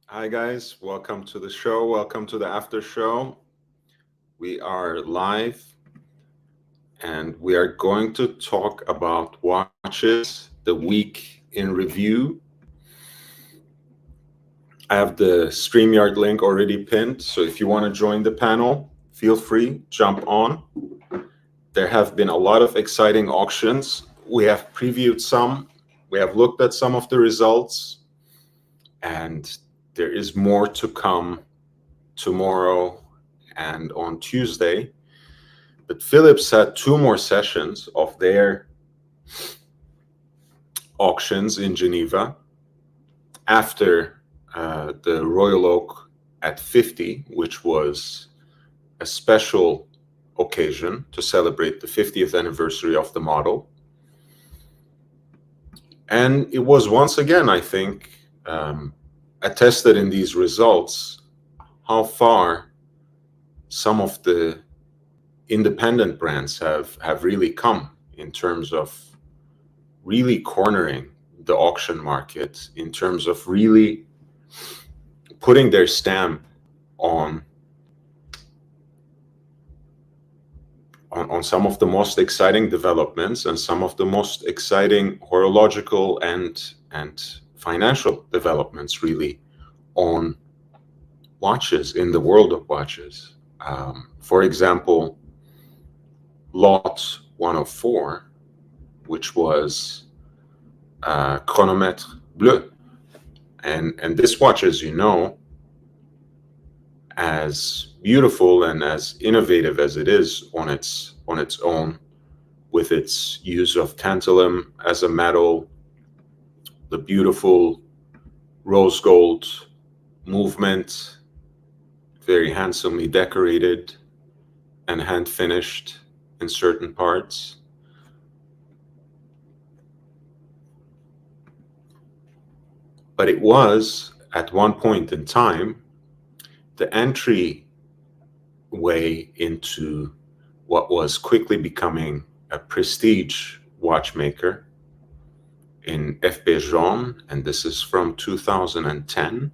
Hi, guys. Welcome to the show. Welcome to the after show. We are live and we are going to talk about watches, the week in review. I have the StreamYard link already pinned. So if you want to join the panel, feel free, jump on. There have been a lot of exciting auctions. We have previewed some, we have looked at some of the results, and there is more to come tomorrow and on Tuesday. But Philips had two more sessions of their auctions in Geneva after the Royal Oak at 50, which was a special occasion to celebrate the 50th anniversary of the model. And it was once again, I think, attested in these results how far some of the independent brands have really come in terms of really cornering the auction market, in terms of really putting their stamp on some of the most exciting developments and some of the most exciting horological and financial developments really on watches in the world of watches. For example, Lot 104, which was Chronomètre Bleu. And this watch, as you know, as beautiful and as innovative as it is on its own, with its use of tantalum as a metal, the beautiful rose gold movement, very handsomely decorated and hand finished in certain parts. But it was, at one point in time, the entry way into what was quickly becoming a prestige watchmaker in FB Journe, and this is from 2010.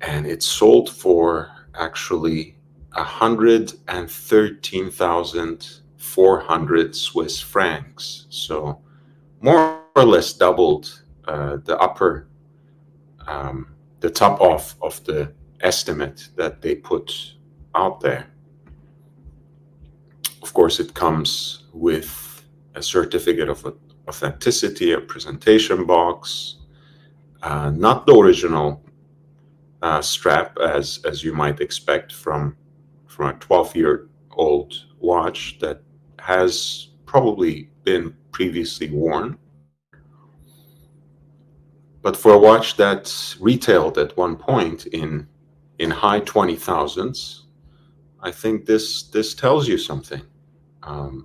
And it sold for actually 113,400 Swiss francs. So more or less doubled the top off of the estimate that they put out there. Of course, it comes with a certificate of authenticity, a presentation box, not the original strap as you might expect from a 12-year-old watch that has probably been previously worn. But for a watch that retailed at one point in high 20,000s, I think this tells you something. And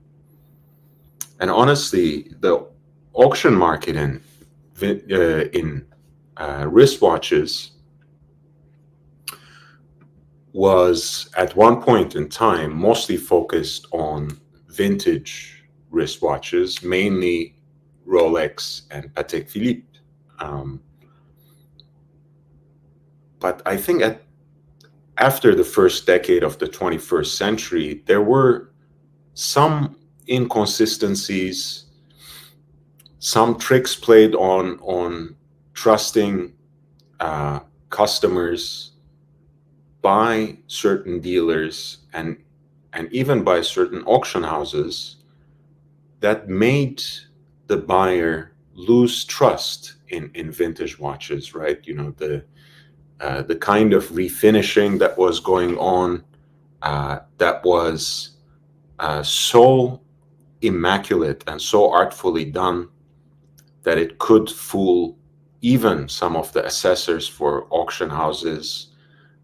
honestly, the auction market in wristwatches was at one point in time mostly focused on vintage wristwatches, mainly Rolex and Patek Philippe. But I think after the first decade of the 21st century, there were some inconsistencies, some tricks played on trusting customers by certain dealers and even by certain auction houses that made the buyer lose trust in vintage watches, right? You know, the kind of refinishing that was going on, that was so immaculate and so artfully done that it could fool even some of the assessors for auction houses.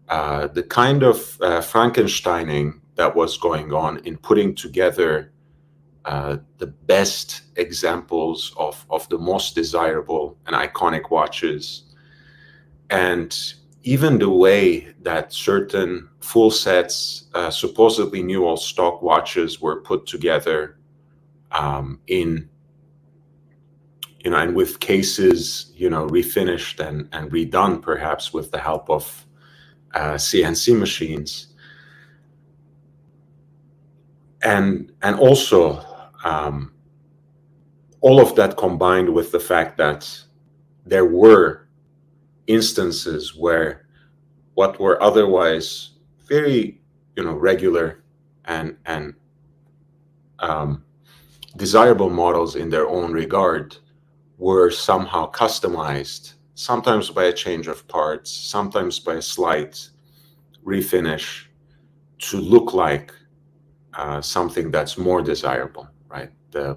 The kind of Frankensteining that was going on in putting together the best examples of the most desirable and iconic watches, and even the way that certain full sets, supposedly new old stock watches, were put together in and with cases, refinished and redone, perhaps with the help of CNC machines. And also, all of that combined with the fact that there were instances where what were otherwise very, regular and desirable models in their own regard were somehow customized, sometimes by a change of parts, sometimes by a slight refinish, to look like something that's more desirable, right?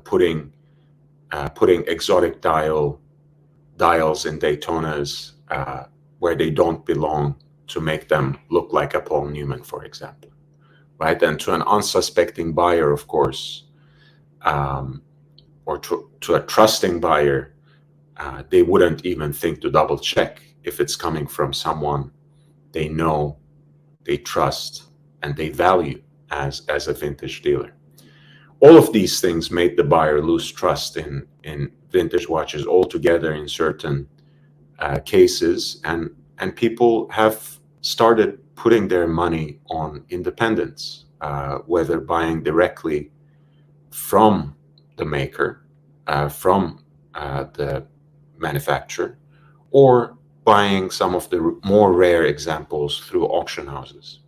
Putting exotic dials in Daytonas where they don't belong, to make them look like a Paul Newman, for example, right? And to an unsuspecting buyer, of course, or to a trusting buyer, they wouldn't even think to double check if it's coming from someone they know, they trust, and they value as a vintage dealer. All of these things made the buyer lose trust in vintage watches altogether in certain cases, and people have started putting their money on independents, whether buying directly from the maker, from the manufacturer, or buying some of the more rare examples through auction houses.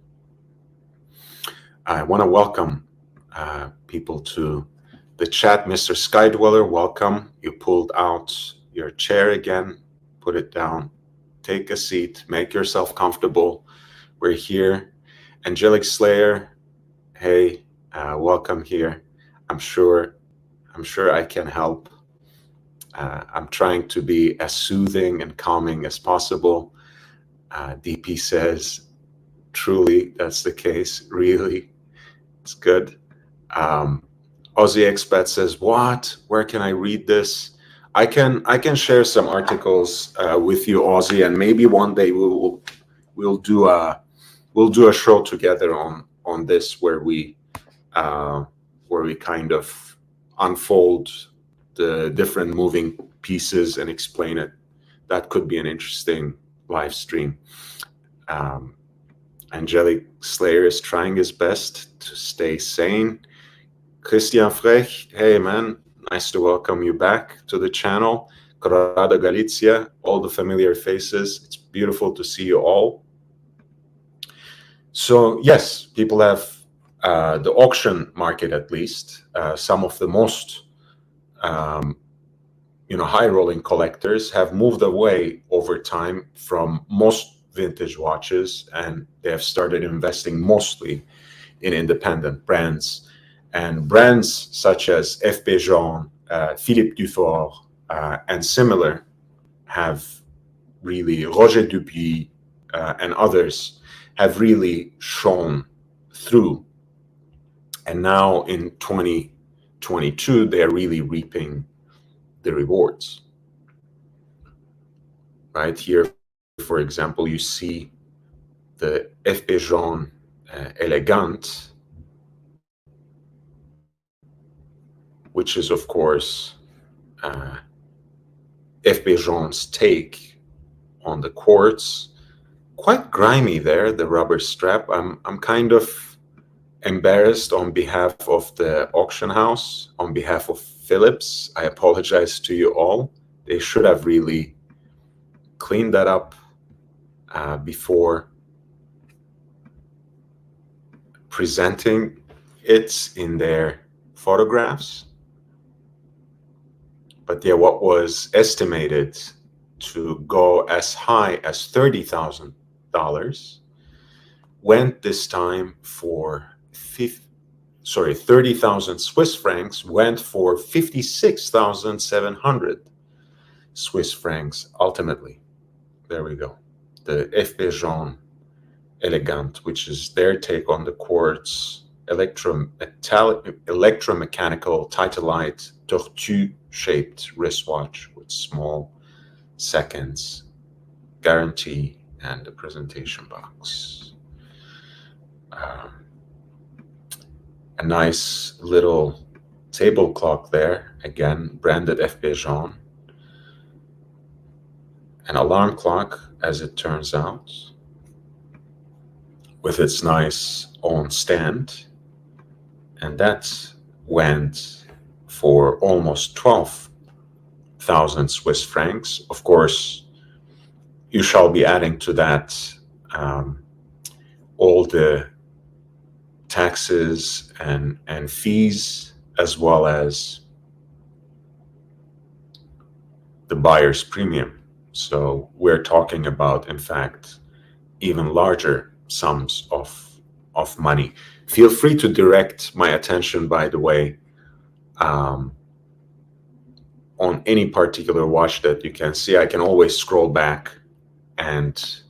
I want to welcome people to the chat. Mr. Skydweller, welcome. You pulled out your chair again. Put it down. Take a seat. Make yourself comfortable. We're here. Angelic Slayer, hey, welcome here. I'm sure I can help. I'm trying to be as soothing and calming as possible. DP says, truly, that's the case. Really, it's good. Aussie Expat says, what? Where can I read this? I can share some articles with you, Aussie, and maybe one day we'll do a show together on this where we kind of unfold the different moving pieces and explain it. That could be an interesting live stream. Angelic Slayer is trying his best to stay sane. Christian Frech, hey man, nice to welcome you back to the channel. Corrado Galizia, all the familiar faces. It's beautiful to see you all. So yes, people have the auction market, at least some of the most high rolling collectors have moved away over time from most vintage watches, and they have started investing mostly in independent brands, and brands such as FP Journe, Philippe Dufour, and similar have really, Roger Dupuis and others have really shone through. And now in 2022, they're really reaping the rewards. Right here, for example, you see the FP Journe Elegant, which is, of course, FP Journe's take on the quartz. Quite grimy there, the rubber strap. I'm kind of embarrassed on behalf of the auction house, on behalf of Philips. I apologize to you all. They should have really cleaned that up before presenting it in their photographs. But yeah, what was estimated to go as high as $30,000 went this time for 30,000 Swiss francs, went for 56,700 Swiss francs ultimately. There we go. The FP Journe Elegant, which is their take on the quartz electromechanical Titanite tortue shaped wristwatch with small seconds guarantee and the presentation box. A nice little table clock there, again branded FP Journe. an alarm clock, as it turns out, with its nice own stand. And that went for almost 12,000 Swiss francs. Of course, you shall be adding to that all the taxes and fees, as well as the buyer's premium. So we're talking about, in fact, even larger sums of money. Feel free to direct my attention, by the way, on any particular watch that you can see. I can always scroll back and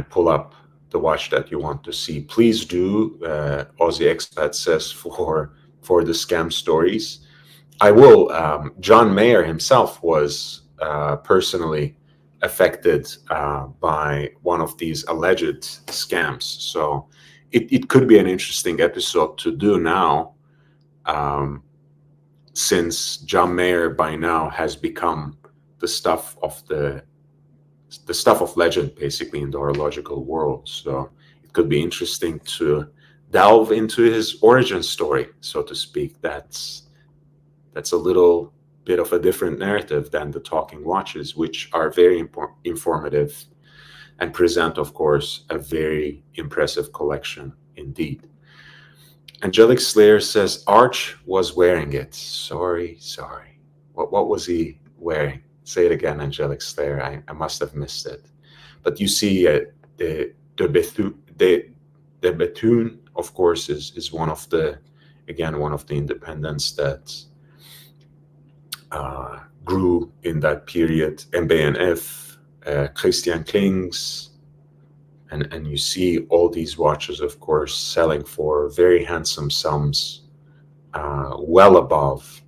pull up the watch that you want to see. Please do, Aussie Expat says, for the scam stories. I will. John Mayer himself was personally affected by one of these alleged scams. So it could be an interesting episode to do now, since John Mayer by now has become the stuff of legend, basically, in the horological world. So it could be interesting to delve into his origin story, so to speak. That's a little bit of a different narrative than the talking watches, which are very informative and present, of course, a very impressive collection indeed. Angelic Slayer says Arch was wearing it. Sorry. What was he wearing? Say it again, Angelic Slayer. I must have missed it. But you see, the Bethune, of course, is one of the independents that grew in that period. MB&F, Christian Klings, and you see all these watches, of course, selling for very handsome sums, well above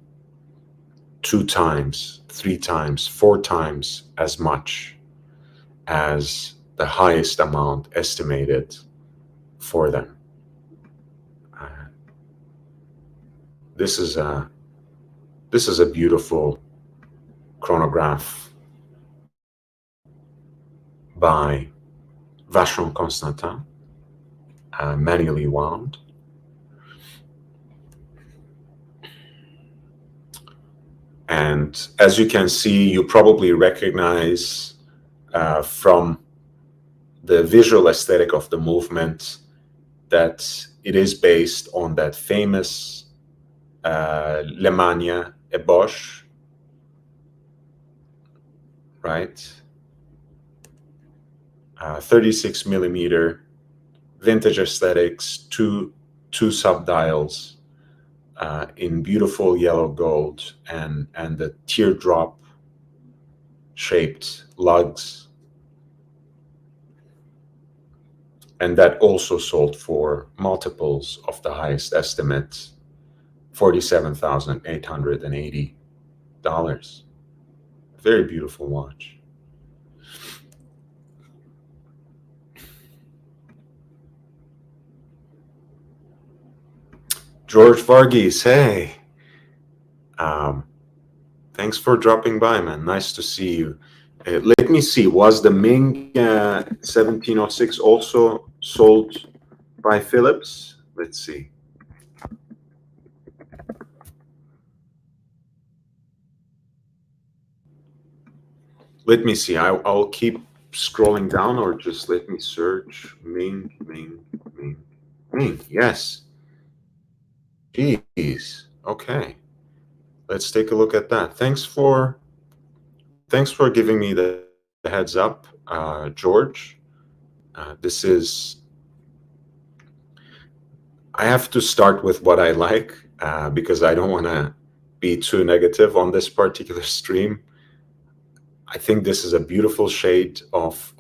2 times, 3 times, 4 times as much as the highest amount estimated for them. This is a beautiful chronograph by Vacheron Constantin, manually wound. And as you can see, you probably recognize from the visual aesthetic of the movement that it is based on that famous Le Mania Eboche, right? 36 millimeter, vintage aesthetics, two subdials in beautiful yellow gold, and the teardrop shaped lugs. And that also sold for multiples of the highest estimate, $47,880. Very beautiful watch. George Varghese, hey. Thanks for dropping by, man. Nice to see you. Let me see, was the Ming 1706 also sold by Philips? Let's see. Let me see. I'll keep scrolling down, or just let me search. Ming. Yes. Jeez. Okay. Let's take a look at that. Thanks for giving me the heads up, George. This is. I have to start with what I like, because I don't want to be too negative on this particular stream. I think this is a beautiful shade of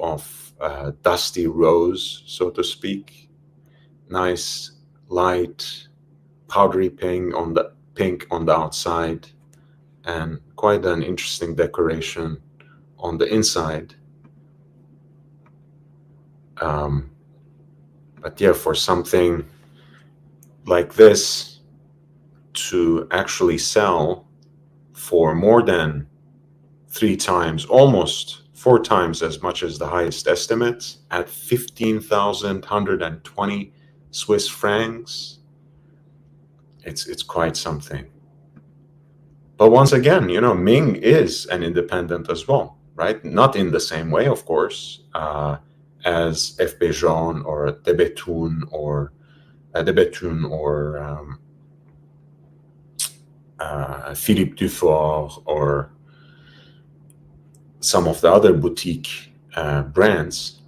dusty rose, so to speak. Nice, light, powdery pink on the outside, and quite an interesting decoration on the inside. But yeah, for something like this to actually sell for more than 3 times, almost 4 times as much as the highest estimate at 15,120 Swiss francs. It's quite something. But once again, Ming is an independent as well, right? Not in the same way, of course, as FB Journe or De Bethune or Philippe Dufort or some of the other boutique brands,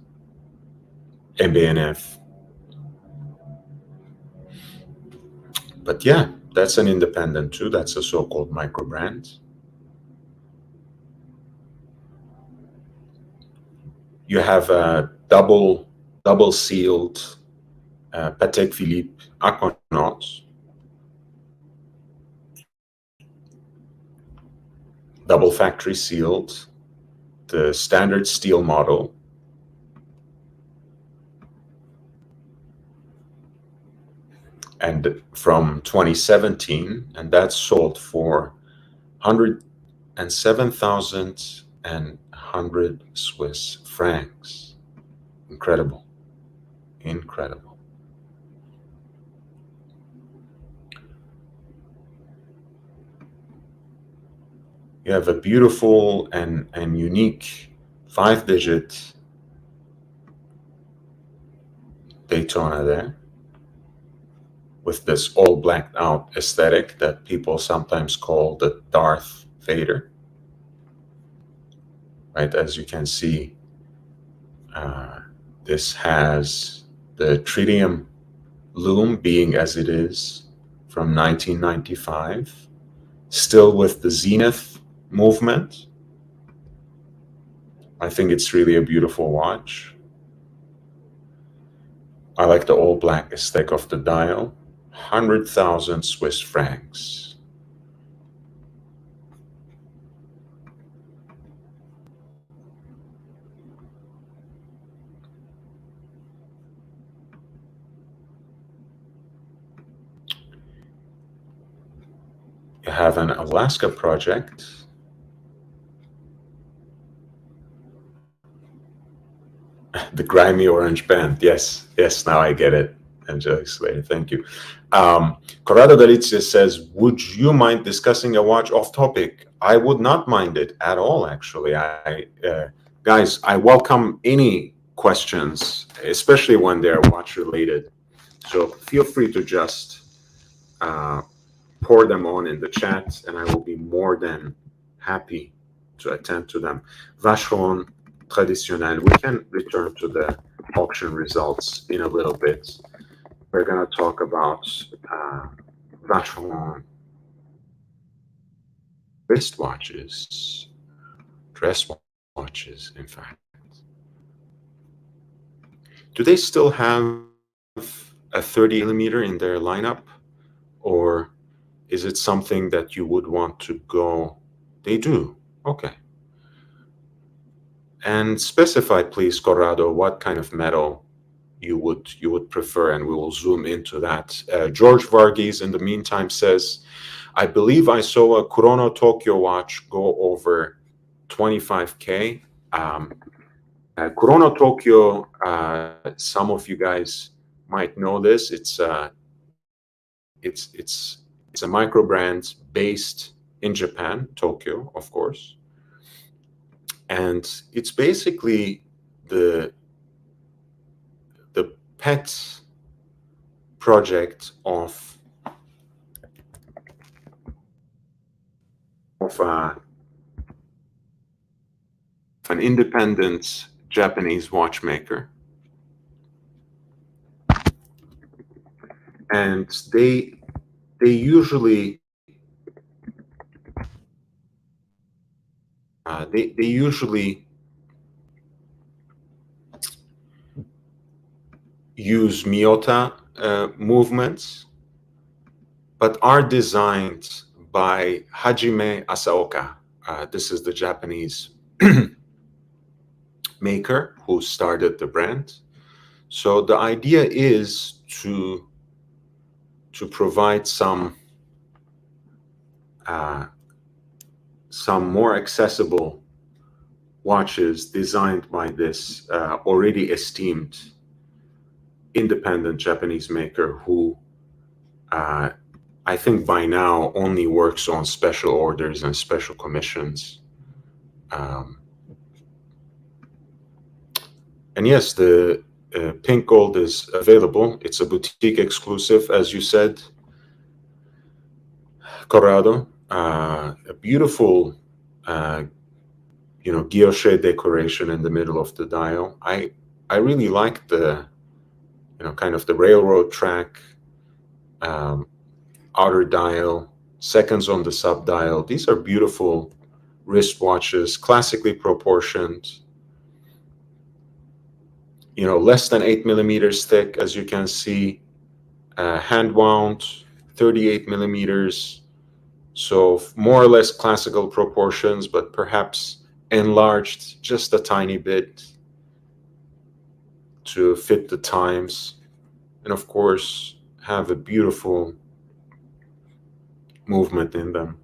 MB&F. But yeah, that's an independent too. That's a so-called micro brand. You have a double sealed Patek Philippe Aquanaut, double factory sealed, the standard steel model. And from 2017, and that's sold for 107,100 Swiss francs. Incredible. Incredible. You have a beautiful and unique 5-digit Daytona there, with this all blacked out aesthetic that people sometimes call the Darth Vader. Right, as you can see, this has the tritium loom being as it is from 1995, still with the zenith movement. I think it's really a beautiful watch. I like the all black aesthetic of the dial. 100,000 Swiss francs. You have an Alaska project. The grimy orange band. Yes, now I get it. Angelic Slater, thank you. Corrado Galizia says, would you mind discussing a watch off topic? I would not mind it at all, actually. Guys, I welcome any questions, especially when they're watch related. So feel free to just pour them on in the chat, and I will be more than happy to attend to them. Vacheron Traditionnel, we can return to the auction results in a little bit. We're going to talk about Vacheron wristwatches, dress watches, in fact. Do they still have a 30 millimeter in their lineup, or is it something that you would want to go? They do. Okay. And specify, please, Corrado, what kind of metal you would prefer, and we will zoom into that. George Varghese, in the meantime, says, I believe I saw a Chrono Tokyo watch go over 25K. Chrono Tokyo, some of you guys might know this. It's a micro brand based in Japan, Tokyo, of course. And it's basically the pet project of an independent Japanese watchmaker. And they usually use Miyota movements, but are designed by Hajime Asaoka. This is the Japanese maker who started the brand. So the idea is to provide some some more accessible watches designed by this already esteemed independent Japanese maker who I think by now only works on special orders and special commissions. And yes, the pink gold is available. It's a boutique exclusive, as you said, Corrado. A beautiful, guilloche decoration in the middle of the dial. I really like the, kind of the railroad track, outer dial, seconds on the sub dial. These are beautiful wristwatches, classically proportioned. Less than 8 millimeters thick, as you can see, hand wound, 38 millimeters. So more or less classical proportions, but perhaps enlarged just a tiny bit to fit the times. And of course, have a beautiful movement in them.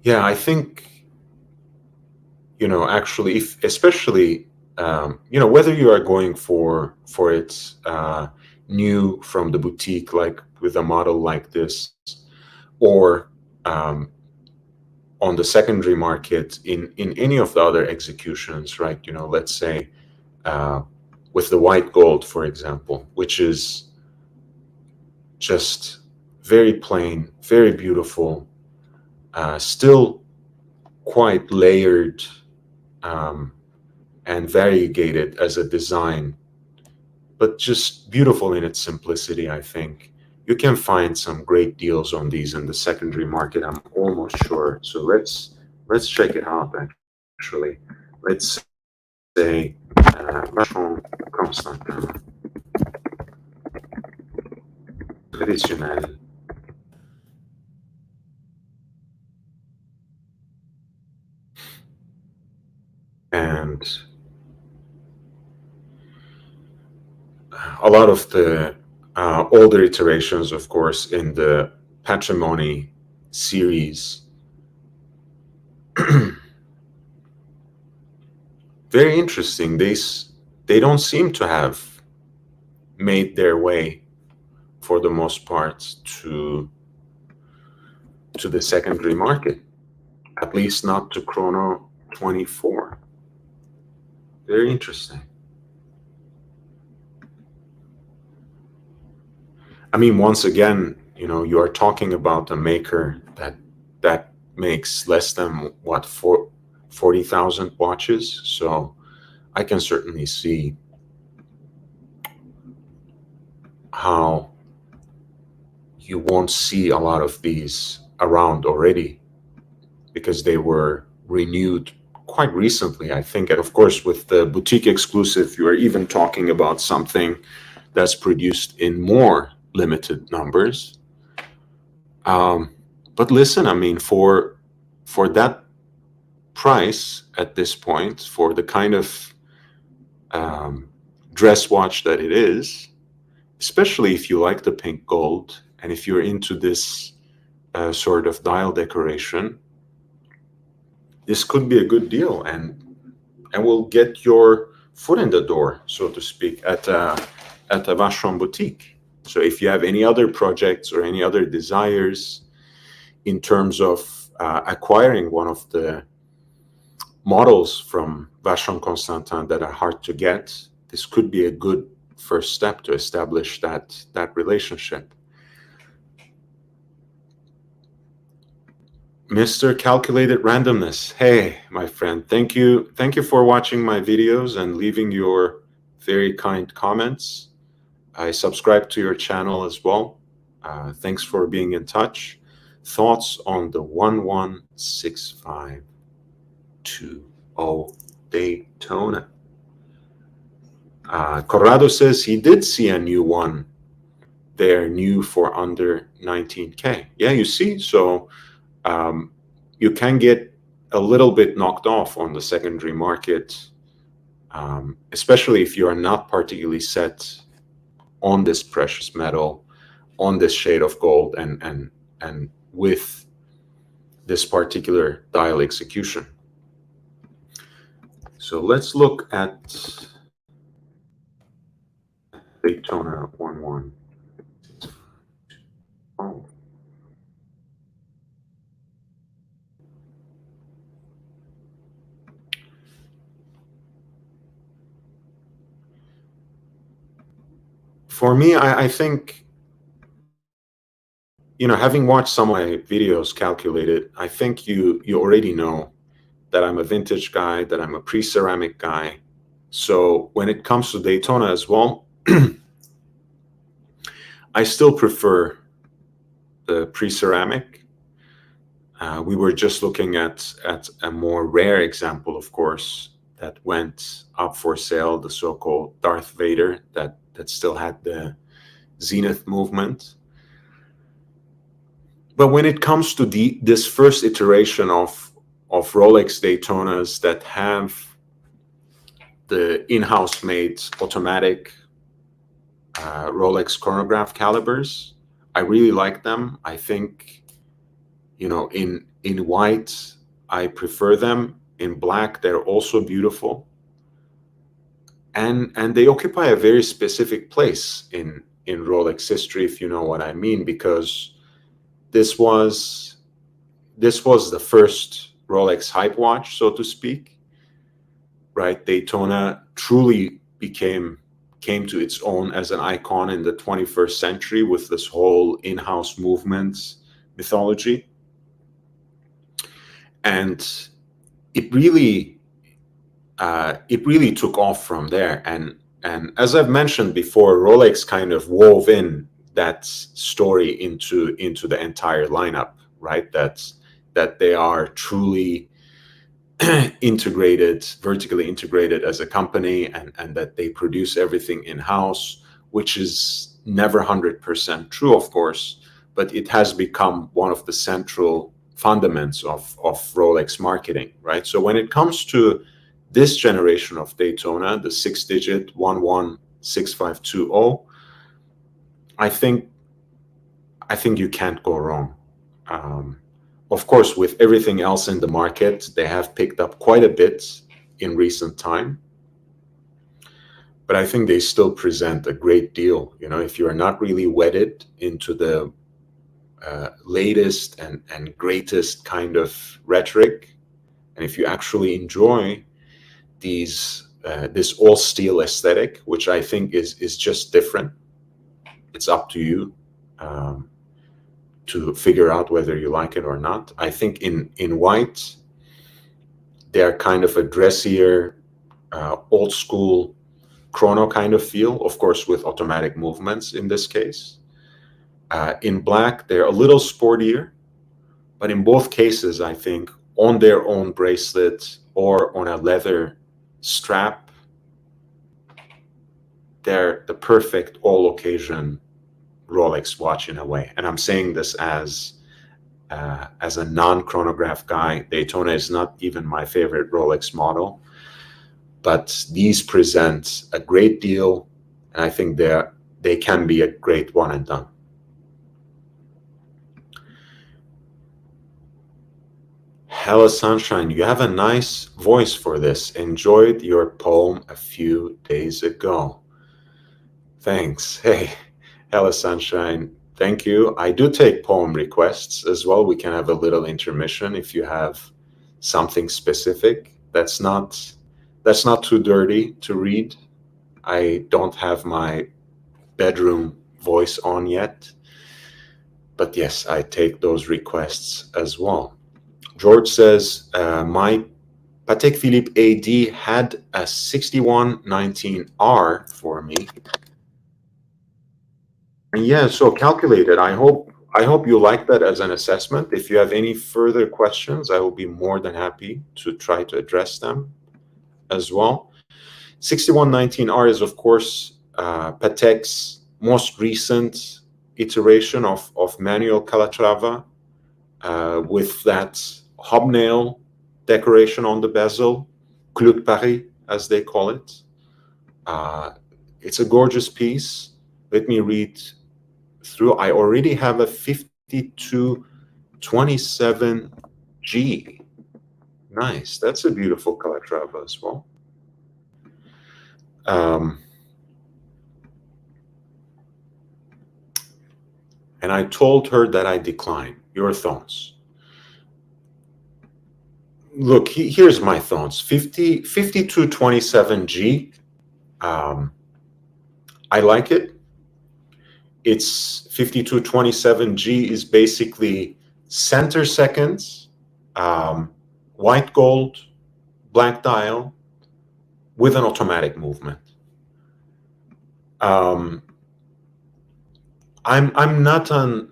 Yeah, I think, actually, especially, whether you are going for it new from the boutique, like with a model like this, or on the secondary market in any of the other executions, right? Let's say with the white gold, for example, which is just very plain, very beautiful, still quite layered and variegated as a design, but just beautiful in its simplicity, I think. You can find some great deals on these in the secondary market, I'm almost sure. So let's check it out, actually. Let's say Vacheron Constantin traditionnel. And a lot of the older iterations, of course, in the Patrimony series. Very interesting. They don't seem to have made their way, for the most part, to the secondary market, at least not to Chrono 24. Very interesting. I mean, once again, you are talking about a maker that makes less than what, 40,000 watches. So I can certainly see how you won't see a lot of these around already, because they were renewed quite recently, I think. And of course, with the boutique exclusive, you are even talking about something that's produced in more limited numbers. But listen, I mean, for that price at this point, for the kind of dress watch that it is, especially if you like the pink gold and if you're into this sort of dial decoration, this could be a good deal, and will get your foot in the door, so to speak, at a Vacheron boutique. So if you have any other projects or any other desires in terms of acquiring one of the models from Vacheron Constantin that are hard to get, this could be a good first step to establish that relationship. Mr. Calculated Randomness. Hey, my friend, thank you for watching my videos and leaving your very kind comments. I subscribe to your channel as well. Thanks for being in touch. Thoughts on the 116520 Daytona? Corrado says he did see a new one there, new for under 19K. Yeah, you see, so you can get a little bit knocked off on the secondary market, especially if you are not particularly set on this precious metal. on this shade of gold and with this particular dial execution. So let's look at Daytona 11. Oh. For me, I think, having watched some of my videos calculated, I think you already know that I'm a vintage guy, that I'm a pre-ceramic guy. So when it comes to Daytona as well, I still prefer the pre-ceramic. We were just looking at a more rare example, of course, that went up for sale, the so-called Darth Vader that still had the zenith movement. But when it comes to this first iteration of Rolex Daytonas that have the in-house made automatic Rolex chronograph calibers, I really like them. I think, in white, I prefer them. In black, they're also beautiful. And they occupy a very specific place in Rolex history, if you know what I mean, because this was the first Rolex hype watch, so to speak, right? Daytona truly came to its own as an icon in the 21st century with this whole in-house movement mythology. And it really took off from there. And as I've mentioned before, Rolex kind of wove in that story into the entire lineup, right? That they are truly integrated, vertically integrated as a company, and that they produce everything in-house, which is never 100% true, of course, but it has become one of the central fundaments of Rolex marketing, right? So when it comes to this generation of Daytona, the 6-digit 116520, I think you can't go wrong. Of course, with everything else in the market, they have picked up quite a bit in recent time. But I think they still present a great deal. If you are not really wedded into the latest and greatest kind of rhetoric, and if you actually enjoy this all steel aesthetic, which I think is just different, it's up to you to figure out whether you like it or not. I think in white, they're kind of a dressier, old school chrono kind of feel, of course, with automatic movements in this case. In black, they're a little sportier, but in both cases, I think on their own bracelet or on a leather strap, they're the perfect all occasion Rolex watch in a way. And I'm saying this as a non-chronograph guy. Daytona is not even my favorite Rolex model, but these present a great deal, and I think they can be a great one and done. Hello Sunshine, you have a nice voice for this. Enjoyed your poem a few days ago. Thanks. Hey, Hello Sunshine, thank you. I do take poem requests as well. We can have a little intermission if you have something specific that's not too dirty to read. I don't have my bedroom voice on yet, but yes, I take those requests as well. George says, my Patek Philippe AD had a 6119R for me. And yeah, so calculated. I hope you like that as an assessment. If you have any further questions, I will be more than happy to try to address them as well. 6119R is, of course, Patek's most recent iteration of manual Calatrava with that hobnail decoration on the bezel, Clou de Paris, as they call it. It's a gorgeous piece. Let me read through. I already have a 5227G. Nice. That's a beautiful Calatrava as well. And I told her that I decline. Your thoughts? Look, here's my thoughts. 5227G. I like it. It's 5227G is basically center seconds, white gold, black dial, with an automatic movement. I'm not an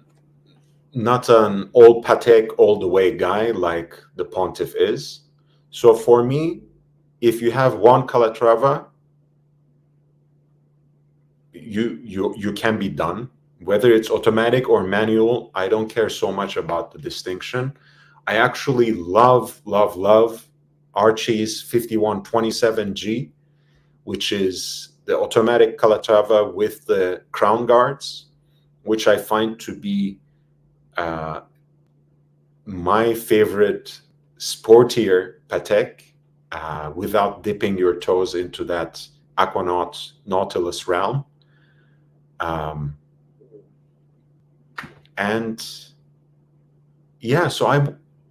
old Patek all the way guy like the Pontiff is. So for me, if you have one Calatrava, you can be done. Whether it's automatic or manual, I don't care so much about the distinction. I actually love Archie's 5127G, which is the automatic Calatrava with the crown guards, which I find to be my favorite sportier Patek, without dipping your toes into that Aquanaut Nautilus realm. And yeah, so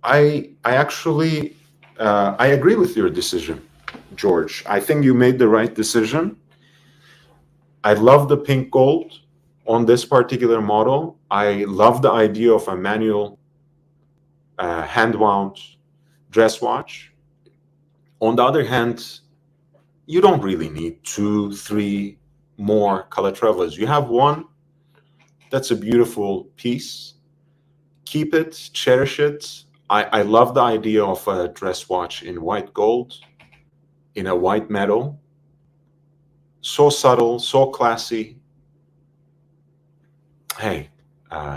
I actually I agree with your decision, George. I think you made the right decision. I love the pink gold on this particular model. I love the idea of a manual hand-wound dress watch. On the other hand, you don't really need 2, 3 more Calatravas. You have one. That's a beautiful piece. Keep it, cherish it. I love the idea of a dress watch in white gold, in a white metal. So subtle, so classy. Hey,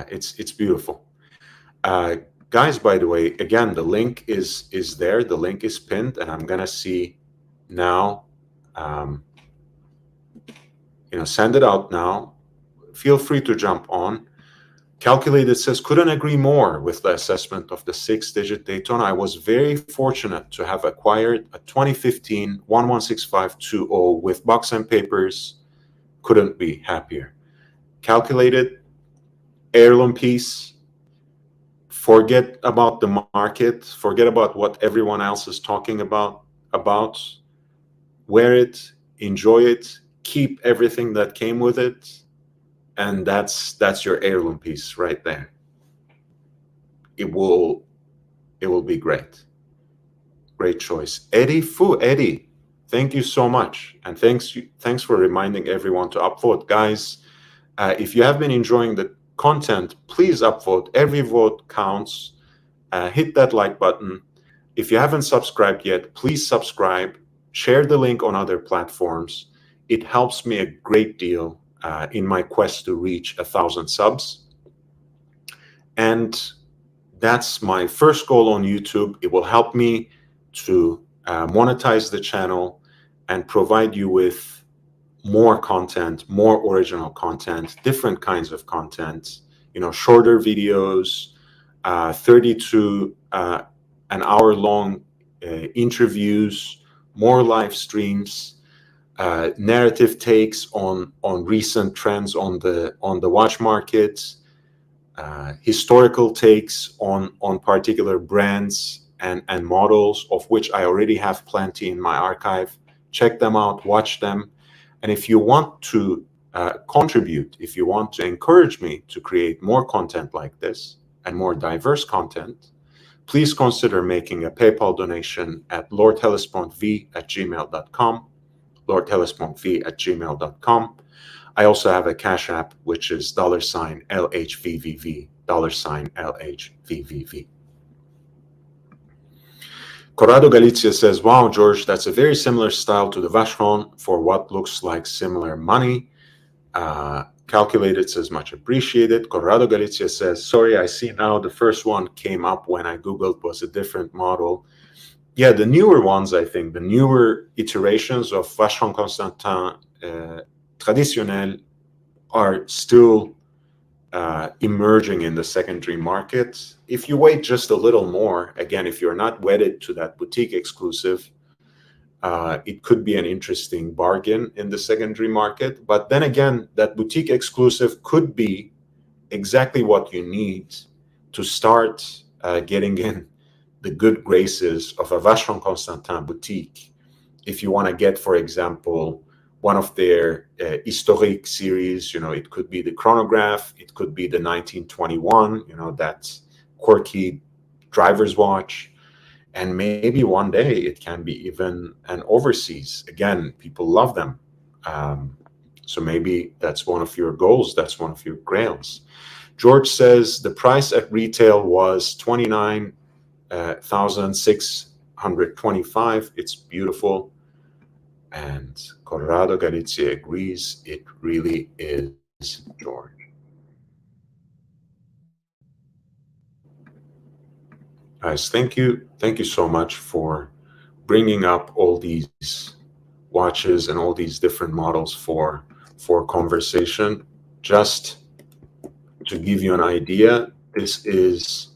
it's beautiful. Guys, by the way, again, the link is there. The link is pinned, and I'm gonna see now. Send it out now. Feel free to jump on. Calculated says, couldn't agree more with the assessment of the 6-digit Daytona. I was very fortunate to have acquired a 2015 116520 with box and papers. Couldn't be happier. Calculated, heirloom piece. Forget about the market. Forget about what everyone else is talking about. Wear it, enjoy it, keep everything that came with it. And that's your heirloom piece right there. It will be great. Great choice. Eddie Fu, Eddie, thank you so much. And thanks for reminding everyone to upvote. Guys, if you have been enjoying the content, please upvote. Every vote counts. Hit that like button. If you haven't subscribed yet, please subscribe. Share the link on other platforms. It helps me a great deal in my quest to reach 1,000 subs. And that's my first goal on YouTube. It will help me to monetize the channel and provide you with more content, more original content, different kinds of content, shorter videos, 30 to an hour long interviews, more live streams, narrative takes on recent trends on the watch market, historical takes on particular brands and models, of which I already have plenty in my archive. Check them out, watch them. And if you want to contribute, if you want to encourage me to create more content like this and more diverse content, please consider making a PayPal donation at lordhellespontv@gmail.com. lordhellespontv@gmail.com. I also have a Cash App, which is $LHVVV, $LHVVV. Corrado Galizia says, wow, George, that's a very similar style to the Vacheron for what looks like similar money. Calculated says, much appreciated. Corrado Galizia says, sorry, I see now the first one came up when I Googled was a different model. Yeah, the newer ones, I think, the newer iterations of Vacheron Constantin Traditionnel are still emerging in the secondary market. If you wait just a little more, again, if you're not wedded to that boutique exclusive, it could be an interesting bargain in the secondary market. But then again, that boutique exclusive could be exactly what you need to start getting in the good graces of a Vacheron Constantin boutique. If you want to get, for example, one of their historic series, it could be the Chronograph, it could be the 1921, that quirky driver's watch. And maybe one day it can be even an overseas. Again, people love them. So maybe that's one of your goals. That's one of your grails. George says the price at retail was 29,625. It's beautiful. And Corrado Galizia agrees. It really is, George. Guys, thank you. Thank you so much for bringing up all these watches and all these different models for conversation. Just to give you an idea, this is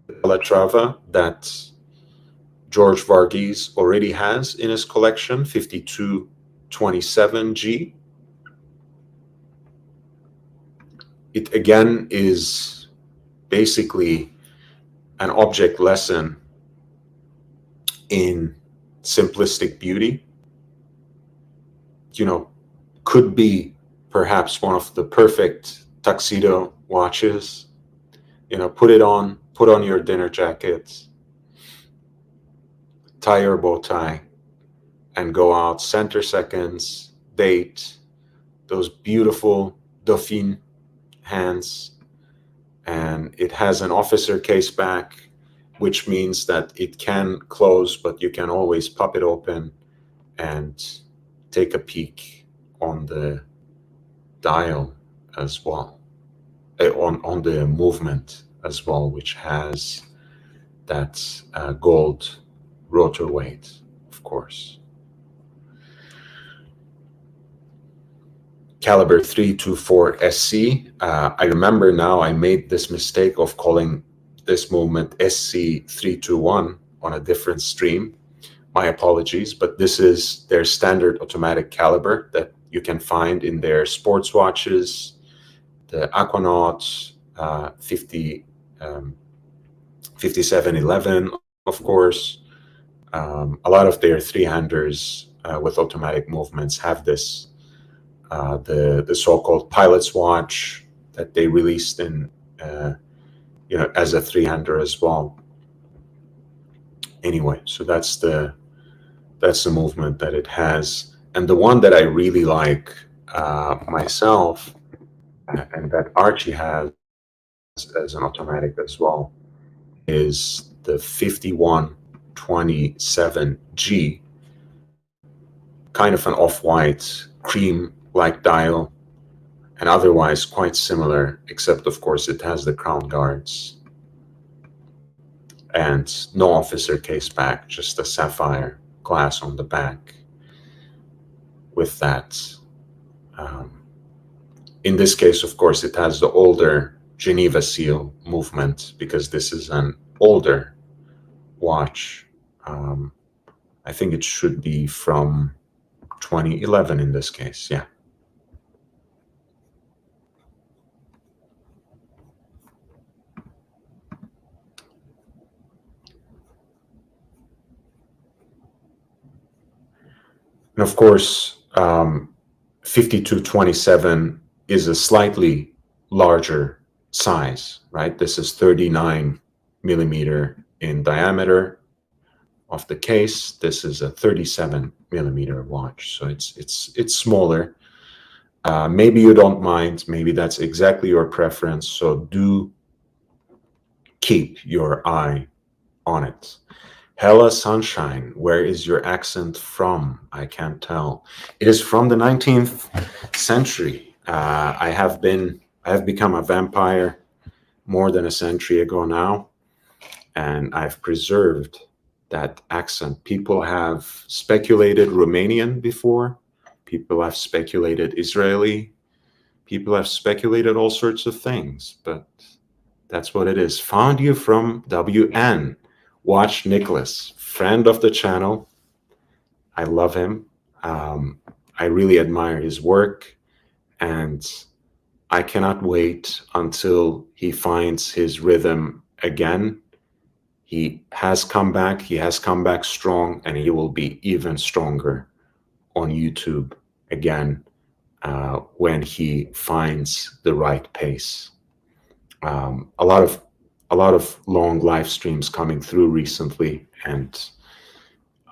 the Calatrava that George Varghese already has in his collection, 5227G. It again is basically an object lesson in simplistic beauty. Could be perhaps one of the perfect tuxedo watches. Put on your dinner jacket, tie your bow tie, and go out center seconds, date, those beautiful Dauphine hands. And it has an officer case back, which means that it can close, but you can always pop it open and take a peek on the dial as well, on the movement as well, which has that gold rotor weight, of course. Caliber 324 SC. I remember now I made this mistake of calling this movement SC 321 on a different stream. My apologies, but this is their standard automatic caliber that you can find in their sports watches, the Aquanaut 5711, of course. A lot of their three-handers with automatic movements have this. The so-called pilot's watch that they released in, as a three-hander as well. Anyway, so that's the movement that it has, and the one that I really like myself, and that Archie has as an automatic as well, is the 5127G, kind of an off-white cream-like dial, and otherwise quite similar, except of course it has the crown guards and no officer case back, just a sapphire glass on the back with that. In this case, of course, it has the older Geneva seal movement because this is an older watch. I think it should be from 2011 in this case, yeah. And of course, 5227 is a slightly larger size, right? This is 39 millimeter in diameter of the case. This is a 37 millimeter watch, so it's smaller. Maybe you don't mind, maybe that's exactly your preference, so do keep your eye on it. Hella Sunshine, where is your accent from? I can't tell. It is from the 19th century. I have become a vampire more than a century ago now, and I've preserved that accent. People have speculated Romanian before. People have speculated Israeli. People have speculated all sorts of things, but that's what it is. Found you from WN. Watch Nicholas, friend of the channel. I love him. I really admire his work, and I cannot wait until he finds his rhythm again. He has come back. He has come back strong, and he will be even stronger on YouTube again when he finds the right pace. A lot of long live streams coming through recently, and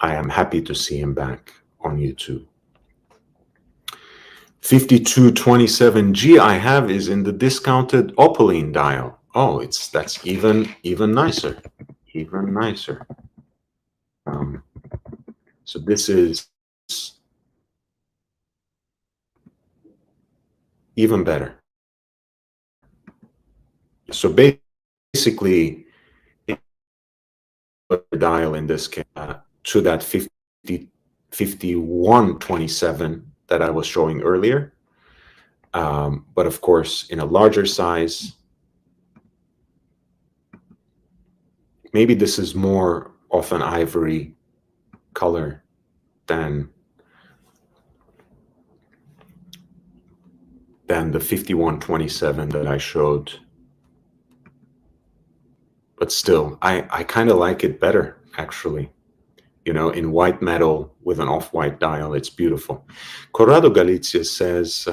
I am happy to see him back on YouTube. 5227G I have is in the discounted opaline dial. Oh, that's even nicer, even nicer. So this is even better. So basically, the dial in this case to that 5127 that I was showing earlier, but of course in a larger size. Maybe this is more of an ivory color than the 5127 that I showed. But still, I kind of like it better, actually. You know, in white metal with an off-white dial, it's beautiful. Corrado Galizia says,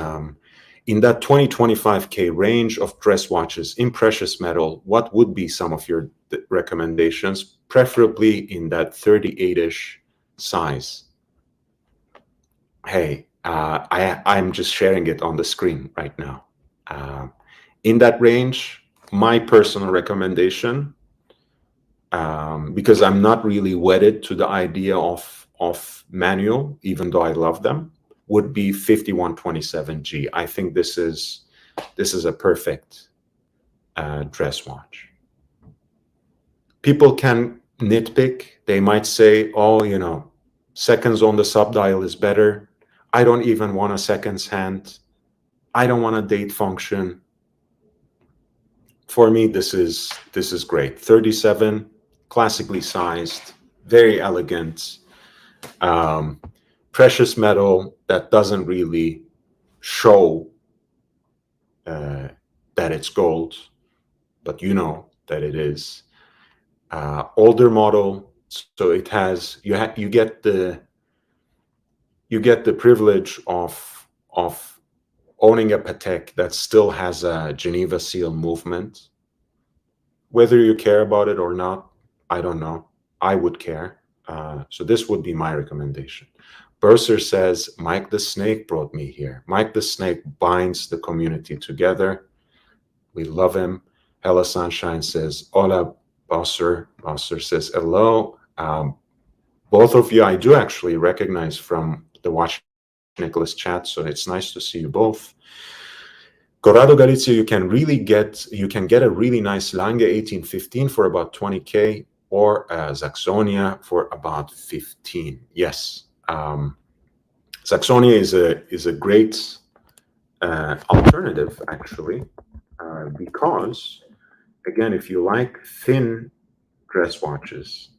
in that 20-25K range of dress watches in precious metal, what would be some of your recommendations, preferably in that 38-ish size? Hey, I'm just sharing it on the screen right now. In that range, my personal recommendation, because I'm not really wedded to the idea of manual, even though I love them, would be 5127G. I think this is a perfect dress watch. People can nitpick. They might say, oh, you know, seconds on the subdial is better. I don't even want a seconds hand. I don't want a date function. For me, this is great. 37, classically sized, very elegant, precious metal that doesn't really show that it's gold, but you know that it is. Older model, so it has you get the privilege of owning a Patek that still has a Geneva seal movement. Whether you care about it or not, I don't know. I would care. So this would be my recommendation. Burser says, Mike the Snake brought me here. Mike the Snake binds the community together. We love him. Ella Sunshine says, hola, Burser. Burser says, hello. Both of you I do actually recognize from the Watch Nicholas chat, so it's nice to see you both. Corrado Galizia, you can get a really nice Lange 1815 for about 20K, or Saxonia for about 15. Yes, Saxonia is a great alternative, actually, because again, if you like thin dress watches,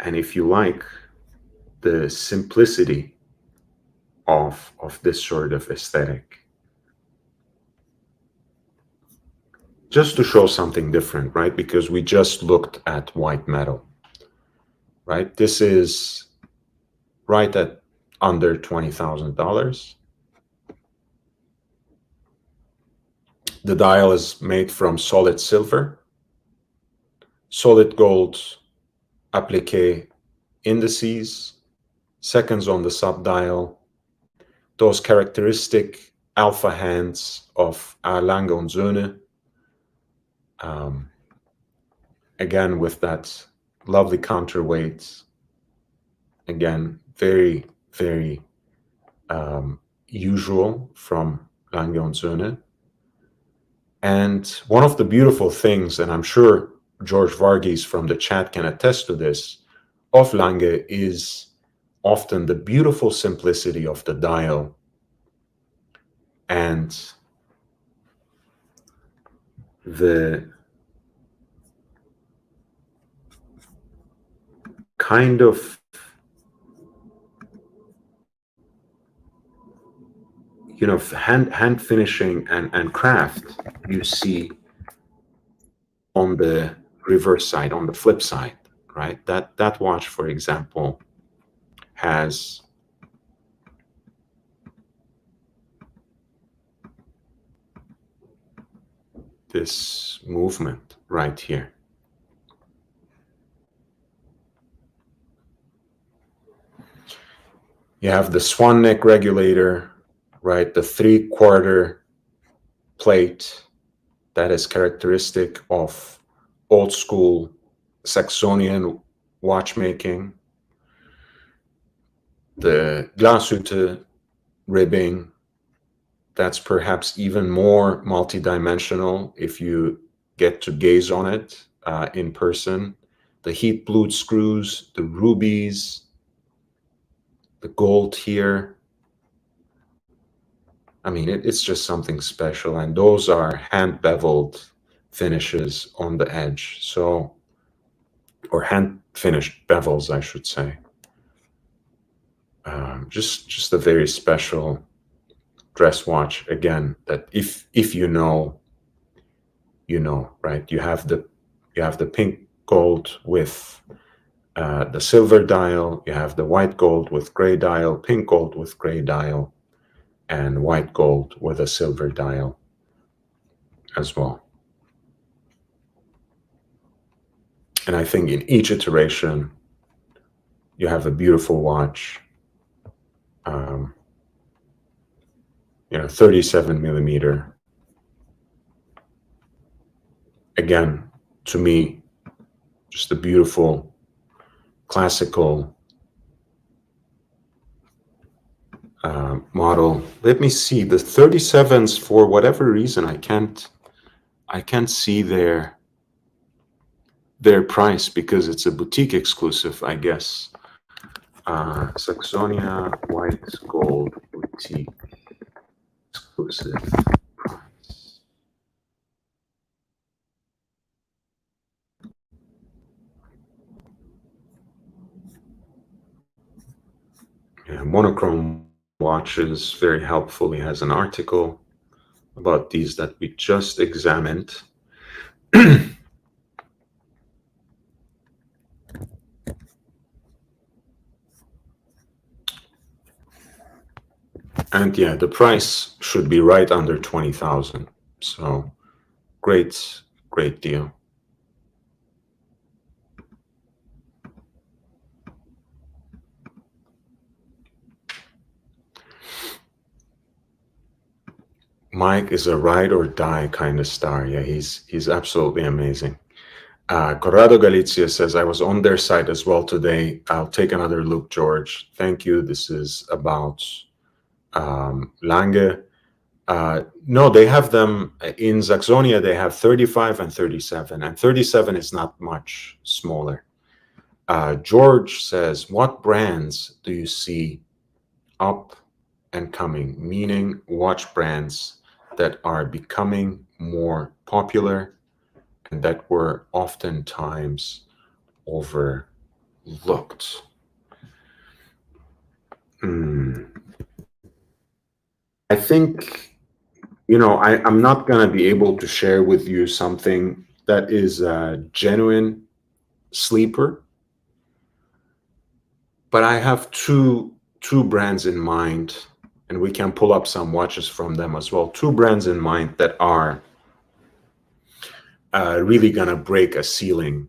and if you like the simplicity of this sort of aesthetic, just to show something different, right? Because we just looked at white metal, right? This is right at under $20,000. The dial is made from solid silver, solid gold applique indices, seconds on the subdial, those characteristic alpha hands of Lange Söhne, again with that lovely counterweight, again very, very usual from Lange Söhne. And one of the beautiful things, and I'm sure George Varghese from the chat can attest to this, of Lange is often the beautiful simplicity of the dial and the kind of, you know, hand finishing and craft you see on the reverse side, on the flip side, right? That watch, for example, has this movement right here. You have the swan neck regulator, right? The 3/4 plate that is characteristic of old school Saxonian watchmaking. The Glashütte ribbing, that's perhaps even more multidimensional if you get to gaze on it in person. The heat blued screws, the rubies, the gold here. I mean, it's just something special. And those are hand beveled finishes on the edge. So, or hand finished bevels, I should say. Just a very special dress watch. Again, that if you know, you know, right? You have the pink gold with the silver dial. You have the white gold with gray dial, pink gold with gray dial, and white gold with a silver dial as well. And I think in each iteration, you have a beautiful watch. 37 millimeter. Again, to me, just a beautiful, classical model. Let me see the 37s. For whatever reason, I can't see their price because it's a boutique exclusive, I guess. Saxonia white gold boutique exclusive price. Yeah, Monochrome watches very helpfully has an article about these that we just examined. And yeah, the price should be right under 20,000. So great deal. Mike is a ride or die kind of star. Yeah, he's absolutely amazing. Corrado Galizia says, I was on their site as well today. I'll take another look, George. Thank you. This is about Lange. No, they have them in Saxonia. They have 35 and 37, and 37 is not much smaller. George says, what brands do you see up and coming, meaning watch brands that are becoming more popular and that were oftentimes overlooked? I think, I'm not going to be able to share with you something that is a genuine sleeper, but I have two brands in mind, and we can pull up some watches from them as well. Two brands in mind that are really going to break a ceiling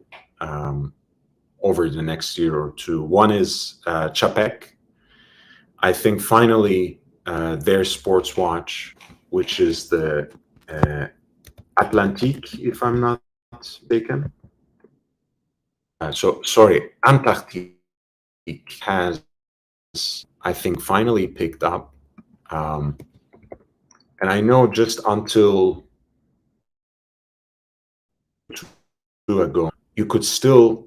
over the next year or two. One is Patek. I think finally their sports watch, which is the Atlantique, if I'm not mistaken. Sorry, Antarctique has, I think, finally picked up. And I know just until 2 ago, you could still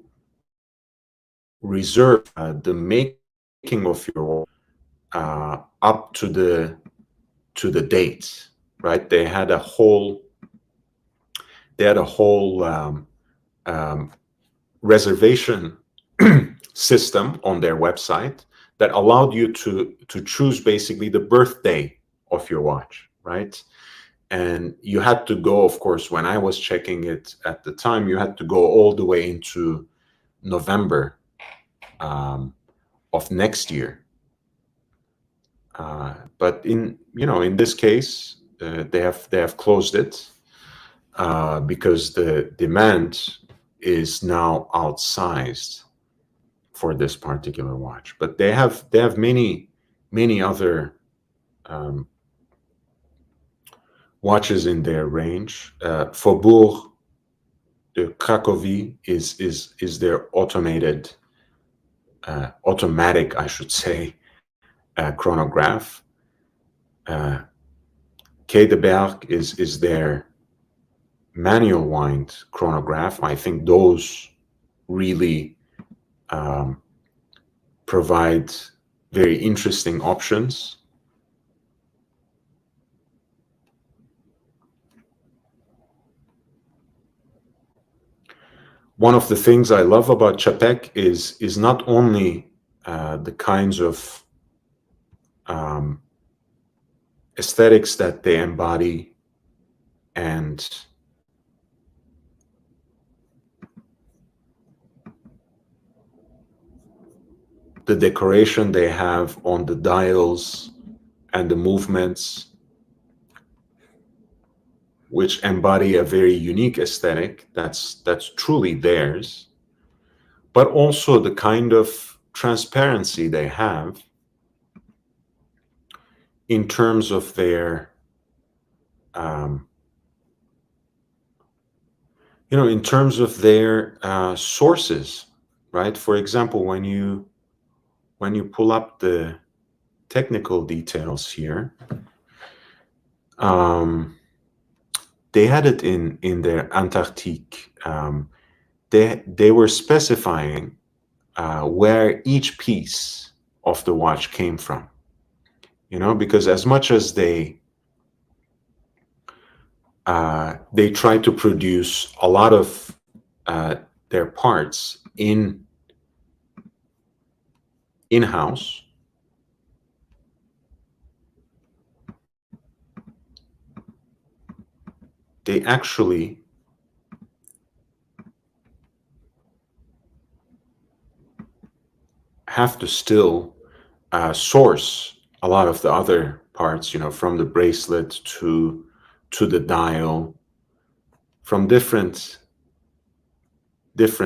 reserve the make of your up to the date, right? They had a whole reservation system on their website that allowed you to choose basically the birthday of your watch, right? And you had to go, of course, when I was checking it at the time, you had to go all the way into November of next year. But in this case, they have closed it because the demand is now outsized for this particular watch. But they have many other watches in their range. Faubourg de Cracovie is their automatic, I should say, chronograph. Quai de Berg is their manual wind chronograph. I think those really provide very interesting options. One of the things I love about Patek is not only the kinds of aesthetics that they embody and the decoration they have on the dials and the movements, which embody a very unique aesthetic that's truly theirs, but also the kind of transparency they have in terms of their sources, right? For example, when you pull up the technical details here, they had it in their Antarctique. They were specifying where each piece of the watch came from, because as much as they try to produce a lot of their parts in-house, they actually have to still source a lot of the other parts, from the bracelet to the dial, from different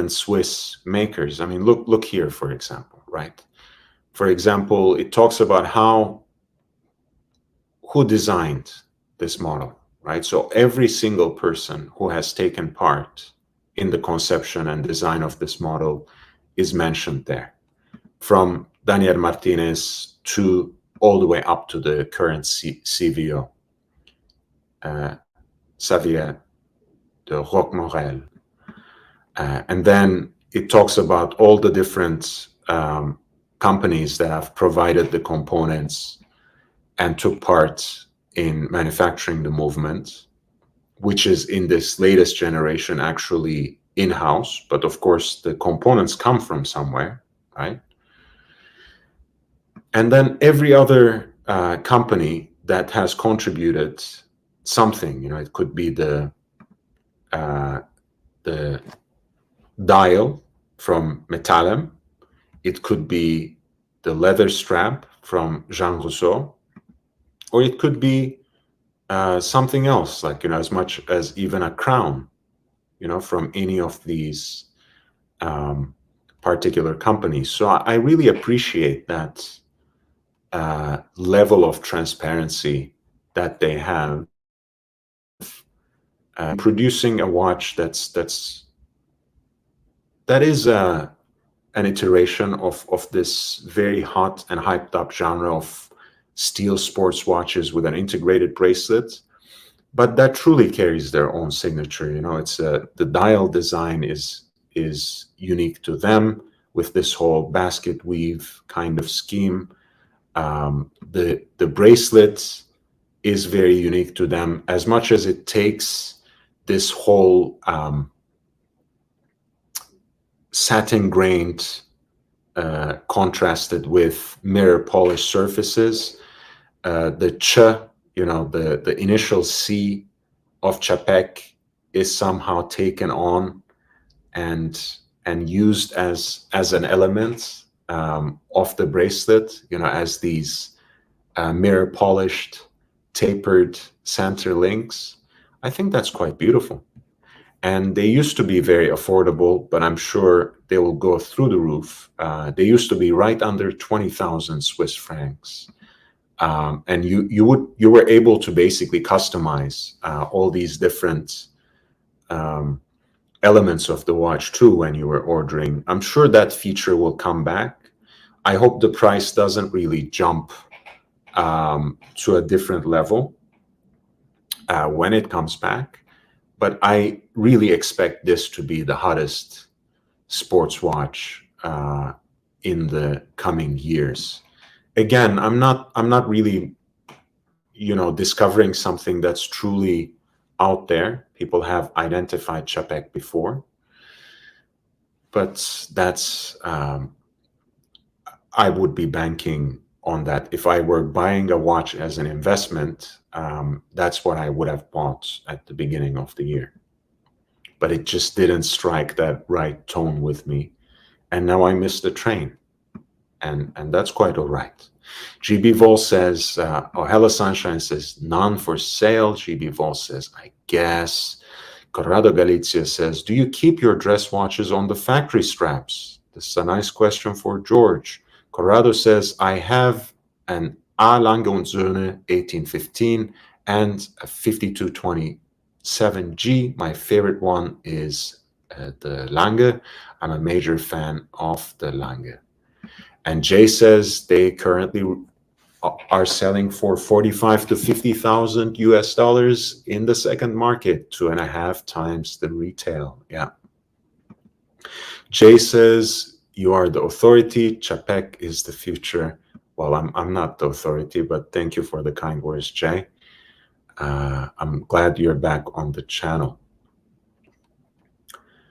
Swiss makers. I mean, look here, for example, right? For example, it talks about who designed this model, right? So every single person who has taken part in the conception and design of this model is mentioned there, from Daniel Martinez to all the way up to the current CVO, Xavier de Roquemorel. And then it talks about all the different companies that have provided the components and took part in manufacturing the movement, which is in this latest generation actually in-house, but of course the components come from somewhere, right? And then every other company that has contributed something, it could be the dial from Metallem, it could be the leather strap from Jean Rousseau, or it could be something else, like, as much as even a crown, from any of these particular companies. So I really appreciate that level of transparency that they have producing a watch that is an iteration of this very hot and hyped up genre of steel sports watches with an integrated bracelet, but that truly carries their own signature. It's the dial design is unique to them. with this whole basket weave kind of scheme. The bracelet is very unique to them, as much as it takes this whole satin grained, contrasted with mirror polished surfaces. The ch, the initial C of Chapek is somehow taken on and used as an element of the bracelet, as these mirror polished, tapered center links. I think that's quite beautiful. And they used to be very affordable, but I'm sure they will go through the roof. They used to be right under 20,000 Swiss francs. And you were able to basically customize all these different elements of the watch too when you were ordering. I'm sure that feature will come back. I hope the price doesn't really jump to a different level when it comes back. But I really expect this to be the hottest sports watch in the coming years. Again, I'm not really, discovering something that's truly out there. People have identified Chapek before, but that's I would be banking on that. If I were buying a watch as an investment, that's what I would have bought at the beginning of the year. But it just didn't strike that right tone with me. And now I missed the train. And that's quite all right. GB Vol says, oh, Hello Sunshine says, none for sale. GB Vol says, I guess. Corrado Galizia says, do you keep your dress watches on the factory straps? This is a nice question for George. Corrado says, I have an A. Lange Söhne 1815 and a 5227G. My favorite one is the Lange. I'm a major fan of the Lange. And Jay says they currently are selling for 45 to 50,000 US dollars in the second market, 2.5 times the retail. Yeah. Jay says, you are the authority. Chapek is the future. Well, I'm not the authority, but thank you for the kind words, Jay. I'm glad you're back on the channel.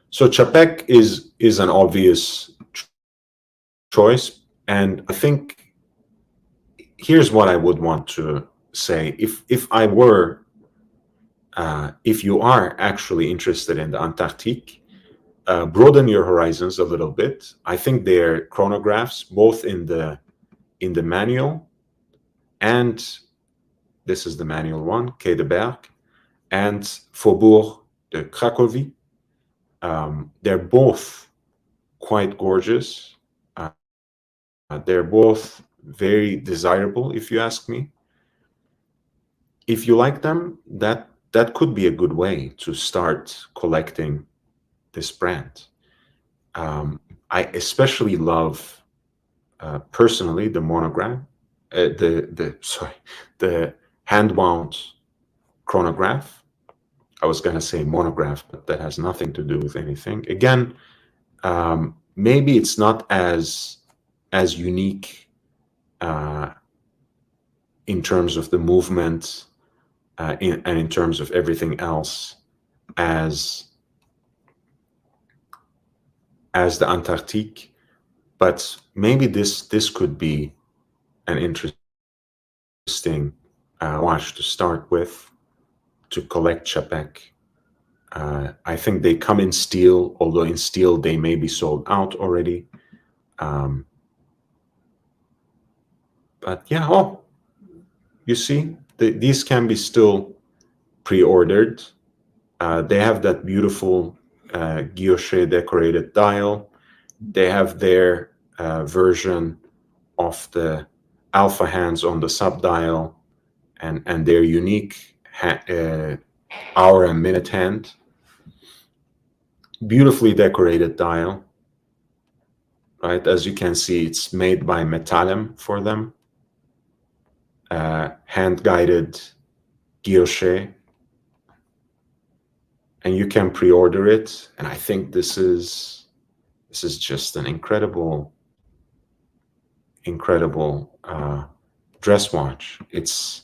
So Chapek is an obvious choice, and I think here's what I would want to say. If you are actually interested in the Antarctique, broaden your horizons a little bit. I think they're chronographs, both in the manual, and this is the manual one, Quai de Berck, and Faubourg de Cracovie. They're both quite gorgeous. They're both very desirable, if you ask me. If you like them, that could be a good way to start collecting this brand. I especially love, personally, the monograph, the hand-wound chronograph. I was going to say monograph, but that has nothing to do with anything. Again, maybe it's not as unique in terms of the movement and in terms of everything else as the Antarctique, but maybe this could be an interesting watch to start with, to collect Chapek. I think they come in steel, although in steel they may be sold out already. But yeah, oh, you see, these can be still pre-ordered. They have that beautiful guilloche decorated dial. They have their version of the alpha hands on the subdial, and their unique hour and minute hand. Beautifully decorated dial, right? As you can see, it's made by Metallem for them. Hand-guided guilloche, and you can pre-order it. And I think this is This is just an incredible, incredible dress watch. It's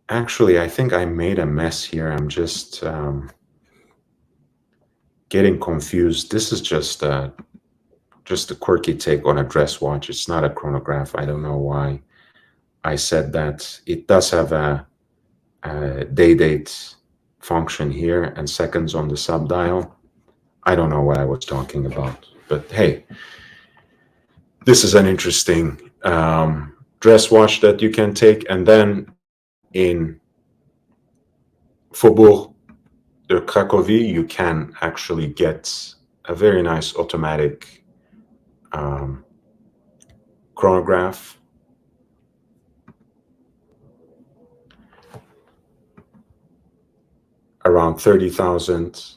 actually, I think I made a mess here. I'm just getting confused. This is just a quirky take on a dress watch. It's not a chronograph. I don't know why I said that. It does have a day-date function here and seconds on the subdial. I don't know what I was talking about, but hey, this is an interesting dress watch that you can take. And then in Faubourg de Cracovie, you can actually get a very nice automatic chronograph. Around 30,000.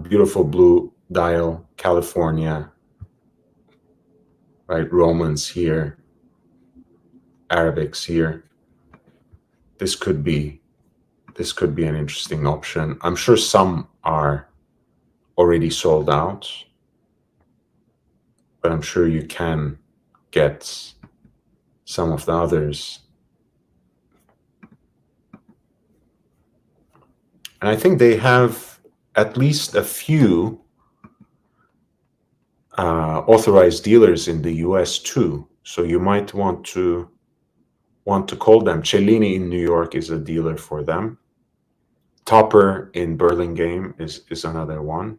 Beautiful blue dial, California. Right, Romans here, Arabics here. This could be an interesting option. I'm sure some are already sold out, but I'm sure you can get some of the others. And I think they have at least a few authorized dealers in the US too. So you might want to call them. Cellini in New York is a dealer for them. Topper in Burlingame is another one.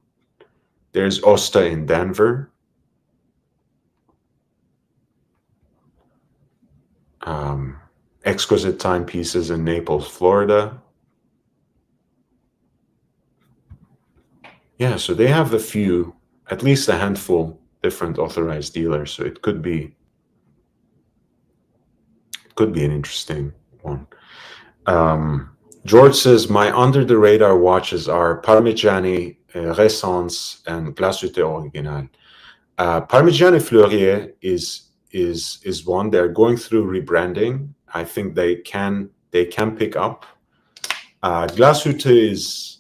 There's Osta in Denver. Exquisite Timepieces in Naples, Florida. Yeah, so they have a few, at least a handful, different authorized dealers. So it could be an interesting one. George says, my under-the-radar watches are Parmigiani Renaissance and Glacé Original. Parmigiani Fleurier is one. They're going through rebranding. I think they can pick up. Glacé is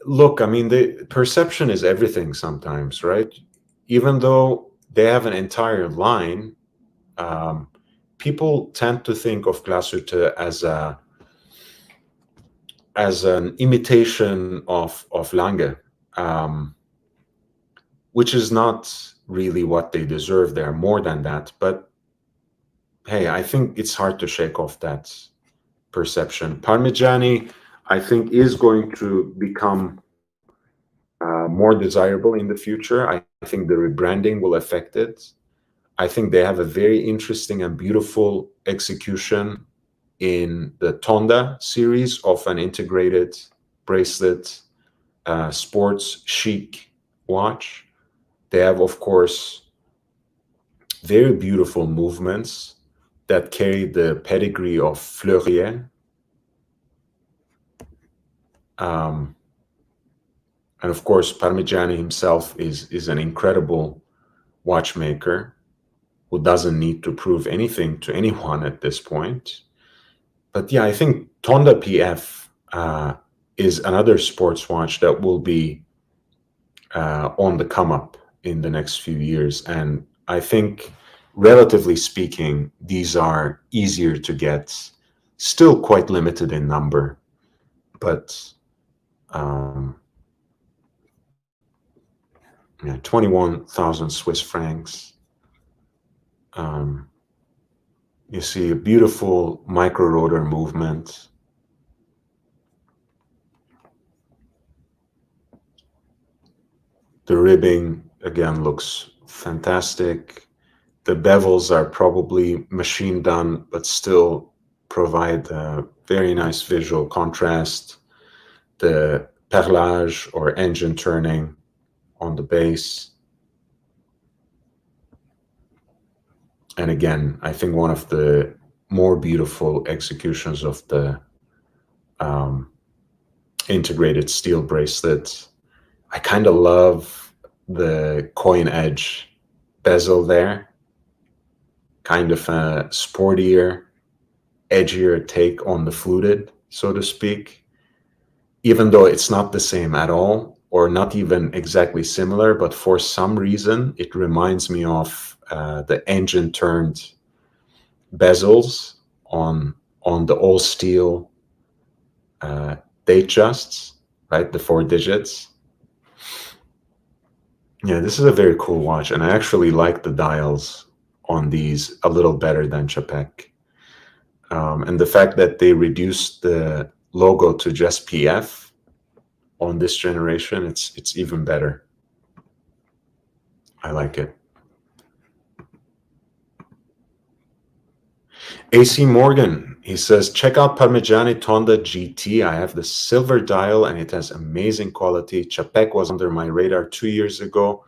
look. I mean, the perception is everything sometimes, right? Even though they have an entire line, people tend to think of Glacé as an imitation of Lange. Which is not really what they deserve. They're more than that. But hey, I think it's hard to shake off that perception. Parmigiani, I think, is going to become more desirable in the future. I think the rebranding will affect it. I think they have a very interesting and beautiful execution in the Tonda series of an integrated bracelet sports chic watch. They have, of course, very beautiful movements that carry the pedigree of Fleurier. And of course, Parmigiani himself is an incredible watchmaker who doesn't need to prove anything to anyone at this point. But yeah, I think Tonda PF is another sports watch that will be on the come up in the next few years. And I think, relatively speaking, these are easier to get, still quite limited in number, but yeah, 21,000 Swiss francs. You see a beautiful micro rotor movement. The ribbing, again, looks fantastic. The bevels are probably machine done, but still provide a very nice visual contrast. The perlage or engine turning on the base. And again, I think one of the more beautiful executions of the integrated steel bracelet. I kind of love the coin edge bezel there. Kind of a sportier, edgier take on the fluted, so to speak. even though it's not the same at all, or not even exactly similar, but for some reason it reminds me of the engine turned bezels on the all steel date justs, right? The 4 digits. Yeah, this is a very cool watch, and I actually like the dials on these a little better than Chapek. And the fact that they reduced the logo to just PF on this generation, it's even better. I like it. AC Morgan, he says, check out Parmigiani Tonda GT. I have the silver dial and it has amazing quality. Chapek was under my radar 2 years ago.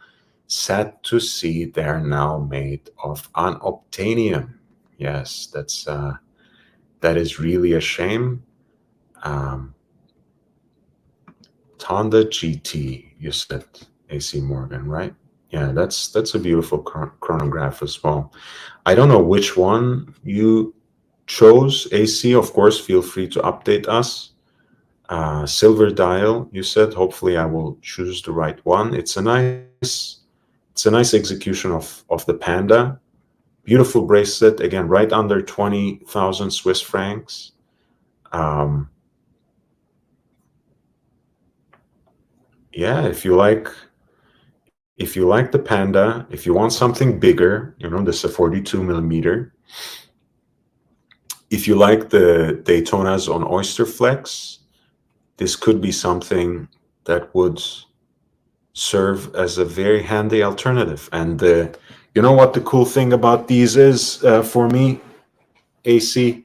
Sad to see they're now made of unobtainium. Yes, that is really a shame. Tonda GT, you said, AC Morgan, right? Yeah, that's a beautiful chronograph as well. I don't know which one you chose, AC. Of course, feel free to update us. Silver dial, you said. Hopefully, I will choose the right one. It's a nice execution of the Panda. Beautiful bracelet, again, right under 20,000 Swiss francs. Yeah, if you like the Panda, if you want something bigger, this is a 42 millimeter. If you like the Daytonas on Oyster Flex, this could be something that would serve as a very handy alternative. And you know what the cool thing about these is for me, AC?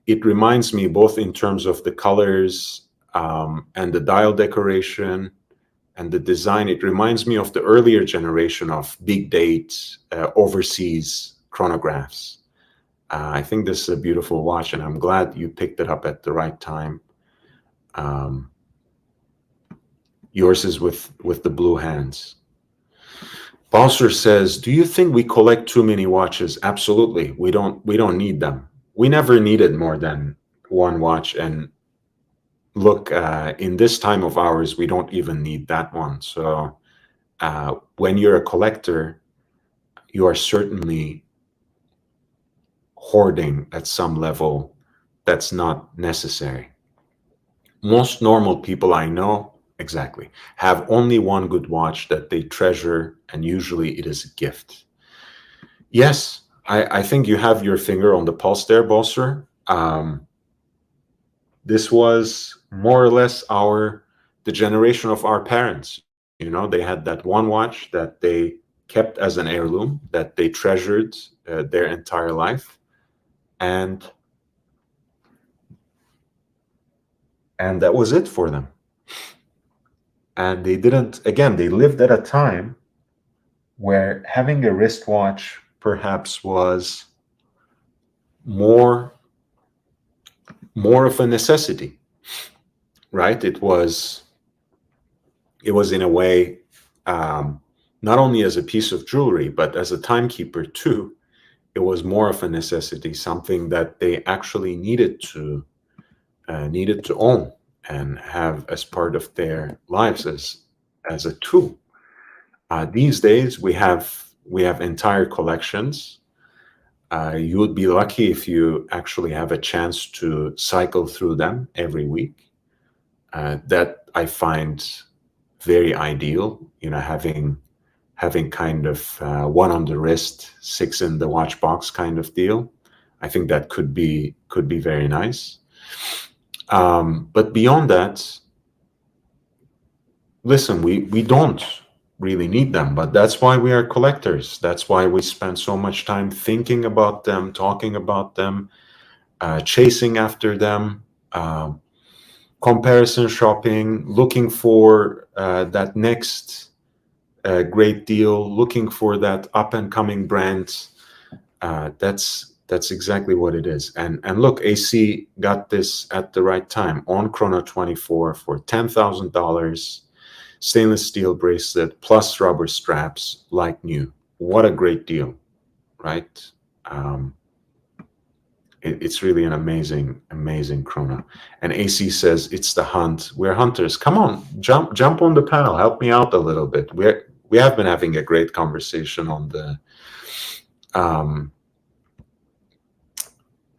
It reminds me both in terms of the colors and the dial decoration and the design. It reminds me of the earlier generation of big date overseas chronographs. I think this is a beautiful watch, and I'm glad you picked it up at the right time. Yours is with the blue hands. Bosser says, do you think we collect too many watches? Absolutely. We don't need them. We never needed more than one watch, and look, in this time of ours, we don't even need that one. So when you're a collector, you are certainly hoarding at some level that's not necessary. Most normal people I know, exactly, have only one good watch that they treasure, and usually it is a gift. Yes, I think you have your finger on the pulse there, Bosser. This was more or less the generation of our parents. They had that one watch that they kept as an heirloom, that they treasured their entire life, and that was it for them. And they lived at a time where having a wristwatch perhaps was more of a necessity, right? It was in a way not only as a piece of jewelry, but as a timekeeper too. It was more of a necessity, something that they actually needed to own and have as part of their lives as a tool. These days, we have entire collections. You would be lucky if you actually have a chance to cycle through them every week. That I find very ideal. Having kind of one on the wrist, 6 in the watch box kind of deal. I think that could be very nice. But beyond that, listen, we don't really need them, but that's why we are collectors. That's why we spend so much time thinking about them, talking about them, chasing after them, comparison shopping, looking for that next great deal, looking for that up and coming brand. That's exactly what it is. And look, AC got this at the right time on Chrono 24 for $10,000, stainless steel bracelet plus rubber straps like new. What a great deal, right? It's really an amazing chrono. And AC says it's the hunt. We're hunters. Come on, jump on the panel. Help me out a little bit. We have been having a great conversation on the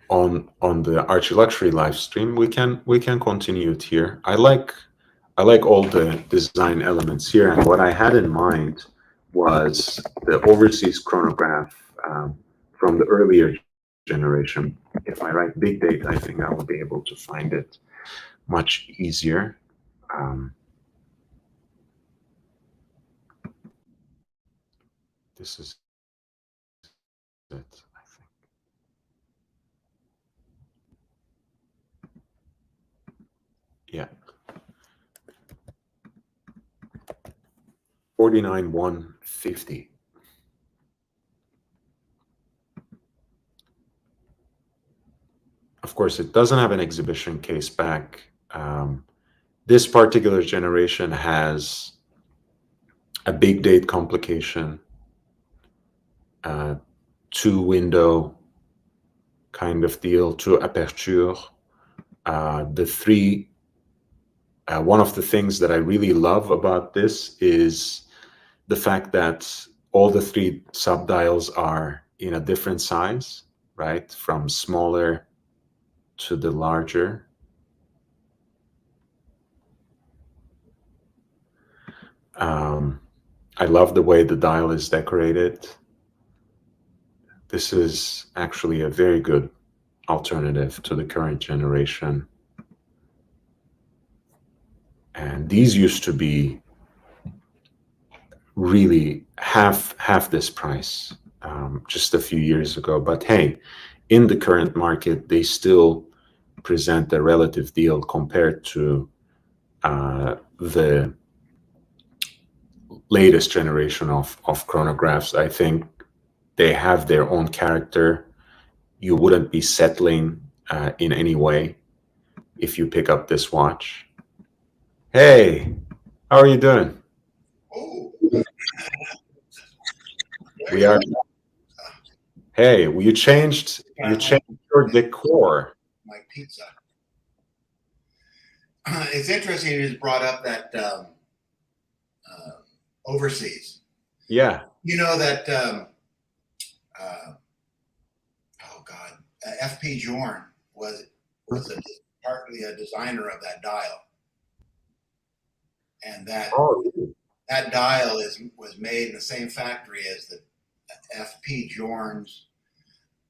on the Archie Luxury live stream. We can continue it here. I like all the design elements here, and what I had in mind was the overseas chronograph from the earlier generation. If I write big date, I think I will be able to find it much easier. This is it, I think. Yeah. 49,150. Of course, it doesn't have an exhibition case back. This particular generation has a big date complication, two window kind of deal, two aperture. The three, one of the things that I really love about this is the fact that all the three subdials are in a different size, right? From smaller to the larger. I love the way the dial is decorated. This is actually a very good alternative to the current generation. And these used to be really half this price just a few years ago. But hey, in the current market, they still present a relative deal compared to the latest generation of chronographs. I think they have their own character. You wouldn't be settling in any way if you pick up this watch. Hey, how are you doing? Oh, We are. Hey, you changed your decor. my pizza. It's interesting you just brought up that overseas. Yeah. You know that, oh God, F.P. Journe was partly a designer of that dial. And that dial was made in the same factory as the F.P. Journe's.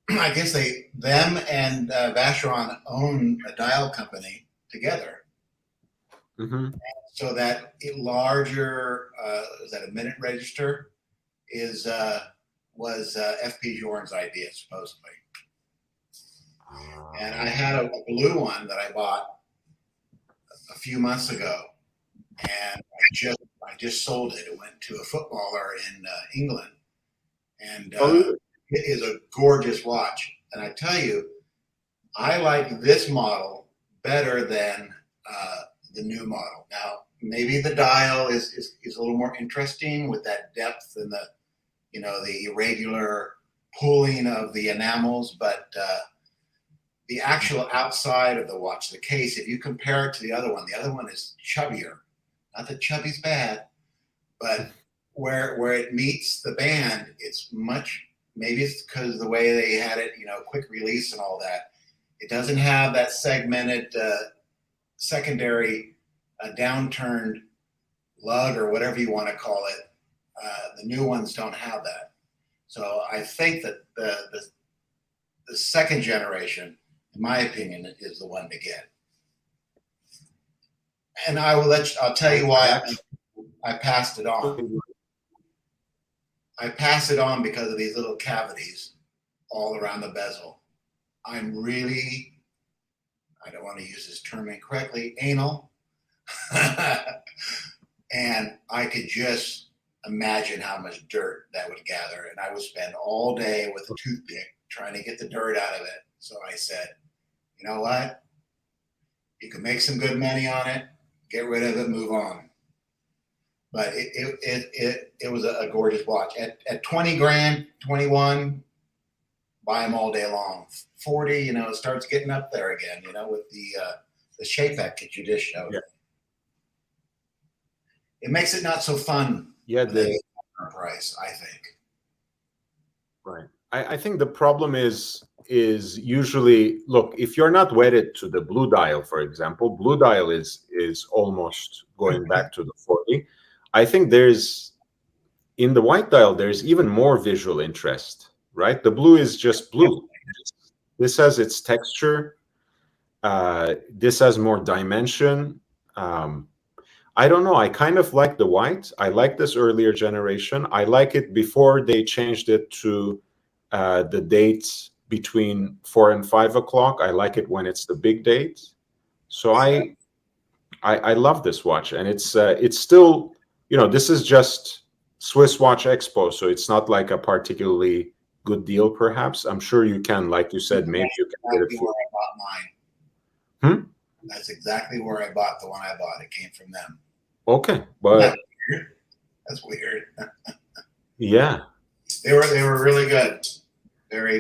I guess them and Vacheron own a dial company together. Mm-hmm. So that larger, is that a minute register, was F.P. Journe's idea supposedly. And I had a blue one that I bought a few months ago, and I just sold it. It went to a footballer in England, and it is a gorgeous watch. And I tell you, I like this model better than the new model. Now, maybe the dial is a little more interesting with that depth and the irregular pulling of the enamels, but the actual outside of the watch, the case, if you compare it to the other one is chubbier. Not that chubby's bad, but where it meets the band, it's much. Maybe it's because of the way they had it, quick release and all that. It doesn't have that segmented secondary downturned lug or whatever you want to call it. The new ones don't have that. So I think that the second generation, in my opinion, is the one to get. And I'll tell you why I passed it on. I pass it on because of these little cavities all around the bezel. I'm really, I don't want to use this term incorrectly, anal. And I could just imagine how much dirt that would gather. And I would spend all day with a toothpick trying to get the dirt out of it. So I said, you know what? You can make some good money on it, get rid of it, move on. But it was a gorgeous watch. At 20 grand, 21, buy them all day long. 40, you know, it starts getting up there again, you know, with the shape that you just showed. Yeah. It makes it not so fun. Yeah, when they get our price, I think. Right. I think the problem is usually, look, if you're not wedded to the blue dial, for example, blue dial is almost going back to the 40. I think there's, in the white dial, there's even more visual interest, right? The blue is just blue. This has its texture. This has more dimension. I don't know. I kind of like the white. I like this earlier generation. I like it before they changed it to the dates between 4 and 5 o'clock. I like it when it's the big date. So I love this watch, and it's still, you know, this is just Swiss Watch Expo, so it's not like a particularly good deal. Perhaps I'm sure you can, like you said, maybe you can get it for. Where I bought mine. Hmm? That's exactly where I bought the one I bought. It came from them. Okay, but that's weird. Yeah, they were really good. Very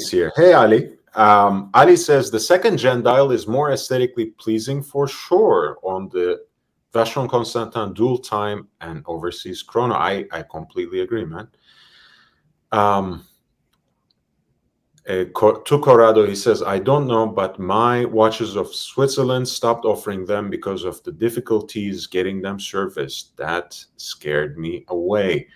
here. Hey, Ali. Ali says the second gen dial is more aesthetically pleasing for sure on the Vacheron Constantin dual time and overseas chrono. I completely agree, man. To Corrado, he says, I don't know, but my watches of Switzerland stopped offering them because of the difficulties getting them serviced. That scared me away.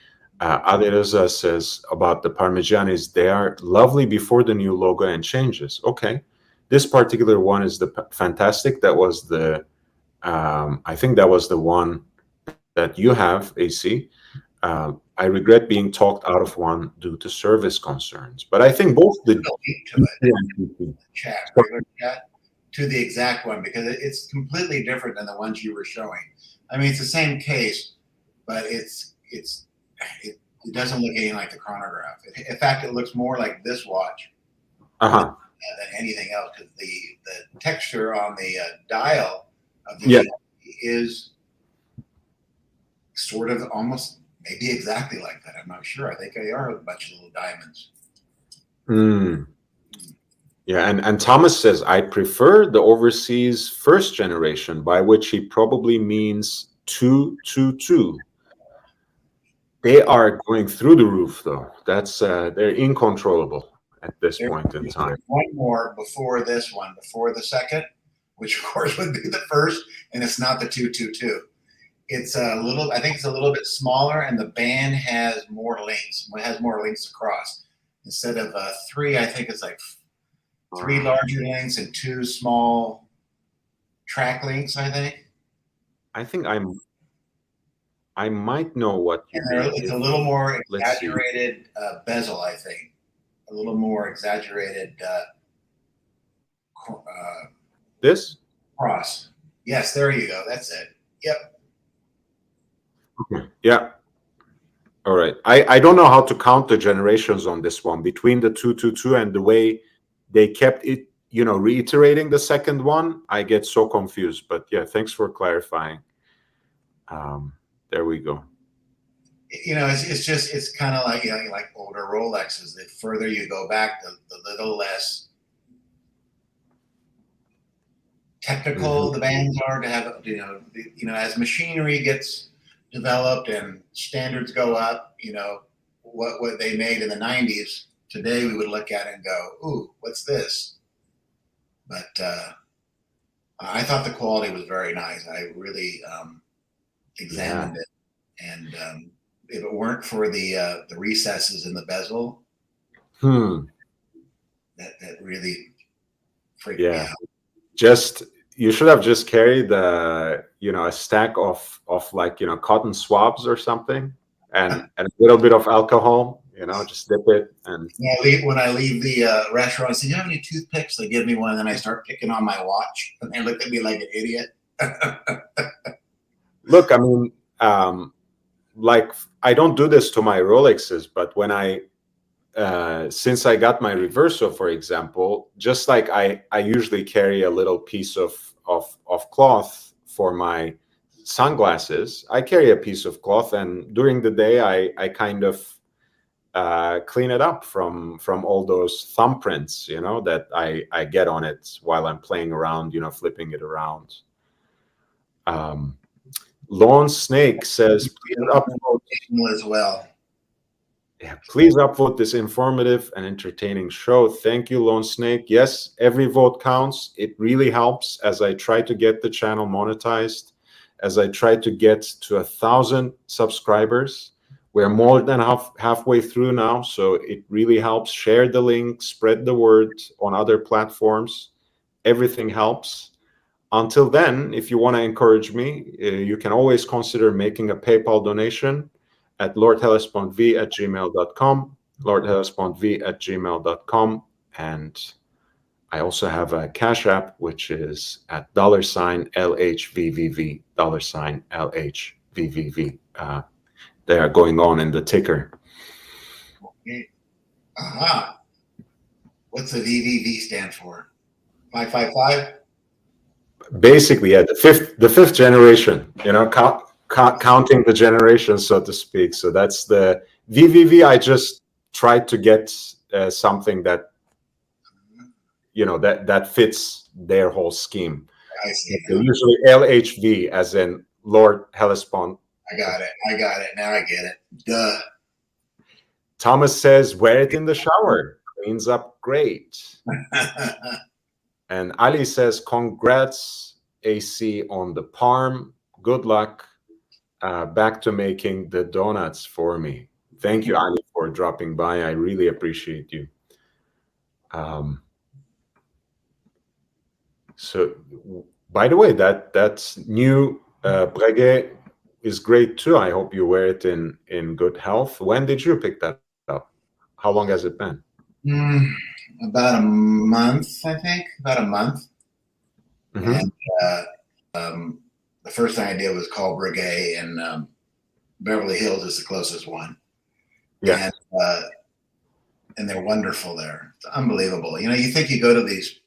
Adereza says about the Parmigianis, they are lovely before the new logo and changes. Okay. This particular one is the fantastic. That was the, I think that was the one that you have, AC. I regret being talked out of one due to service concerns. But I think both the chat to the exact one, because it's completely different than the ones you were showing. I mean, it's the same case, but it doesn't look anything like the chronograph. In fact, it looks more like this watch than anything else, because the texture on the dial of the is sort of almost maybe exactly like that. I'm not sure. I think they are a bunch of little diamonds. Yeah, and Thomas says, I prefer the overseas first generation, by which he probably means 222. They are going through the roof, though. That's they're uncontrollable at this point in time. One more before this one, before the second, which of course would be the first, and it's not the 222. It's a little, I think it's a little bit smaller, and the band has more links. It has more links across. Instead of 3, I think it's like 3 larger links and 2 small track links, I think. I think I might know what you mean. It's a little more exaggerated bezel, I think. A little more exaggerated this? Cross. Yes, there you go. That's it. Yep. Okay. Yeah. All right. I don't know how to count the generations on this one between the 222 and the way they kept it, you know, reiterating the second one. I get so confused. But yeah, thanks for clarifying. There we go. You know, it's kind of like, you know, like older Rolexes. The further you go back, the little less technical the bands are to have. You know, as machinery gets developed and standards go up, you know, what they made in the 90s, today we would look at it and go, ooh, what's this? But I thought the quality was very nice. I really examined it, and if it weren't for the recesses in the bezel, that really freaked me out. Just, you should have just carried you know, a stack of like, you know, cotton swabs or something, and a little bit of alcohol, you know, just dip it. And when I leave the restaurant, I say, "Do you have any toothpicks?" They give me one, and then I start picking on my watch, and they look at me like an idiot. Look, I mean, like, I don't do this to my Rolexes, but when since I got my Reverso, for example, just like I usually carry a little piece of cloth for my sunglasses, I carry a piece of cloth, and during the day I kind of clean it up from all those thumbprints, that I get on it while I'm playing around, flipping it around. Lawn Snake says, please upvote. As well. Yeah, please upvote this informative and entertaining show. Thank you, Lone Snake. Yes, every vote counts. It really helps as I try to get the channel monetized, as I try to get to 1,000 subscribers. We're more than halfway through now, so it really helps. Share the link, spread the word on other platforms. Everything helps. Until then, if you want to encourage me, you can always consider making a PayPal donation at lordhellespontv@gmail.com, lordhellespontv@gmail.com. And I also have a Cash App, which is at $LHVVV, $LHVVV. They are going on in the ticker. Okay. Aha. What's the VVV stand for? 555? Basically, yeah, the fifth generation, counting the generations, so to speak. So that's the VVV. I just tried to get something that, that fits their whole scheme. I see. They're usually LHV, as in Lord Hellespont. I got it. Now I get it. Duh. Thomas says, wear it in the shower. Cleans up great. And Ali says, congrats, AC, on the Parm. Good luck. Back to making the donuts for me. Thank you, Ali, for dropping by. I really appreciate you. So, by the way, that's new Breguet is great too. I hope you wear it in good health. When did you pick that up? How long has it been? About a month, I think. About a month. Mm-hmm. And the first thing I did was call Breguet, and Beverly Hills is the closest one. Yeah. And they're wonderful there. It's unbelievable. You think you go to these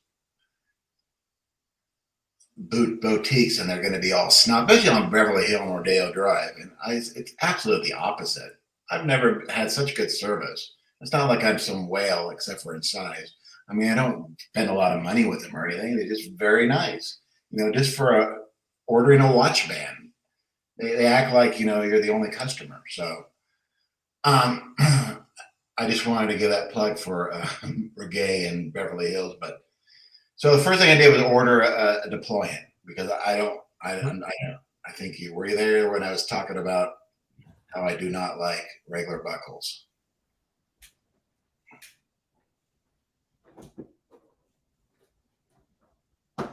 boutiques and they're going to be all snob, especially on Beverly Hill and Rodeo Drive. And it's absolutely the opposite. I've never had such good service. It's not like I'm some whale except for in size. I mean, I don't spend a lot of money with them or anything. They're just very nice. Just for ordering a watch band, they act like, you're the only customer. So I just wanted to give that plug for Breguet and Beverly Hills. But so the first thing I did was order a deployant, because I think you were there when I was talking about how I do not like regular buckles. I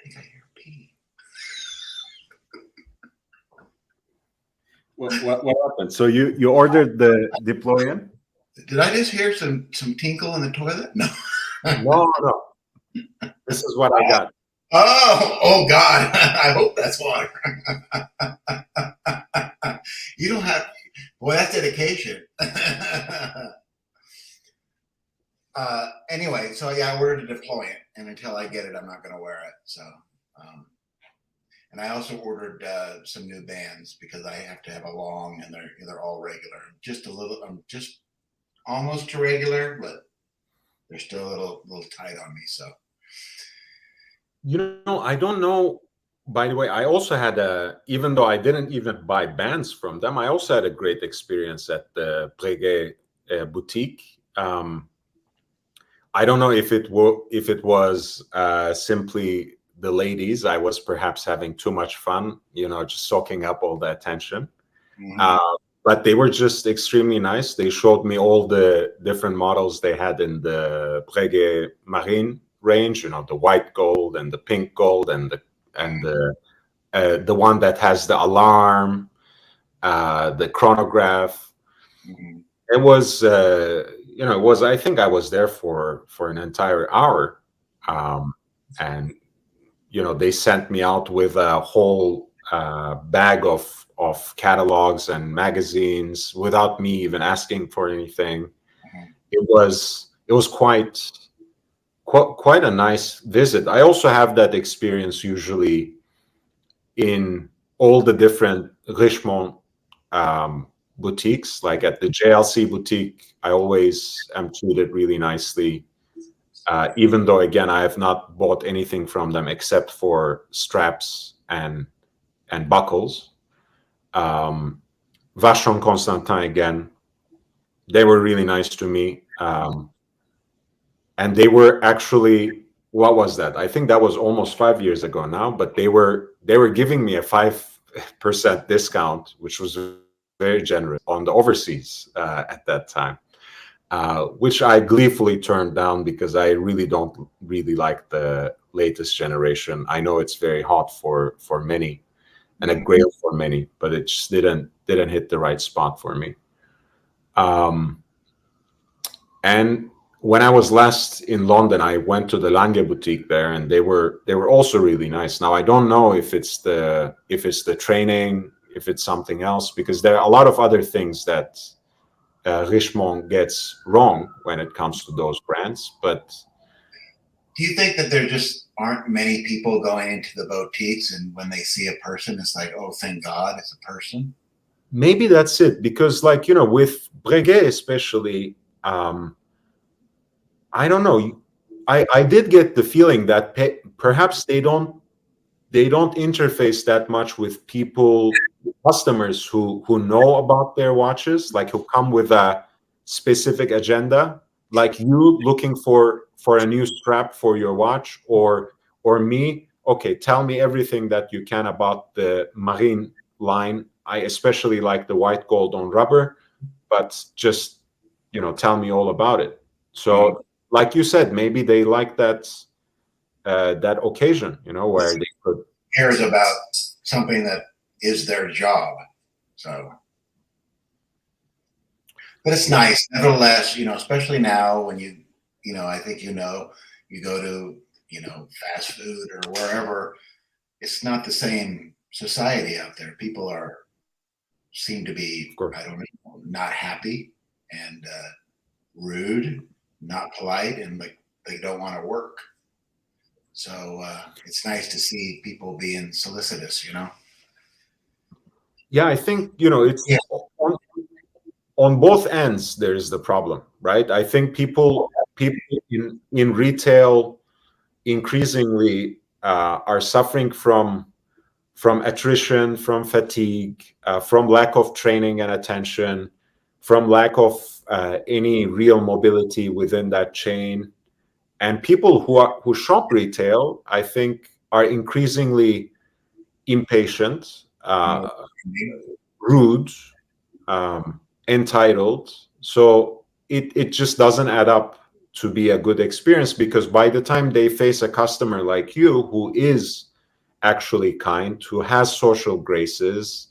think I hear pee. What happened? So you ordered the deployant? Did I just hear some tinkle in the toilet? No. No. This is what I got. Oh God. I hope that's water. You don't have, boy, that's dedication. Anyway, so yeah, I ordered a deployant, and until I get it, I'm not going to wear it. So, and I also ordered some new bands, because I have to have a long, and they're all regular. Just a little, just almost to regular, but they're still a little tight on me. So, I don't know. By the way, I also had even though I didn't even buy bands from them, I also had a great experience at the Breguet boutique. I don't know if it was simply the ladies. I was perhaps having too much fun, just soaking up all the attention. mm-hmm. But they were just extremely nice. They showed me all the different models they had in the Breguet Marine range, the white gold and the pink gold and the one that has the alarm, the chronograph. Mm-hmm. It was, I think I was there for an entire hour. And, they sent me out with a whole bag of catalogs and magazines without me even asking for anything. Mm-hmm. It was quite a nice visit. I also have that experience usually in all the different Richemont boutiques. Like at the JLC boutique, I always am treated really nicely. Even though, again, I have not bought anything from them except for straps and buckles. Vacheron Constantin, again, they were really nice to me. And they were actually, what was that? I think that was almost 5 years ago now, but they were giving me a 5% discount, which was very generous on the overseas at that time. Which I gleefully turned down because I really don't really like the latest generation. I know it's very hot for many and a grail for many, but it just didn't hit the right spot for me. And when I was last in London, I went to the Lange boutique there, and they were also really nice. Now I don't know if it's the training, if it's something else, because there are a lot of other things that Richemont gets wrong when it comes to those brands. But do you think that there just aren't many people going into the boutiques, and when they see a person, it's like, oh, thank God, it's a person? Maybe that's it, because, like, with Breguet especially, I don't know. I did get the feeling that perhaps they don't interface that much with people, customers who know about their watches, like who come with a specific agenda, like you looking for a new strap for your watch, or me, okay, tell me everything that you can about the Marine line. I especially like the white gold on rubber, but just tell me all about it. So like you said, maybe they like that that occasion, where they could cares about something that is their job. So, but it's nice, nevertheless. Especially now when I think you go to fast food or wherever. It's not the same society out there. People seem to be, I don't know, not happy and rude, not polite, and like they don't want to work. So it's nice to see people being solicitous, Yeah, I think it's on both ends. There's the problem, right? I think people in retail increasingly are suffering from attrition, from fatigue, from lack of training and attention, from lack of any real mobility within that chain. And people who shop retail, I think, are increasingly impatient, rude, entitled. So it just doesn't add up to be a good experience, because by the time they face a customer like you who is actually kind, who has social graces,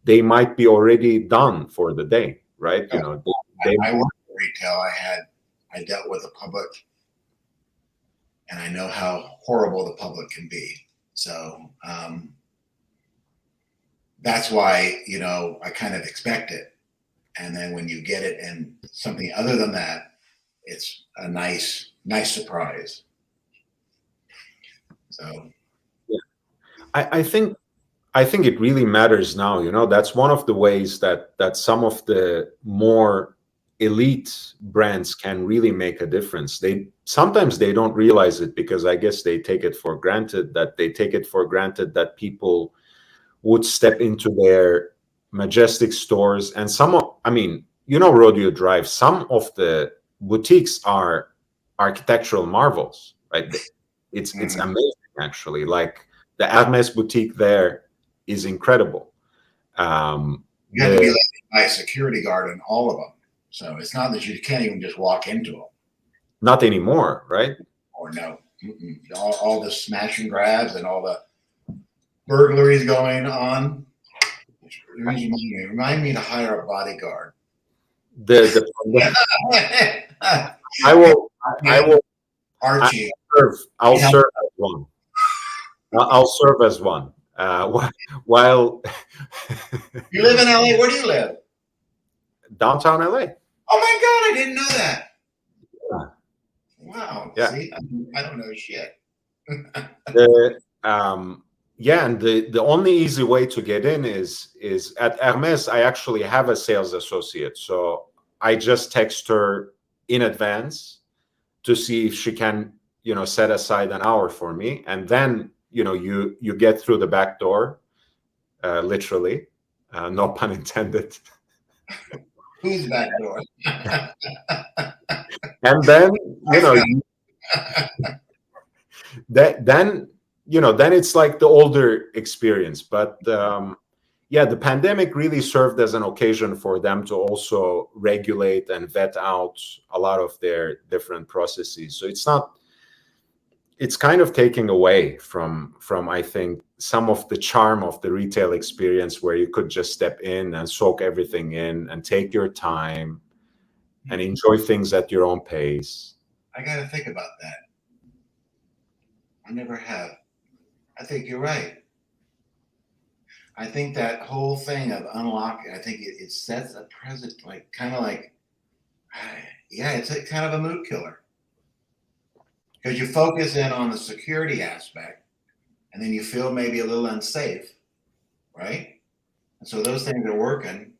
they might be already done for the day, right? I worked in retail. I dealt with the public, and I know how horrible the public can be. So that's why I kind of expect it, and then when you get it and something other than that, it's a nice surprise. So yeah. I think it really matters now. That's one of the ways that some of the more elite brands can really make a difference. Sometimes they don't realize it, because I guess they take it for granted that people would step into their majestic stores. And Rodeo Drive, some of the boutiques are architectural marvels, right? It's amazing, actually. Like the Hermes boutique there is incredible. You have to be led by a security guard in all of them. So it's not that you can't even just walk into them. Not anymore, right? Or no. All the smash and grabs and all the burglaries going on. Remind me to hire a bodyguard. I will. Archie. I'll serve as one. I'll serve as one. While you live in LA, where do you live? Downtown LA. Oh my God, I didn't know that. Yeah. Wow. Yeah. See, I don't know shit. yeah, and the only easy way to get in is at Hermes. I actually have a sales associate, so I just text her in advance to see if she can, set aside an hour for me, and then you get through the back door, literally, no pun intended. Who's back door? And then then it's like the older experience. But yeah, the pandemic really served as an occasion for them to also regulate and vet out a lot of their different processes. So it's kind of taking away from I think some of the charm of the retail experience, where you could just step in and soak everything in and take your time and enjoy things at your own pace. I got to think about that. I never have. I think you're right. I think that whole thing of unlocking, I think it sets a precedent, like kind of like, yeah, it's a kind of a mood killer. Because you focus in on the security aspect, and then you feel maybe a little unsafe, right? And so those things are working.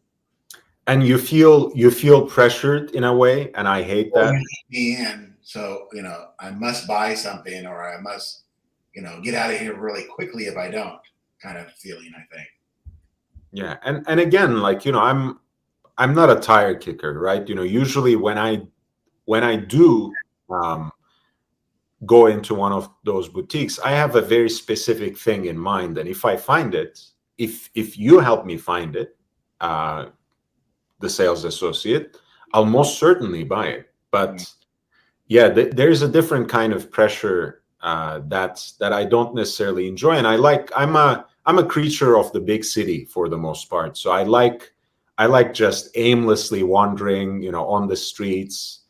And you feel pressured in a way, and I hate that. So I must buy something, or I must, get out of here really quickly if I don't, kind of feeling, I think. Yeah, and again, like I'm not a tire kicker, right? Usually when I do go into one of those boutiques, I have a very specific thing in mind, and if I find it, if you help me find it, the sales associate, I'll most certainly buy it. But yeah, there's a different kind of pressure that I don't necessarily enjoy, and I'm a creature of the big city for the most part. So I like just aimlessly wandering, on the streets,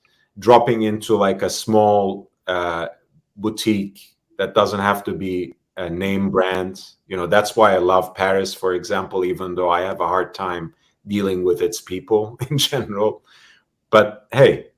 dropping into like a small boutique that doesn't have to be a name brand. That's why I love Paris, for example, even though I have a hard time dealing with its people in general. But hey,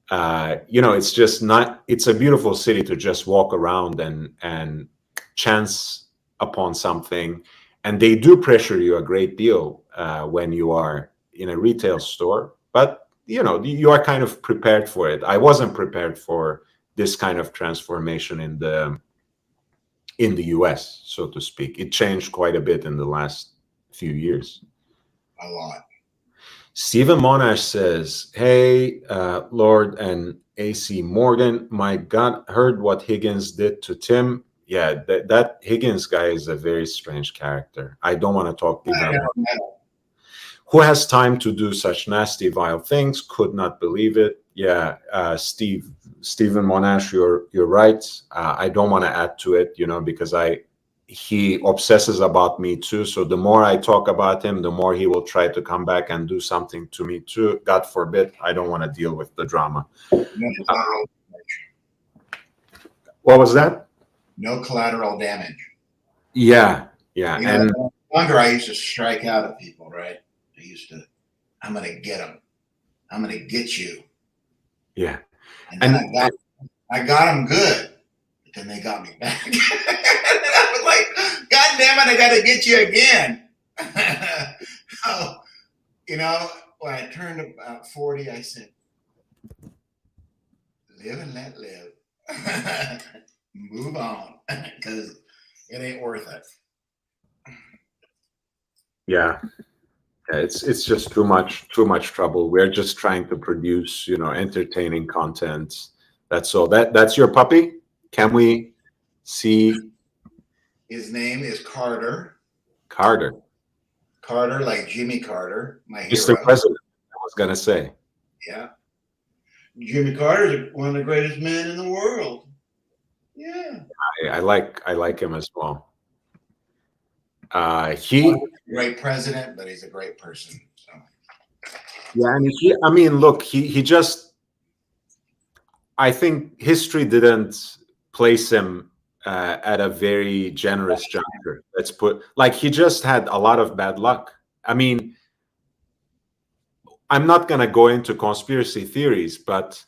it's a beautiful city to just walk around and chance upon something. And they do pressure you a great deal when you are in a retail store, but you are kind of prepared for it. I wasn't prepared for this kind of transformation in the US, so to speak. It changed quite a bit in the last few years. A lot. Stephen Monash says, hey, Lord and AC Morgan, my God, heard what Higgins did to Tim. Yeah, that Higgins guy is a very strange character. I don't want to talk even about it. Who has time to do such nasty, vile things? Could not believe it. Yeah, Stephen Monash, you're right. I don't want to add to it, because he obsesses about me too. So the more I talk about him, the more he will try to come back and do something to me too. God forbid. I don't want to deal with the drama. What was that? No collateral damage. Yeah. And longer I used to strike out at people, right? I'm going to get them. I'm going to get you. Yeah. And I got them good, but then they got me back. And I was like, God damn it, I got to get you again. So, when I turned about 40, I said, live and let live. Move on, because it ain't worth it. Yeah. It's just too much trouble. We're just trying to produce, entertaining content. That's all. That's your puppy? Can we see? His name is Carter. Carter, like Jimmy Carter, my Mr. hero. President, I was gonna say. Yeah. Jimmy Carter is one of the greatest men in the world. Yeah. I like him as well. He's a great president, but he's a great person. So. Yeah, and look, he just, I think history didn't place him at a very generous juncture. Let's put, like, he just had a lot of bad luck. I'm not gonna go into conspiracy theories, but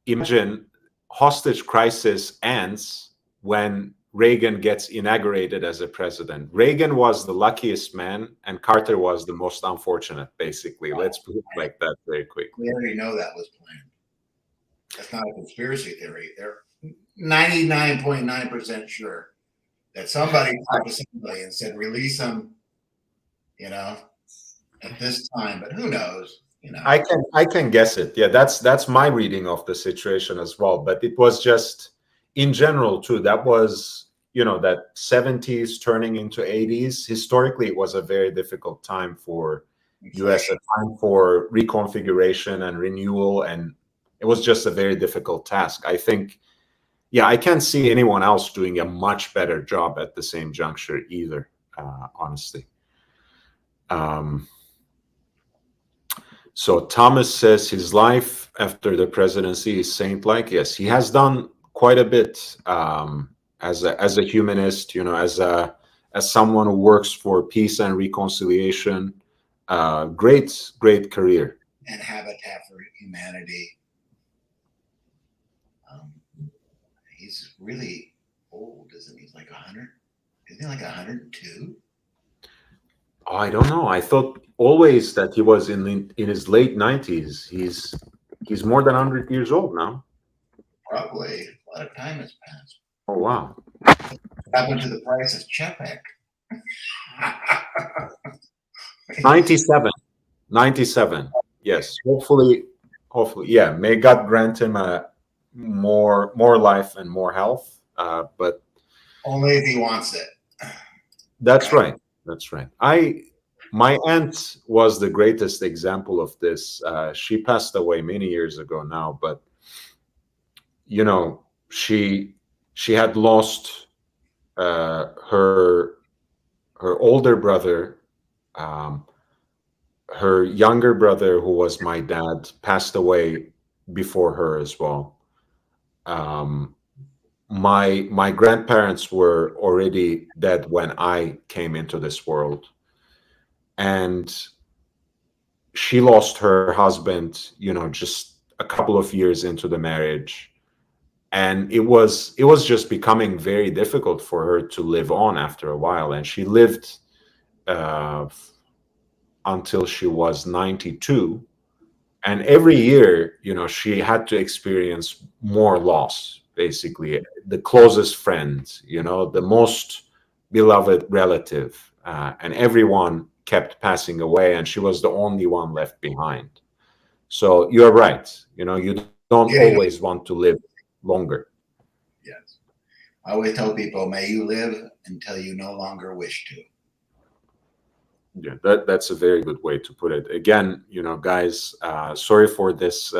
imagine hostage crisis ends when Reagan gets inaugurated as a president. Reagan was the luckiest man, and Carter was the most unfortunate, basically. Let's put it like that very quickly. We already know that was planned. That's not a conspiracy theory. They're 99.9% sure that somebody talked to somebody and said, release them, at this time. But who knows? I can guess it. Yeah, that's my reading of the situation as well. But it was just in general too. That was, that 70s turning into 80s. Historically, it was a very difficult time for US, a time for reconfiguration and renewal, and it was just a very difficult task. I think, I can't see anyone else doing a much better job at the same juncture either, honestly. So Thomas says his life after the presidency is saint-like. Yes, he has done quite a bit as a humanist, as someone who works for peace and reconciliation. Great career. And Habitat for Humanity. He's really old, isn't he? He's like 100. Isn't he like 102? Oh, I don't know. I thought always that he was in his late 90s. He's more than 100 years old now. Probably. A lot of time has passed. Oh, wow. What happened to the price of Chepek? 97. Yes. Hopefully, yeah. May God grant him more life and more health. But only if he wants it. That's right. That's right. My aunt was the greatest example of this. She passed away many years ago now, but she had lost her older brother. Her younger brother, who was my dad, passed away before her as well. My grandparents were already dead when I came into this world, and she lost her husband, just a couple of years into the marriage, and it was just becoming very difficult for her to live on after a while, and she lived until she was 92, and every year, she had to experience more loss. Basically, the closest friend, the most beloved relative, and everyone kept passing away, and she was the only one left behind. So you're right. You don't always want to live longer. Yes. I always tell people, may you live until you no longer wish to. Yeah, that's a very good way to put it. Again, guys, sorry for this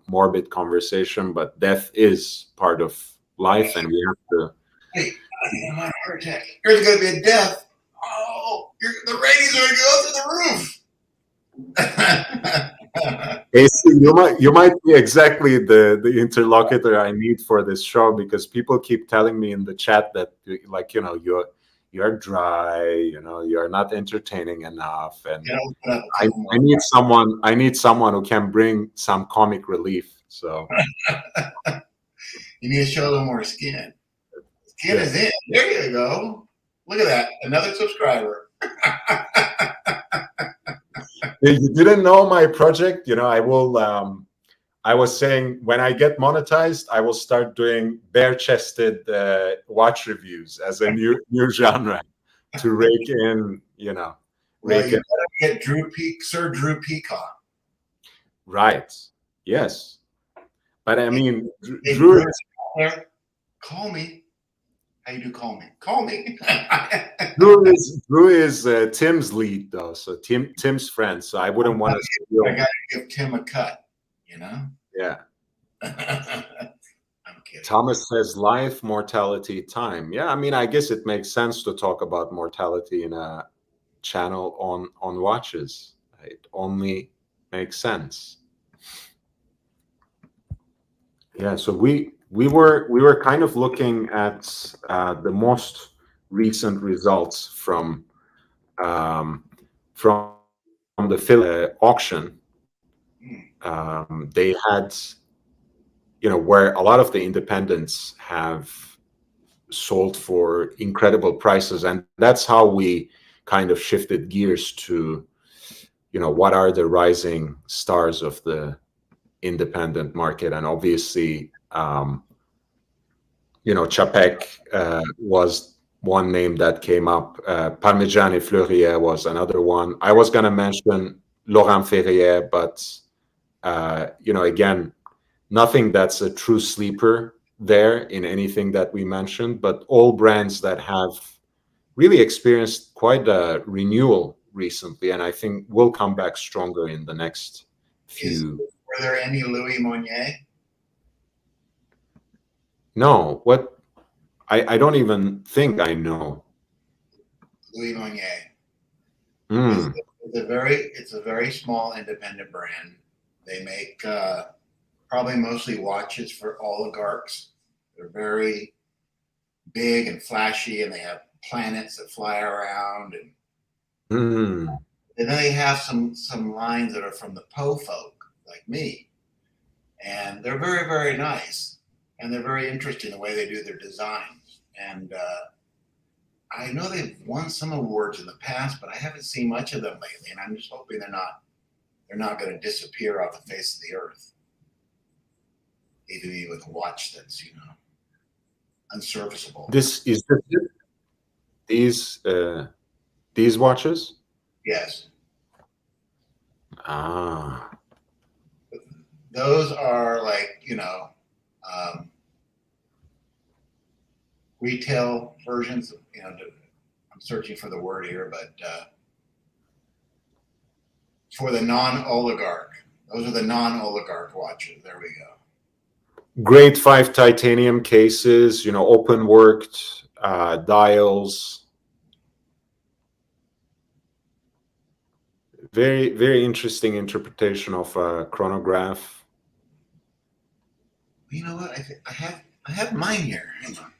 morbid conversation, but death is part of life, and we have to. Hey, I have a heart attack. There's going to be a death. Oh, the ratings are going to go through the roof. Hey, you might be exactly the interlocutor I need for this show, because people keep telling me in the chat that, like, you're dry, you're not entertaining enough, and I need someone who can bring some comic relief. So you need to show a little more skin. Skin is in. There you go. Look at that. Another subscriber. You didn't know my project? I will. I was saying, when I get monetized, I will start doing bare-chested watch reviews as a new genre to rake in, Well, you gotta get Sir Drew Peacock. Right. Yes. But I mean, Drew is, call me. How you do? Call me. Call me. Drew is Tim's lead, though. So Tim's friend. So I wouldn't want to. I gotta give Tim a cut. Yeah. I'm kidding. Thomas says life, mortality, time. Yeah, I mean, I guess it makes sense to talk about mortality in a channel on watches. It only makes sense. Yeah, so we were kind of looking at the most recent results from the Philippe auction. They had, where a lot of the independents have sold for incredible prices, and that's how we kind of shifted gears to, what are the rising stars of the independent market. And obviously, Chapek was one name that came up. Parmigiani Fleurier was another one. I was going to mention Laurent Ferrier, but again, nothing that's a true sleeper there in anything that we mentioned, but all brands that have really experienced quite a renewal recently, and I think will come back stronger in the next few. Were there any Louis Monnier? No, what? I don't even think I know. Louis Monnier. Mm. It's a very small independent brand. They make probably mostly watches for oligarchs. They're very big and flashy, and they have planets that fly around, and then they have some lines that are from the Po folk like me, and they're very, very nice, and they're very interesting the way they do their designs. And I know they've won some awards in the past, but I haven't seen much of them lately, and I'm just hoping they're not going to disappear off the face of the earth. Even with a watch that's unserviceable. These watches? Yes. Ah. Those are like retail versions of, I'm searching for the word here, but for the non-oligarch. Those are the non-oligarch watches. There we go. Grade 5 titanium cases, open worked dials. Very, very interesting interpretation of a chronograph. You know what? I have mine here. Hang on.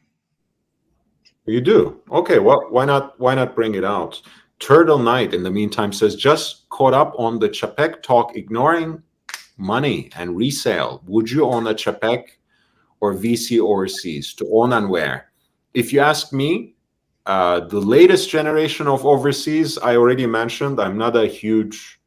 You do? Okay. Well, why not bring it out? Turtle Knight, in the meantime, says, just caught up on the Chapek talk, ignoring money and resale. Would you own a Chapek or VC overseas? To own and wear? If you ask me, the latest generation of overseas, I already mentioned, I'm not a huge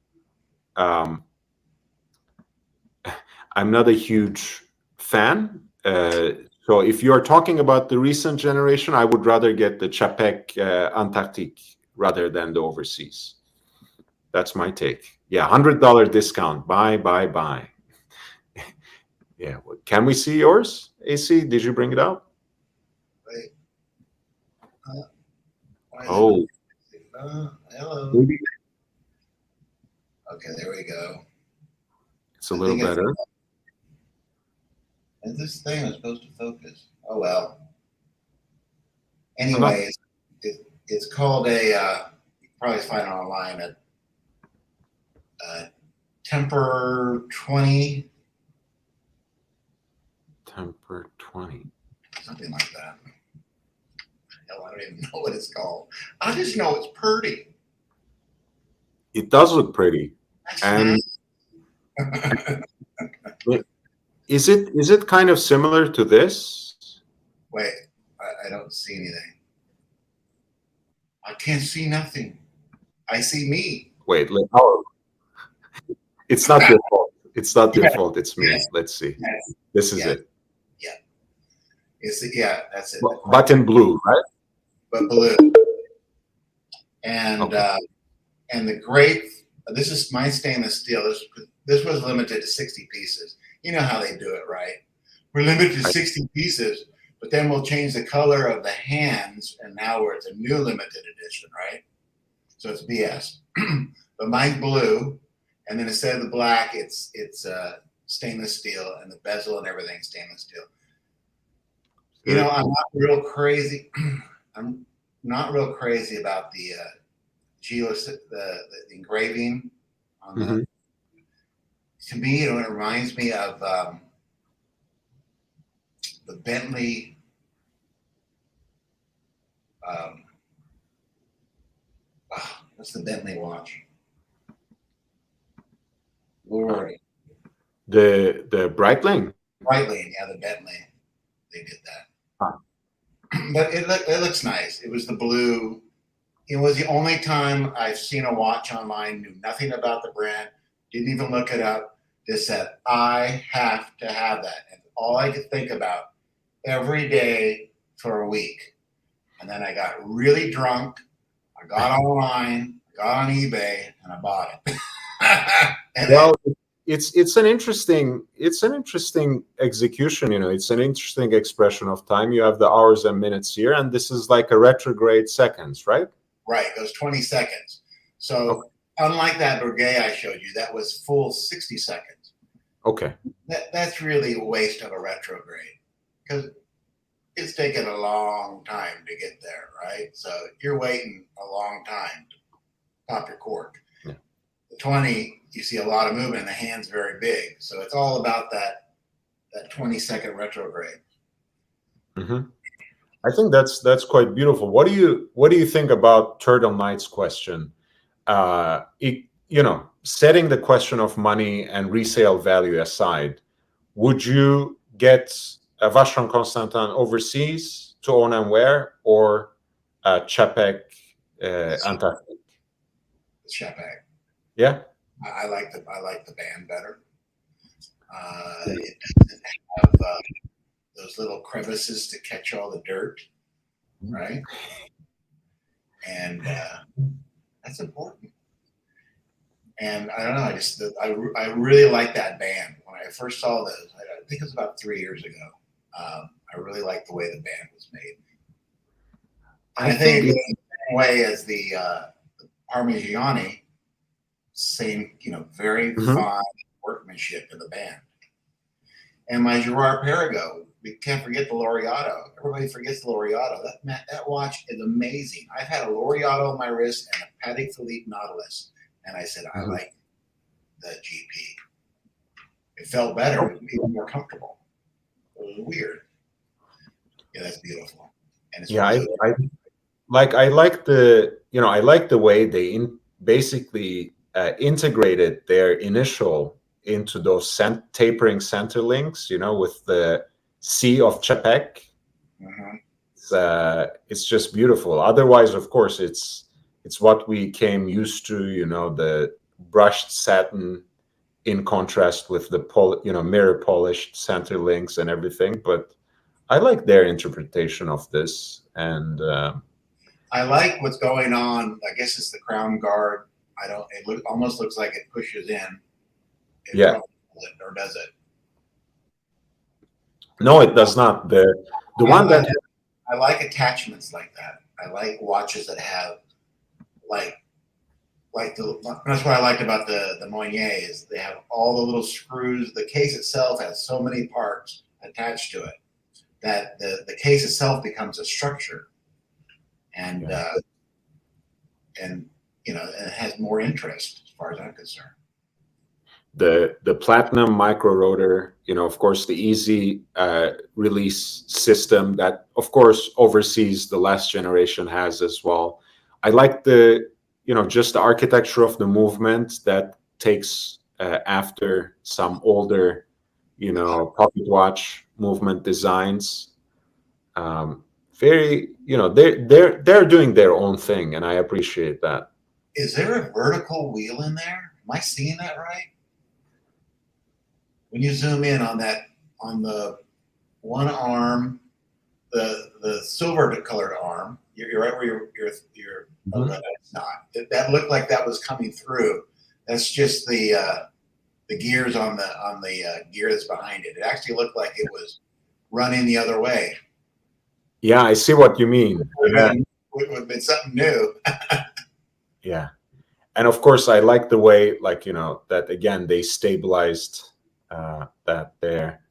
fan. So if you're talking about the recent generation, I would rather get the Chapek Antarctique rather than the overseas. That's my take. Yeah, $100 discount. Buy. Yeah. Can we see yours, AC? Did you bring it out? Wait. Oh. Hello. Maybe. Okay, there we go. It's a little better. And this thing is supposed to focus. Oh well. Anyways, it's called a. You can probably find it online at Temper 20. Temper 20. Something like that. Hell, I don't even know what it's called. I just know it's pretty. It does look pretty. And is it kind of similar to this? Wait, I don't see anything. I can't see nothing. I see me. Wait, it's not your fault. It's not your fault. It's me. Yes. Let's see. Yes. This is it. Yeah. That's it. But in blue, right? But blue. And okay. And the great. This is my stainless steel. This was limited to 60 pieces. You know how they do it, right? We're limited to 60 pieces, but then we'll change the color of the hands, and now it's a new limited edition, right? So it's BS. But mine's blue, and then instead of the black, it's stainless steel, and the bezel and everything stainless steel. You know, I'm not real crazy. I'm not real crazy about the engraving on the. To me, it reminds me of the Bentley. What's the Bentley watch? Lord. The Breitling. Breitling, yeah, the Bentley. They did that. but it looks nice. It was the blue. It was the only time I've seen a watch online, knew nothing about the brand, didn't even look it up. Just said, I have to have that. And all I could think about every day for a week. And then I got really drunk. I got online, I got on eBay, and I bought it. And Well, it's an interesting execution. It's an interesting expression of time. You have the hours and minutes here, and this is like a retrograde seconds, right? right, those 20 seconds. So Okay. unlike that Breguet I showed you, that was full 60 seconds. Okay. That's really a waste of a retrograde because it's taken a long time to get there, right? So you're waiting a long time to pop your cork. Yeah. The 20, you see a lot of movement, and the hand's very big. So it's all about that 20-second retrograde. Mm-hmm. I think that's quite beautiful. What do you think about Turtle Knight's question? Setting the question of money and resale value aside, would you get a Vacheron Constantin overseas to own and wear, or a Patek Antarctic? Chapac. Yeah. I like the band better. It doesn't have those little crevices to catch all the dirt, right? And that's important. And I don't know. I really like that band. When I first saw those, I think it was about 3 years ago. I really liked the way the band was made. And I think it's the same way as the Parmigiani. Same, very fine workmanship in the band. And my Girard Perregaux, we can't forget the Laureato. Everybody forgets the Laureato. That watch is amazing. I've had a Laureato on my wrist and a Patek Philippe Nautilus, and I said I like the GP. It felt better. It was even more comfortable. It was weird. Yeah, that's beautiful. And it's I like the way they basically integrated their initial into those tapering center links, with the C of Chapek. It's just beautiful. Otherwise, of course, it's what we came used to, the brushed satin in contrast with the mirror polished center links and everything. But I like their interpretation of this, and I like what's going on. I guess it's the crown guard. It almost looks like it pushes in. Or does it? No, it does not. The one that I like attachments like that. I like watches that have that's what I liked about the Moynier is they have all the little screws. The case itself has so many parts attached to it that the case itself becomes a structure, and it has more interest as far as I'm concerned. The platinum micro rotor, of course, the easy release system that, of course, overseas the last generation has as well. I like just the architecture of the movement that takes after some older, pocket watch movement designs. Very, they're doing their own thing, and I appreciate that. Is there a vertical wheel in there? Am I seeing that right? When you zoom in on the one arm, the silver colored arm, you're right where you're oh, no, it's not. That looked like that was coming through. That's just the gears on the gear that's behind it. It actually looked like it was running the other way. Yeah, I see what you mean. It would have been something new. Yeah. And of course, I like the way, that again, they stabilized that there.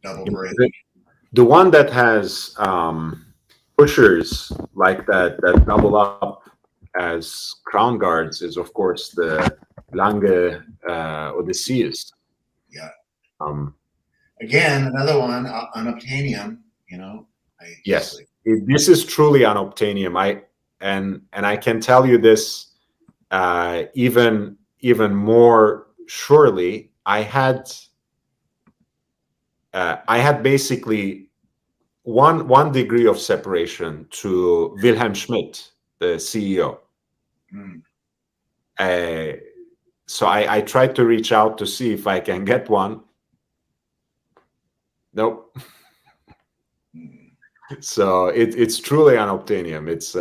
Double bridge. The one that has pushers like that double up as crown guards is, of course, the Lange Odysseus. Yeah. Again, another one, unobtainium, Yes, this is truly unobtainium. I can tell you this even more surely. I had basically one degree of separation to Wilhelm Schmidt, the CEO. Mm. So I tried to reach out to see if I can get one. Nope. Mm. So it's truly unobtainium. It's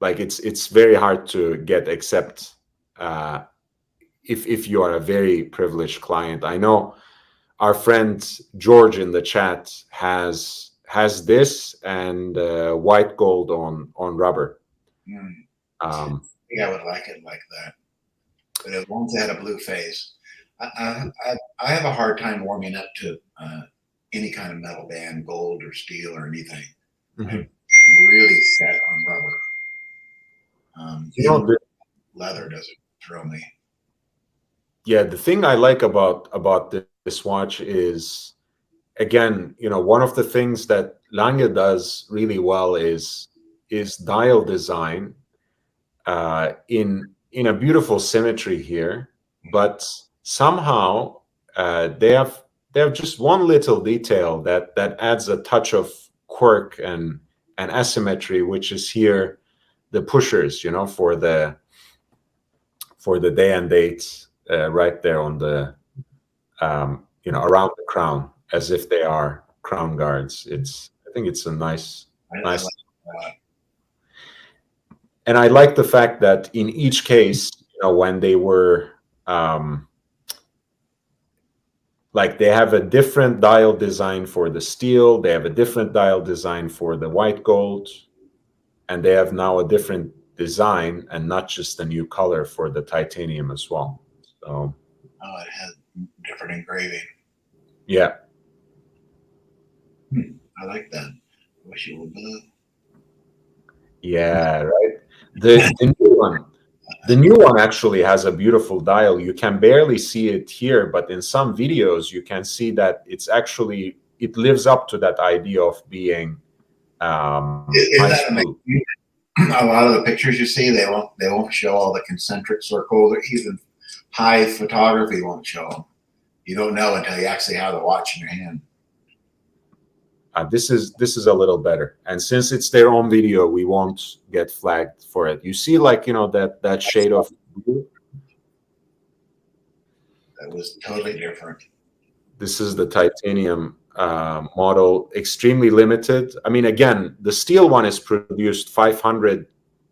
like it's very hard to get, except if you are a very privileged client. I know our friend George in the chat has this and white gold on rubber. Mm. I think I would like it like that, but as long as it had a blue face. I have a hard time warming up to any kind of metal band, gold or steel or anything. mm-hmm. I'm really set on rubber. Leather doesn't throw me. Yeah, the thing I like about this watch is, again, one of the things that Lange does really well is dial design in a beautiful symmetry here, but somehow they have just one little detail that adds a touch of quirk and asymmetry, which is here the pushers, for the day and date right there on the around the crown, as if they are crown guards. I think it's a nice. Like and I like the fact that in each case, when they were like, they have a different dial design for the steel, they have a different dial design for the white gold, and they have now a different design and not just a new color for the titanium as well. So it has different engraving. Yeah. I like that. I wish it were blue. Yeah, right. The new one actually has a beautiful dial. You can barely see it here, but in some videos you can see that it lives up to that idea of being high speed. A lot of the pictures you see, they won't show all the concentric circles, or even high photography won't show them. You don't know until you actually have the watch in your hand. This is a little better, and since it's their own video, we won't get flagged for it. You see, like, that shade of blue? That was totally different. This is the titanium model, extremely limited. I mean, again, the steel one is produced 500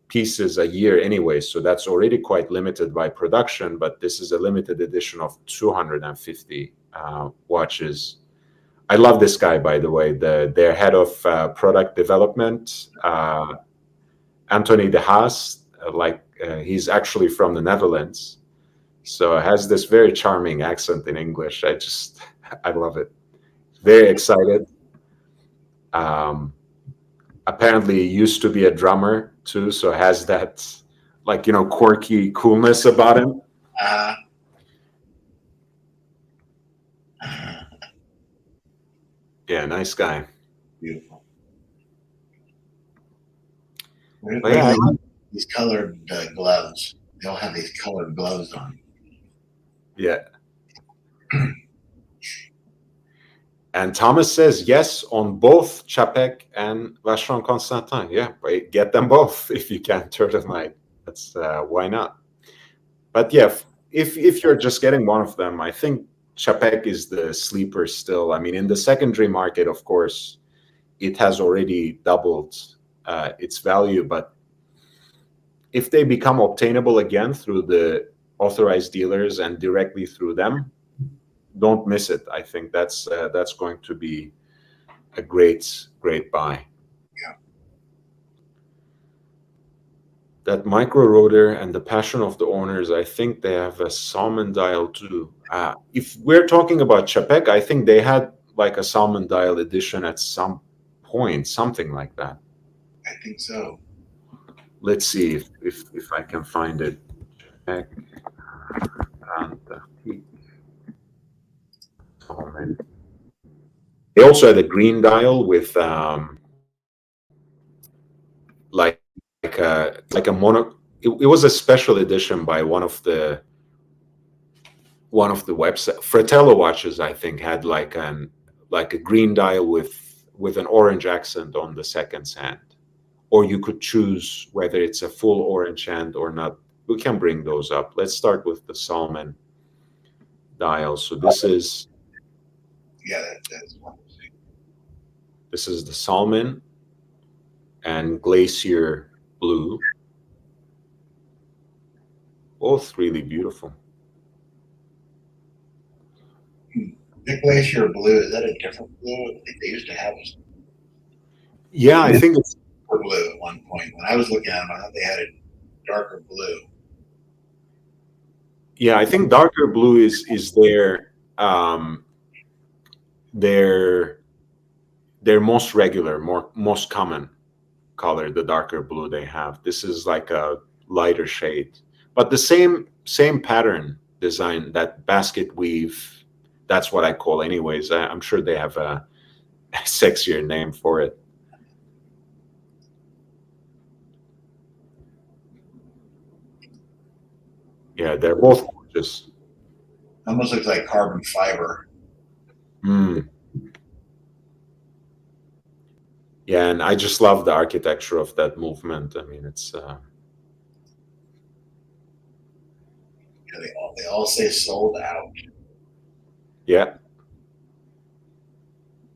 pieces a year anyway, so that's already quite limited by production, but this is a limited edition of 250 watches. I love this guy, by the way, their head of product development, Anthony de Haas. He's actually from the Netherlands, so has this very charming accent in English. I love it. Very excited. Apparently he used to be a drummer too, so has that, like, quirky coolness about him. Yeah, nice guy. Beautiful. Yeah, these colored gloves. They all have these colored gloves on. Yeah. And Thomas says yes on both Patek and Vacheron Constantin. Yeah, get them both if you can, turtle night. That's why not? But yeah, if you're just getting one of them, I think Patek is the sleeper still. I mean, in the secondary market, of course, it has already doubled its value. But if they become obtainable again through the authorized dealers and directly through them, don't miss it. I think that's going to be a great buy. Yeah. That micro rotor and the passion of the owners, I think they have a salmon dial too. If we're talking about Patek, I think they had like a salmon dial edition at some point, something like that. I think so. Let's see if I can find it. Patek and they also had a green dial with like a mono. It was a special edition by one of the website Fratello watches. I think had like like a green dial with an orange accent on the second sand, or you could choose whether it's a full orange hand or not. We can bring those up. Let's start with the salmon dial. So this is that's one thing. this is the salmon and glacier blue. Both really beautiful. The glacier blue, is that a different blue? I think they used to have a Yeah, I think it's blue at one point. When I was looking at them, I thought they had a darker blue. yeah, I think darker blue is their most regular, most common color, the darker blue they have. This is like a lighter shade, but the same pattern design, that basket weave. That's what I call anyways. I'm sure they have a sexier name for it. Yeah, they're both gorgeous. Almost looks like carbon fiber. Mm. Yeah, and I just love the architecture of that movement. I mean, it's They all say sold out. yeah.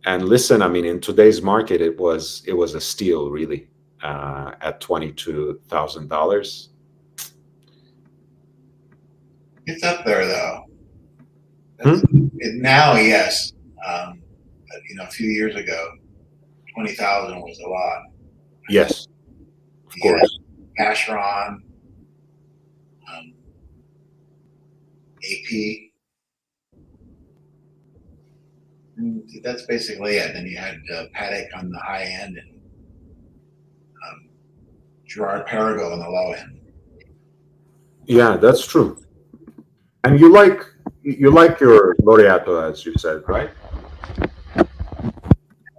And listen, I mean, in today's market, it was a steal, really, at $22,000. It's up there though. Now, yes. But, a few years ago, 20,000 was a lot. Yes, of course. Vacheron, AP. That's basically it. Then you had Patek on the high end and Gerard Perigo on the low end. Yeah, that's true. And you like your Laureato, as you said, right?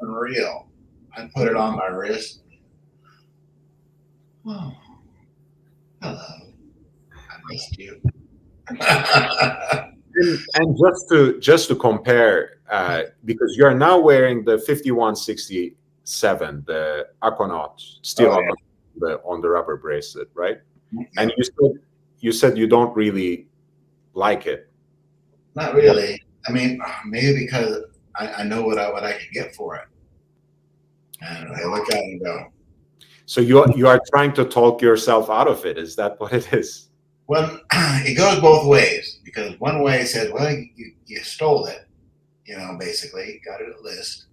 Unreal. I put it on my wrist. Oh, hello. I missed you. And just to compare, because you're now wearing the 5167, the Aquanaut, steel Aquanaut, on the rubber bracelet, right? Yeah. And you said you don't really like it. Not really. I mean, maybe because I know what I could get for it, and I look at it and go. So you are trying to talk yourself out of it. Is that what it is? Well, it goes both ways, because one way it says, well, you stole it, basically got it at list.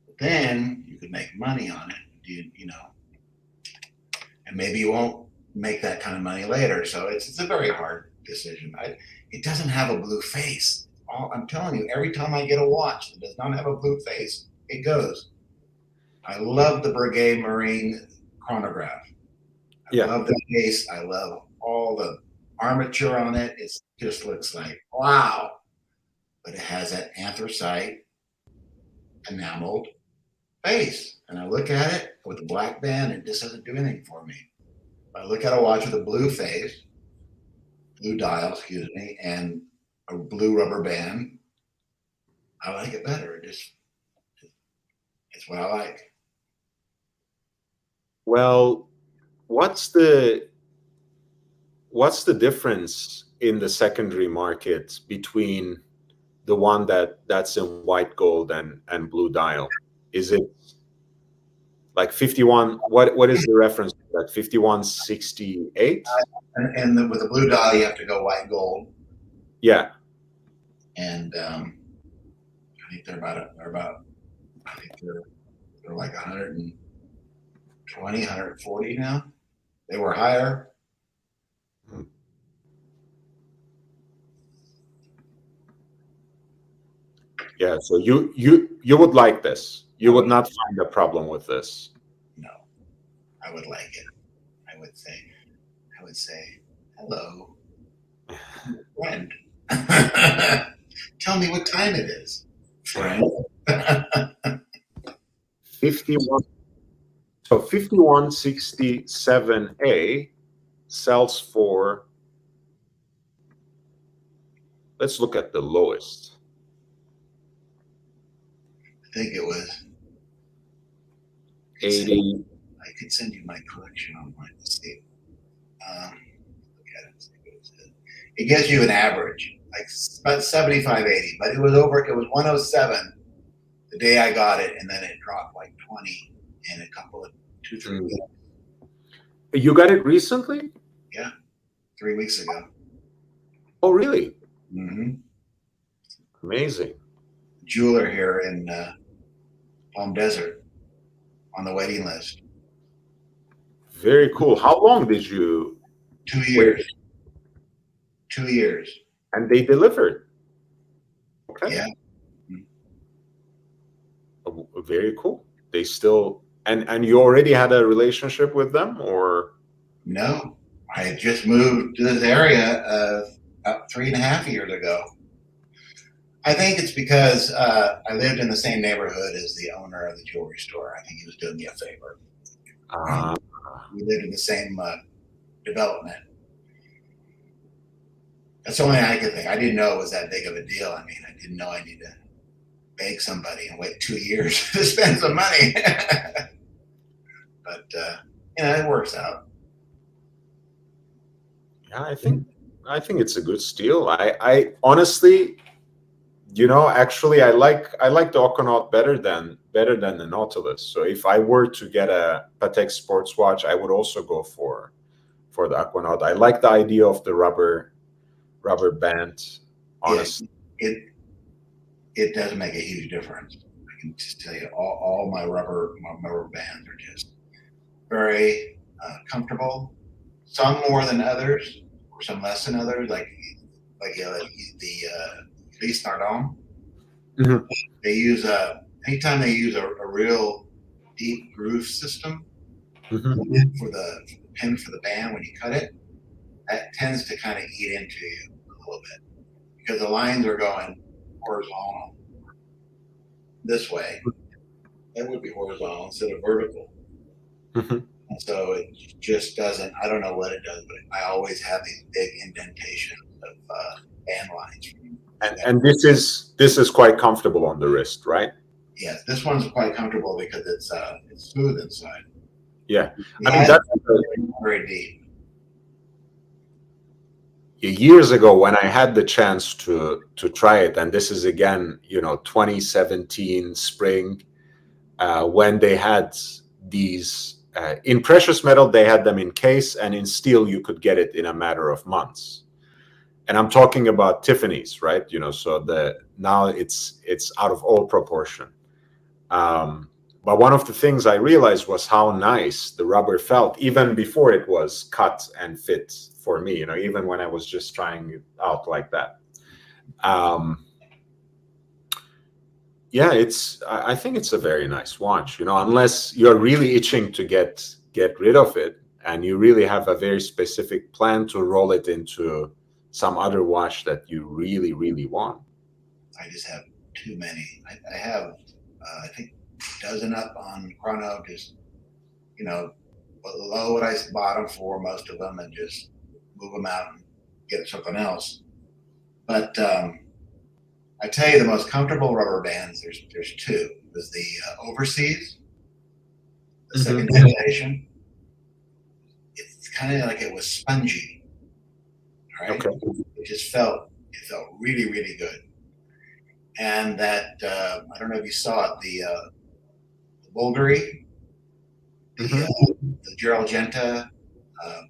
But then you could make money on it, and maybe you won't make that kind of money later. So it's a very hard decision. It doesn't have a blue face. I'm telling you, every time I get a watch that does not have a blue face, it goes. I love the Breguet Marine chronograph. I love the case. I love all the armature on it. It just looks like, wow. But it has that anthracite enameled face. And I look at it with the black band, and it just doesn't do anything for me. If I look at a watch with a blue face, blue dial, and a blue rubber band, I like it better. It's what I like. Well, what's the difference in the secondary market between the one that's in white gold and blue dial? Is it like 51? What is the reference to that? 5168? And with the blue dial, you have to go white gold. Yeah. And I think they're like 120, 140 now. They were higher. Yeah, so you would like this. You would not find a problem with this. No, I would like it. I would say, hello, friend. Tell me what time it is, friend. 51. So 5167A sells for. Let's look at the lowest. think it was 80. I could send you my collection online to see. Look at it. See what it says. It gives you an average, like about 75, 80, but it was 107 the day I got it, and then it dropped like 20 in a couple of 2-3 weeks. You got it recently? Yeah, 3 weeks ago. Oh, really? Mm-hmm. Amazing. Jeweler here in Palm Desert on the waiting list. Very cool. How long did you 2 years. wait? 2 years. And they delivered. Okay. Yeah. Very cool. They still and you already had a relationship with them, or? No, I had just moved to this area about 3.5 years ago. I think it's because I lived in the same neighborhood as the owner of the jewelry store. I think he was doing me a favor. We lived in the same development. That's the only thing I could think. I didn't know it was that big of a deal. I mean, I didn't know I needed to beg somebody and wait 2 years to spend some money. But it works out. Yeah, I think it's a good steal. I honestly, actually, I like the Aquanaut better than the Nautilus. So if I were to get a Patek sports watch, I would also go for the Aquanaut. I like the idea of the rubber band. Honestly, yeah, it does make a huge difference. I can just tell you, all my rubber bands are just very comfortable. Some more than others, or some less than others. Like the Louis Nardon. Mhm. They use anytime they use a real deep groove system for the pin for the band when you cut it, that tends to kind of eat into you a little bit because the lines are going horizontal this way. It would be horizontal instead of vertical. And so it just doesn't. I don't know what it does, but I always have these big indentations of band lines. And this is quite comfortable on the wrist, right? Yes, this one's quite comfortable because it's smooth inside. Yeah, I mean that's very deep. Years ago when I had the chance to try it, and this is again, 2017 spring, when they had these in precious metal, they had them in case, and in steel you could get it in a matter of months. And I'm talking about Tiffany's, right? So now it's out of all proportion. But one of the things I realized was how nice the rubber felt even before it was cut and fit for me, even when I was just trying it out like that. Yeah, I think it's a very nice watch, unless you're really itching to get rid of it and you really have a very specific plan to roll it into some other watch that you really, really want. I just have too many. I have, I think, a dozen up on Chrono, just, below what I bought them for, most of them, and just move them out and get something else. But I tell you, the most comfortable rubber bands, there's two. It was the Overseas, the second generation. It's kind of like it was spongy, right? Okay. It felt really, really good. And that I don't know if you saw it, the Bulgari, the Gerald Genta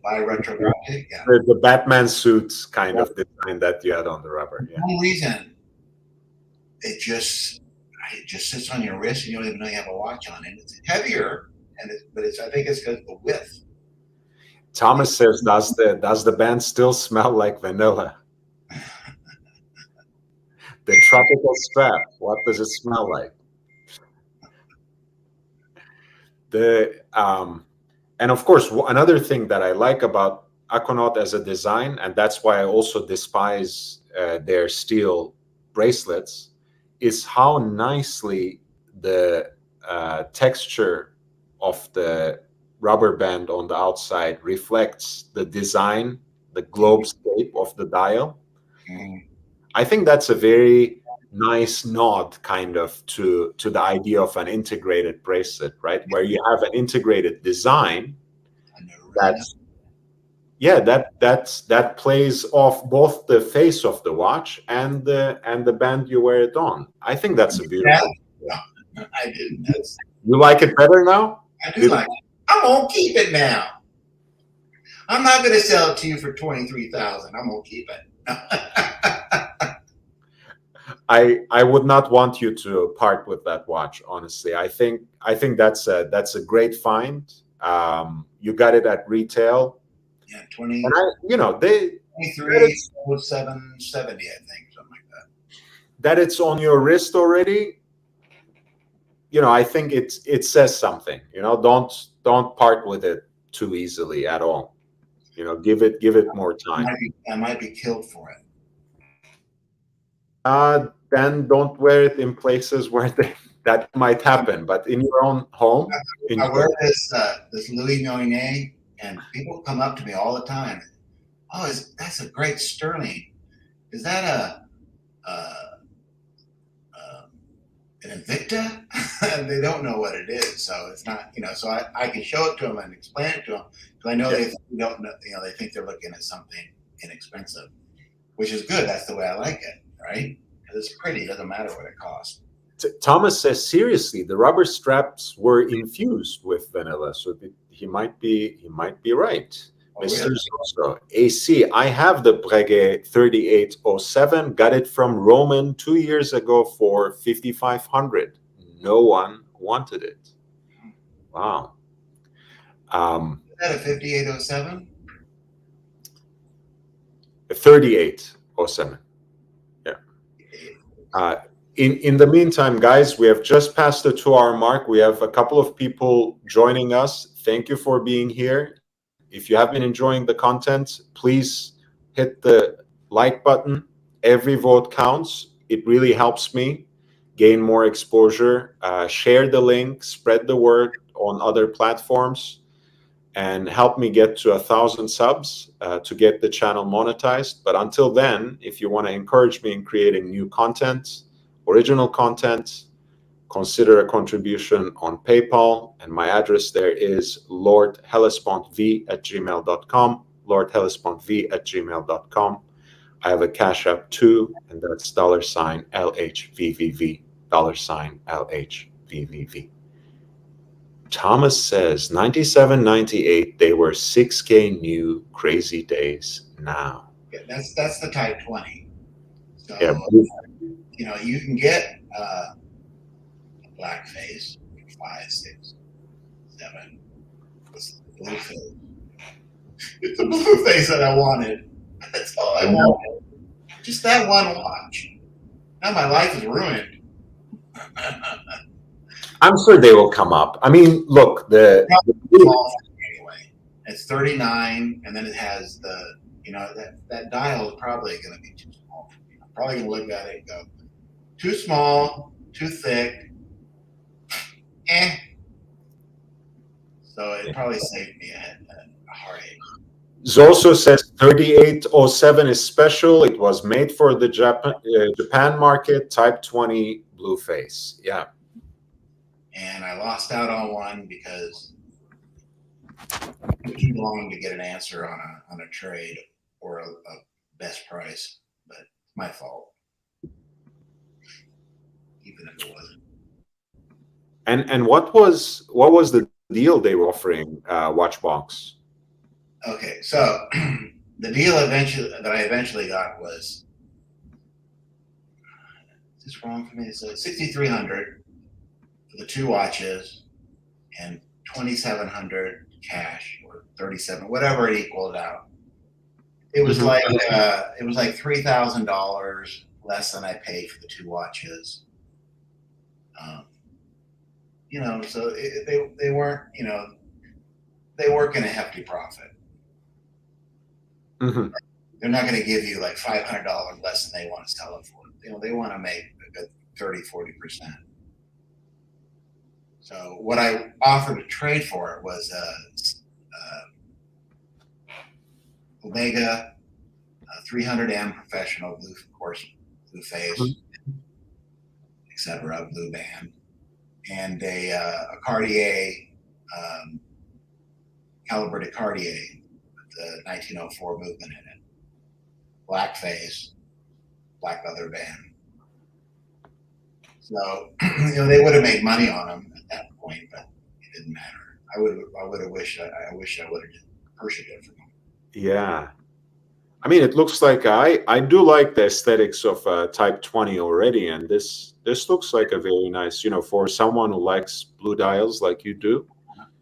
bi-retrographic. Yeah. The Batman suit kind of design that you had on the rubber. For some reason, it just sits on your wrist and you don't even know you have a watch on it. It's heavier, but I think it's because of the width. Thomas says, does the band still smell like vanilla? The tropical strap, what does it smell like? And of course, another thing that I like about Aquanaut as a design, and that's why I also despise their steel bracelets, is how nicely the texture of the rubber band on the outside reflects the design, the globe shape of the dial. I think that's a very nice nod kind of to the idea of an integrated bracelet, right? Where you have an integrated design I never really know. that's yeah, that plays off both the face of the watch and the band you wear it on. I think that's a beautiful. Yeah, I didn't. That's, You like it better now? I do like it. I'm gonna keep it now. I'm not gonna sell it to you for 23,000. I'm gonna keep it. I would not want you to part with that watch, honestly. I think that's a great find. You got it at retail. Yeah, 20. And they 23, 770, I think, something like that. that it's on your wrist already. I think it says something. Don't part with it too easily at all. Give it more time. I might be killed for it. Then don't wear it in places where that might happen. But in your own home, I wear this Louis Noignet, and people come up to me all the time. Oh, that's a great sterling. Is that an Invicta? And they don't know what it is, so it's not. So I can show it to them and explain it to them because I know they don't know. They think they're looking at something inexpensive, which is good. That's the way I like it, right? Because it's pretty. It doesn't matter what it costs. Thomas says seriously, the rubber straps were infused with vanilla, so he might be right. Oh, Mr. really? Zoso, AC, I have the Breguet 3807, got it from Roman 2 years ago for 5,500. No one wanted it. Wow. Is that a 5807? 3807. Yeah. In the meantime, guys, we have just passed the 2-hour mark. We have a couple of people joining us. Thank you for being here. If you have been enjoying the content, please hit the like button. Every vote counts. It really helps me gain more exposure. Share the link, spread the word on other platforms, and help me get to 1,000 subs to get the channel monetized. But until then, if you want to encourage me in creating new content, original content, consider a contribution on PayPal, and my address there is lordhellespontv@gmail.com, lordhellespontv@gmail.com. I have a Cash App too, and that's $LHVVV, $LHVVV. Thomas says 97, 98, they were 6K new, crazy days now. Yeah, that's the Type 20. So Yeah. You can get a black face, 5, 6, 7. It's the blue face. It's the blue face that I wanted. That's all I wanted. Just that one watch. Now my life is ruined. I'm sure they will come up. I mean, look, anyway, it's 39, and then it has that dial is probably going to be too small for me. I'm probably going to look at it and go, too small, too thick, So it probably saved me a heartache. Zoso says 3807 is special. It was made for the Japan market, Type 20 blue face. Yeah. And I lost out on one because it took too long to get an answer on a trade or a best price. But it's my fault, even if it wasn't. And what was the deal they were offering, Watchbox? Okay, so the deal that I eventually got was, is this wrong for me? So $6,300 for the two watches and $2,700 cash, or 37, whatever it equaled out. It was like $3,000 less than I paid for the two watches. So they weren't, they work in a hefty profit. Mm-hmm. They're not going to give you like $500 less than they want to sell it for. They want to make a good 30-40%. So what I offered to trade for it was Omega 300M professional blue face, etc., blue band, and a Cartier, calibrated Cartier with the 1904 movement in it. Black face, black leather band. So, they would have made money on them at that point, but it didn't matter. I would have wished I wish I would have purchased it for them. Yeah. I mean, it looks like I do like the aesthetics of Type 20 already, and this looks like a very nice, for someone who likes blue dials like you do.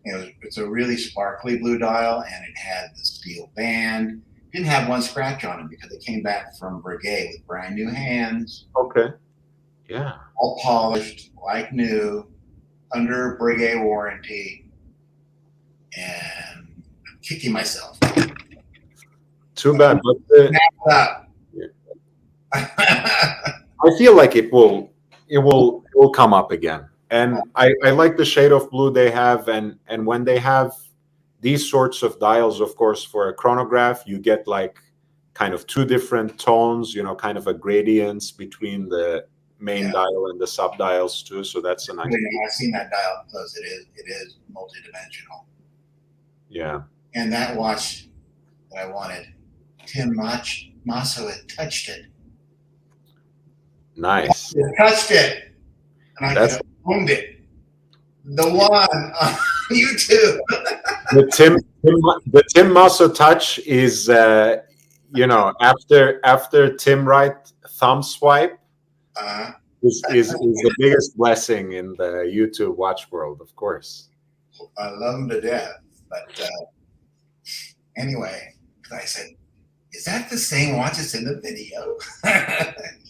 It's a really sparkly blue dial, and it had the steel band. It didn't have one scratch on it because it came back from Breguet with brand new hands. Okay. Yeah. All polished, like new, under Breguet warranty, and I'm kicking myself. Too bad, but Yeah. I feel like it will come up again. And I like the shade of blue they have, and when they have these sorts of dials, of course, for a chronograph, you get like kind of two different tones, kind of a gradients between the main dial and the sub dials too. So that's a nice. I've seen that dial because it is multidimensional. Yeah. And that watch that I wanted, Tim Masso had touched it. Nice. He touched it, and I could have owned it. The one on YouTube. The Tim Masso touch is after Tim Wright thumb swipe is the biggest blessing in the YouTube watch world, of course. I love him to death, but anyway, I said, "Is that the same watch that's in the video?"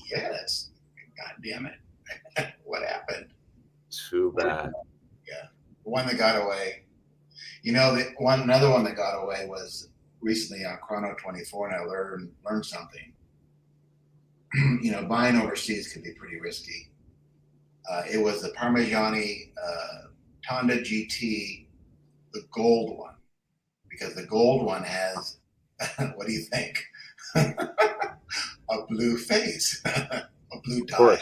Yes. God damn it! What happened? Too bad. Yeah, the one that got away. Another one that got away was recently on Chrono 24, and I learned something. Buying overseas could be pretty risky. It was the Parmigiani Tonda GT, the gold one, because the gold one has, what do you think? A blue face, a blue dial.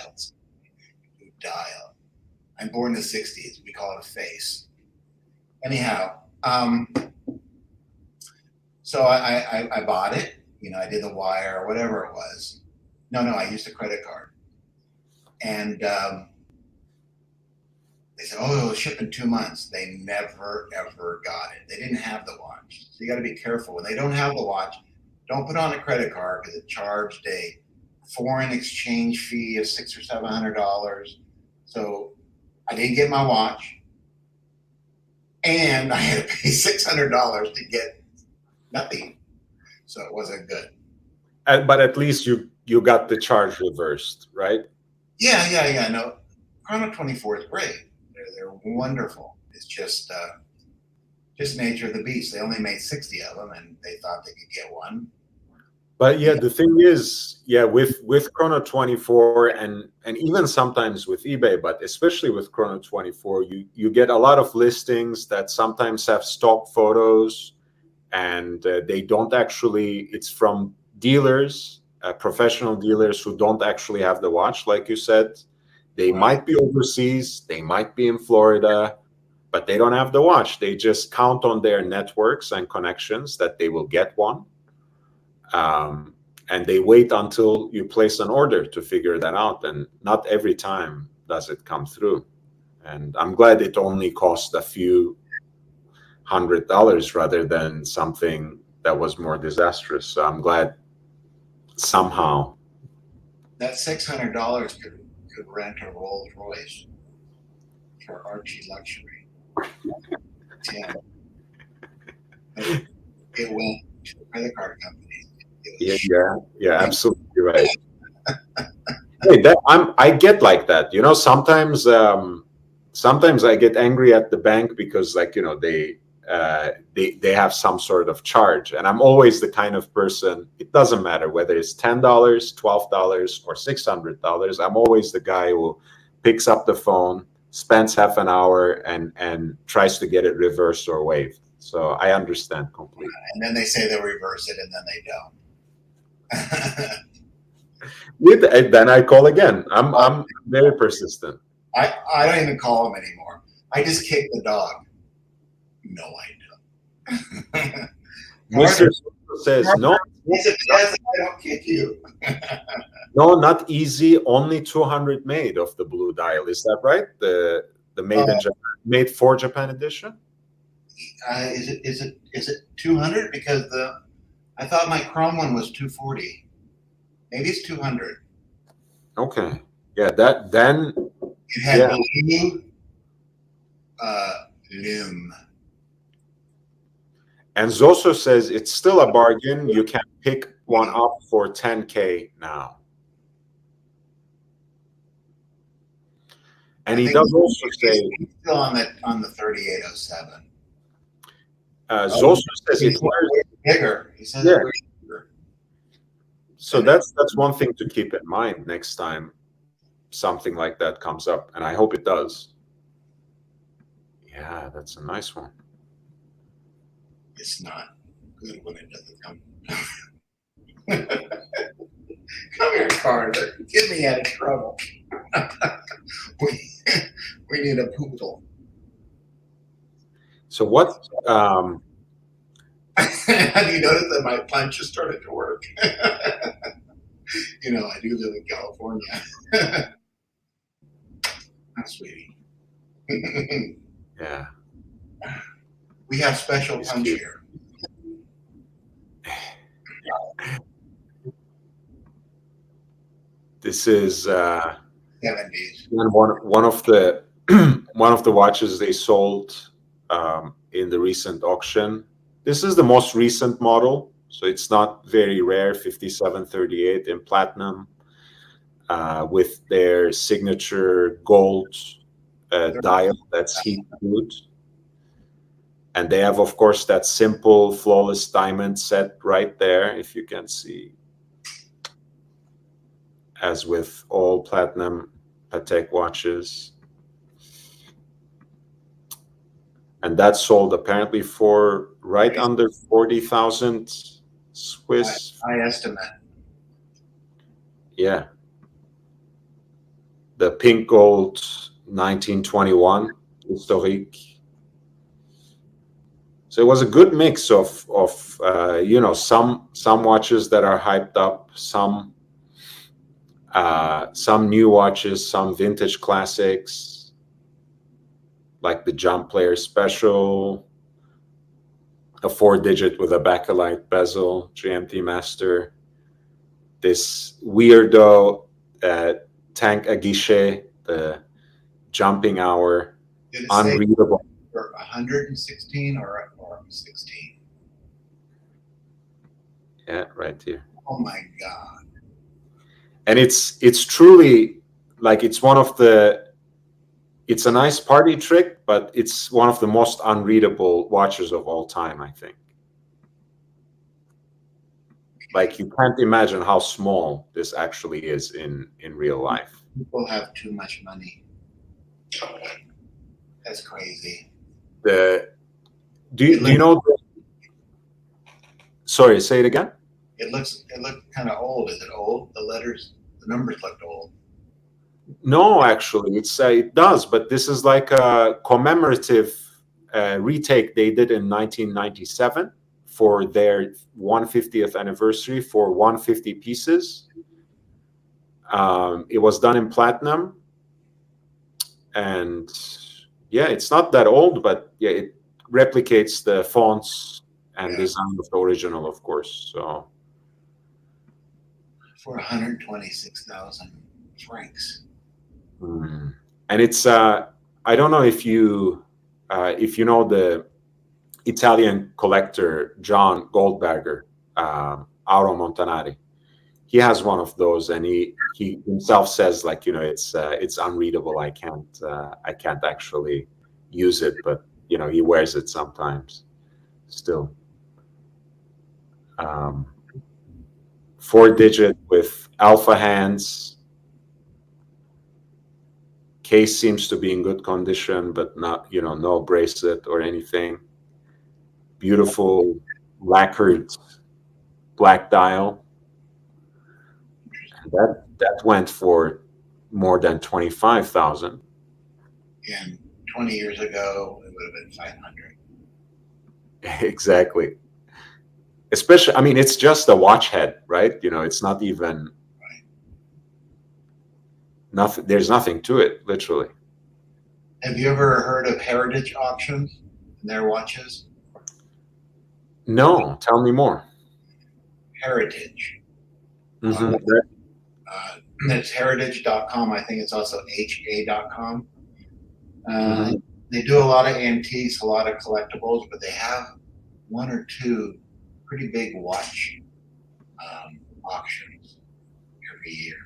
Blue dial. I'm born in the 60s. We call it a face. Anyhow, so I bought it. I did the wire or whatever it was. No, I used a credit card. And they said, "Oh, it'll ship in 2 months." They never, ever got it. They didn't have the watch. So you got to be careful. When they don't have the watch, don't put on a credit card because it charged a foreign exchange fee of $600 or $700. So I didn't get my watch, and I had to pay $600 to get nothing. So it wasn't good. But at least you got the charge reversed, right? Yeah. No, Chrono 24 is great. They're wonderful. It's just nature of the beast. They only made 60 of them, and they thought they could get one. But yeah, the thing is, with Chrono 24 and even sometimes with eBay, but especially with Chrono 24, you get a lot of listings that sometimes have stock photos, and they don't actually. It's from dealers, professional dealers who don't actually have the watch, like you said. They might be overseas, they might be in Florida, but they don't have the watch. They just count on their networks and connections that they will get one. And they wait until you place an order to figure that out. And not every time does it come through. And I'm glad it only cost a few $100 rather than something that was more disastrous. So I'm glad somehow. That $600 could rent a Rolls Royce for Archie luxury. Yeah. It went to the credit card companies. Yeah, absolutely right. Hey, I get like that. Sometimes I get angry at the bank because, they have some sort of charge, and I'm always the kind of person. It doesn't matter whether it's $10, $12, or $600. I'm always the guy who picks up the phone, spends half an hour, and tries to get it reversed or waived. So I understand completely. And then they say they'll reverse it, and then they don't. Then I call again. I'm very persistent. I don't even call him anymore. I just kick the dog. No, I don't. Mr. says no, He said, yes, I don't kick you. no, not easy. Only 200 made of the blue dial. Is that right? The made in Japan, made for Japan edition. Is it 200? Because I thought my chrome one was 240. Maybe it's 200. Okay. Yeah. That then. It had blue loom. And Zoso says it's still a bargain. You can pick one up for 10K now. And he does also say he's still on the 3807. Zoso says it wears bigger. He says yeah. Bigger. So that's one thing to keep in mind next time something like that comes up, and I hope it does. Yeah, that's a nice one. It's not good when it doesn't come. Come here, Carter. Get me out of trouble. we need a poodle. So what? Have you noticed that my punch has started to work? You know, I do live in California. Oh, sweetie. Yeah. We have special punch cute. here. This is 70s. one of the one of the watches they sold in the recent auction. This is the most recent model, so it's not very rare. 5738 in platinum with their signature gold dial that's heat cooled. And they have, of course, that simple flawless diamond set right there, if you can see. As with all platinum Patek watches. And that sold apparently for right under 40,000 Swiss. I estimate. Yeah. The pink gold 1921 historique. So it was a good mix of you know, some watches that are hyped up, some new watches, some vintage classics, like the Jump Player Special, a 4-digit with a bakelite bezel, GMT Master, this weirdo Tank à Guichet, the jumping hour, unreadable. 116 or 16? Yeah, right here. Oh my God. And it's truly like it's a nice party trick, but it's one of the most unreadable watches of all time, I think. Like you can't imagine how small this actually is in real life. People have too much money. That's crazy. Do you know sorry, say it again? It looked kind of old. Is it old? The numbers looked old. No, actually, it does, but this is like a commemorative retake they did in 1997 for their 150th anniversary for 150 pieces. It was done in platinum, and yeah, it's not that old, but yeah, it replicates the fonts and design of the original, of course. So for 126,000 francs. And it's I don't know if you know the Italian collector John Goldberger, Auro Montanari. He has one of those, and he himself says, like, you know, it's unreadable. I can't actually use it, but you know, he wears it sometimes still. 4-digit with alpha hands. Case seems to be in good condition, but not, you know, no bracelet or anything. Beautiful lacquered black dial. That went for more than 25,000. And 20 years ago, it would have been 500. Exactly. Especially, I mean, it's just a watch head, right? You know, it's not even nothing. There's nothing to it, literally. Have you ever heard of heritage auctions and their watches? No, tell me more. Heritage. Mhm. It's heritage.com. I think it's also ha.com. Mhm. They do a lot of antiques, a lot of collectibles, but they have one or two pretty big watch auctions every year.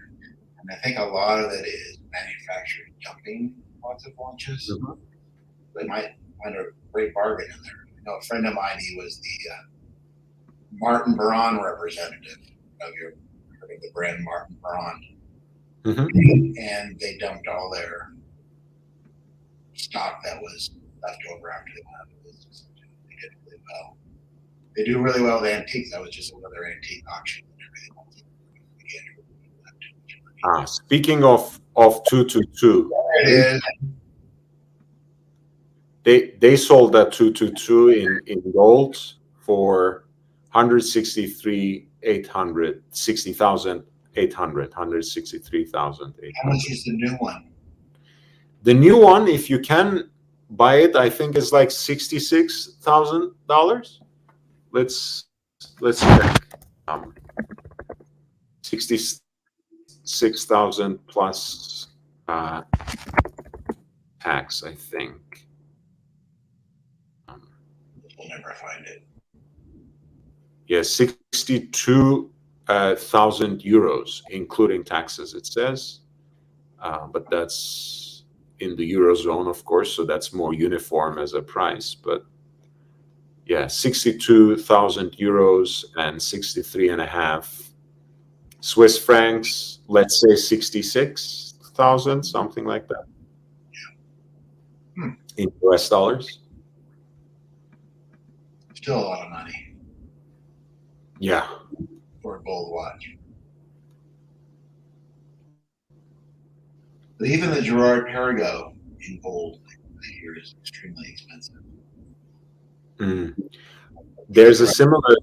And I think a lot of it is manufactured dumping lots of watches. Mhm. They might find a great bargain in there. I know a friend of mine, he was the Martin Baron representative of the brand Martin Baron. Mhm. And they dumped all their stock that was left over after they went out of business. They did really well. They do really well with antiques. That was just another antique auction. Speaking of 222, There it is. they sold that 222 in gold for 163,800. How much is the new one? The new one, if you can buy it, I think is like $66,000. Let's check. 66,000 plus tax, I think. We'll never find it. Yeah, 62,000 euros, including taxes, it says. But that's in the Eurozone, of course, so that's more uniform as a price. But yeah, 62,000 euros and 63 and a half Swiss francs, let's say 66,000, something like that. In US dollars. Still a lot of money. Yeah. For a gold watch. But even the Gerard Perregaux in gold here is extremely expensive. There's a similar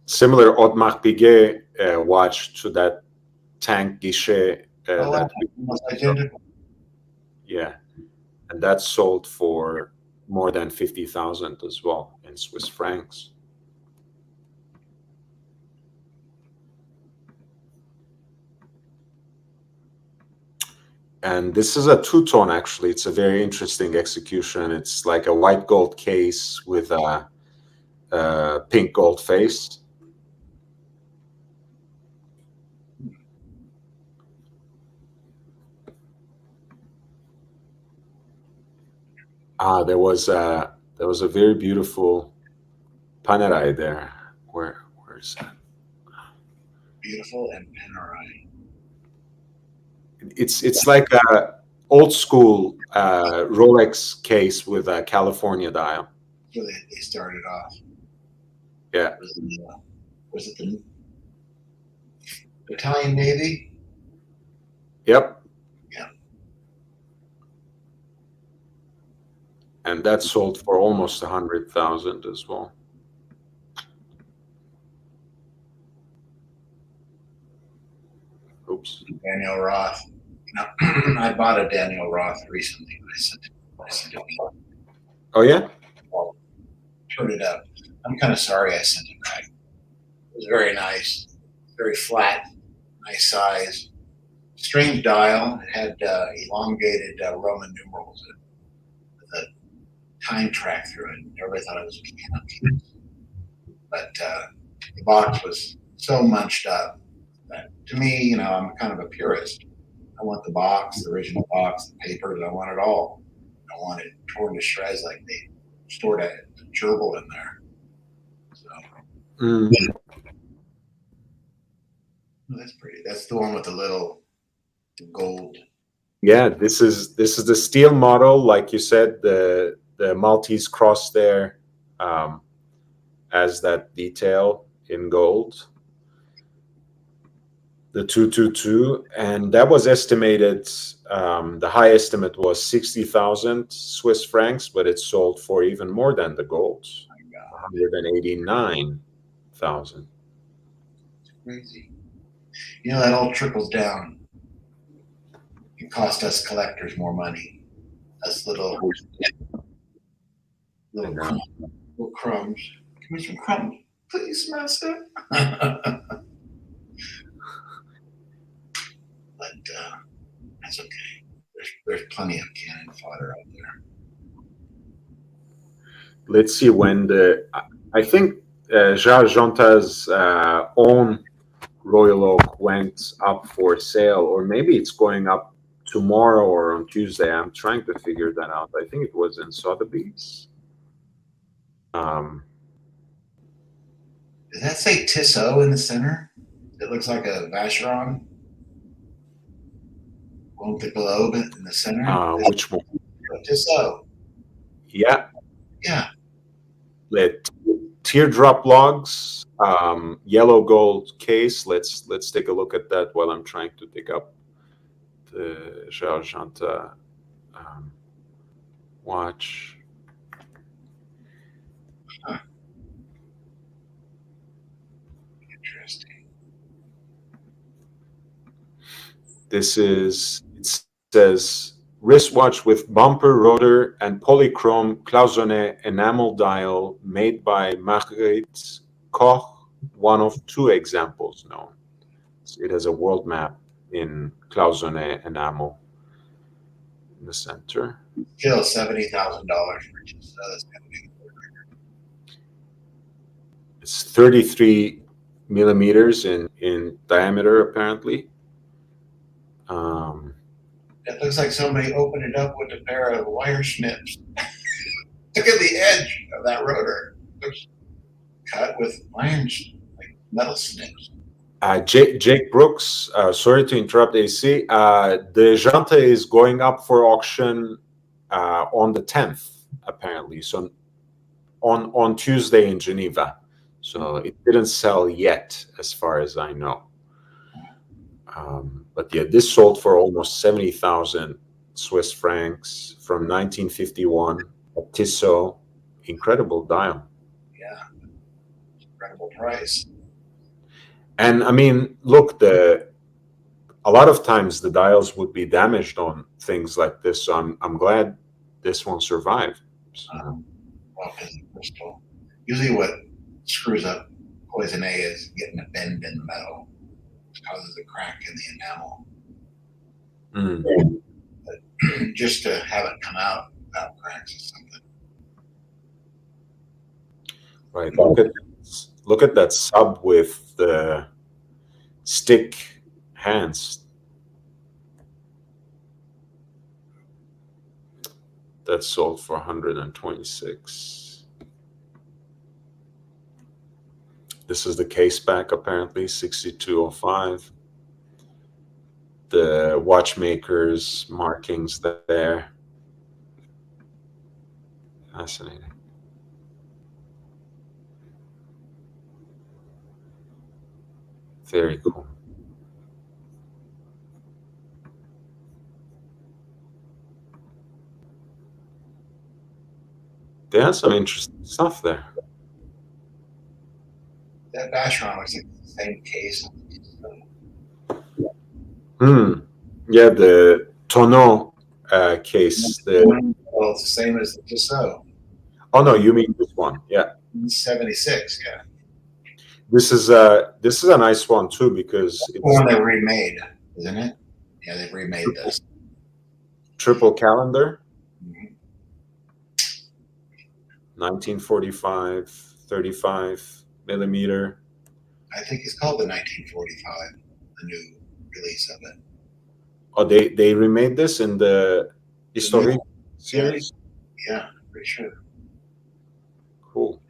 Audemars Piguet watch to that tank guichet. Almost identical. Yeah, and that sold for more than 50,000 as well in Swiss francs. And this is a two-tone, actually. It's a very interesting execution. It's like a white gold case with a pink gold face. There was a very beautiful Panerai there. Where is that? Beautiful and Panerai. It's like a old school Rolex case with a California dial. So they started off. Yeah. Was it the Italian Navy? Yep. Yeah. And that sold for almost 100,000 as well. Oops. Daniel Roth. I bought a Daniel Roth recently. I sent it. Oh yeah. Turned it up. I'm kind of sorry I sent it back. It was very nice, very flat, nice size, strange dial. It had elongated Roman numerals with a time track through it. Everybody thought it was a piano piece, but the box was so munched up that, to me, I'm kind of a purist. I want the box, the original box, the papers. I want it all. I don't want it torn to shreds like they stored a gerbil in there. So. Oh, that's pretty. That's the one with the gold. Yeah, this is the steel model, like you said. The Maltese cross there as that detail in gold. the 222, and that was estimated. The high estimate was 60,000 Swiss francs, but it sold for even more than the gold, 189,000. Crazy. You know, that all trickles down. It cost us collectors more money. Us little crumbs. Give me some crumbs, please, master. But that's okay. There's plenty of cannon fodder out there. Let's see when I think Charles Jonta's own Royal Oak went up for sale, or maybe it's going up tomorrow or on Tuesday. I'm trying to figure that out. I think it was in Sotheby's. Does that say Tissot in the center? It looks like a Vacheron. On the globe in the center. Which one? Tissot. Yeah. Yeah. Teardrop logs, yellow gold case. Let's take a look at that while I'm trying to dig up the Charles Jonta watch. Huh. Interesting. This is, it says, wristwatch with bumper, rotor, and polychrome cloisonné enamel dial made by Marguerite Koch, one of 2 examples known. It has a world map in cloisonné enamel in the center. Still $70,000 for just It's 33 millimeters in diameter, apparently. It looks like somebody opened it up with a pair of wire snips. Look at the edge of that rotor. It looks cut with iron, like metal snips. Jake Brooks, sorry to interrupt, AC. The Jonta is going up for auction on the 10th, apparently. So on Tuesday in Geneva. So it didn't sell yet, as far as I know. But yeah, this sold for almost 70,000 Swiss francs from 1951 at Tissot. Incredible dial. Yeah, incredible price. And I mean, look, a lot of times the dials would be damaged on things like this. So I'm glad this one survived. So. Well, because the crystal. Usually, what screws up poison A is getting a bend in the metal. Causes a crack in the enamel. But just to have it come out without cracks is something. Right. Look at that sub with the stick hands. That sold for 126. This is the case back, apparently, 6205. The watchmaker's markings there. Fascinating. Very cool. They have some interesting stuff there. That Vacheron looks like the same case. Yeah, the tonneau case. Well, it's the same as the Tissot. Oh no, you mean this one? Yeah. 76. Yeah. This is a nice one too, because it's the one they remade, isn't it? Yeah, they've remade this. Triple calendar. 1945, 35 millimeter. I think it's called the 1945, the new release of it. Oh, they remade this in the Historique series? Yeah, pretty sure. Cool.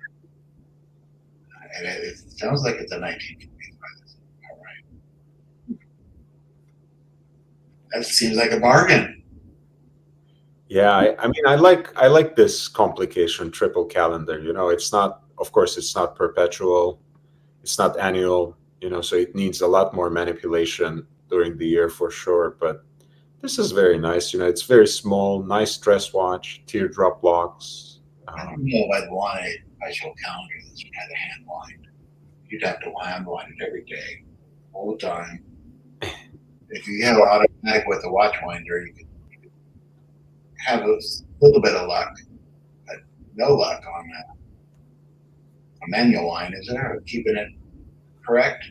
And it sounds like it's a 1945. All right. That seems like a bargain. Yeah, I mean, I like this complication triple calendar. You know, it's not, of course, it's not perpetual, it's not annual. So it needs a lot more manipulation during the year for sure. But this is very nice. It's very small, nice dress watch, teardrop locks. I don't know if I'd want a special calendar that's had a hand wind. You'd have to hand wind it every day, all the time. If you have automatic with a watch winder, you could have a little bit of luck, but no luck on a manual wind, is there? Keeping it correct?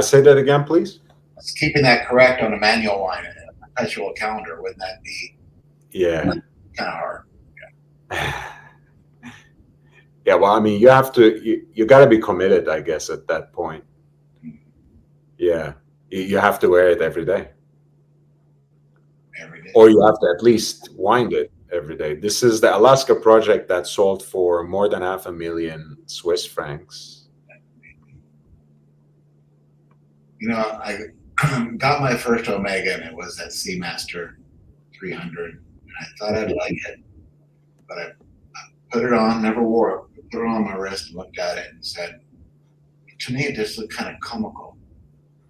Say that again, please. It's keeping that correct on a manual wind and a perpetual calendar. Wouldn't that be kind of hard? Yeah, well, I mean, you have to, you got to be committed, I guess, at that point. Yeah, you have to wear it every day. Every day. Or you have to at least wind it every day. This is the Alaska project that sold for more than 500,000 Swiss francs. I got my first Omega, and it was that Seamaster 300, and I thought I'd like it, but I put it on, never wore it. Put it on my wrist and looked at it and said, to me, it just looked kind of comical.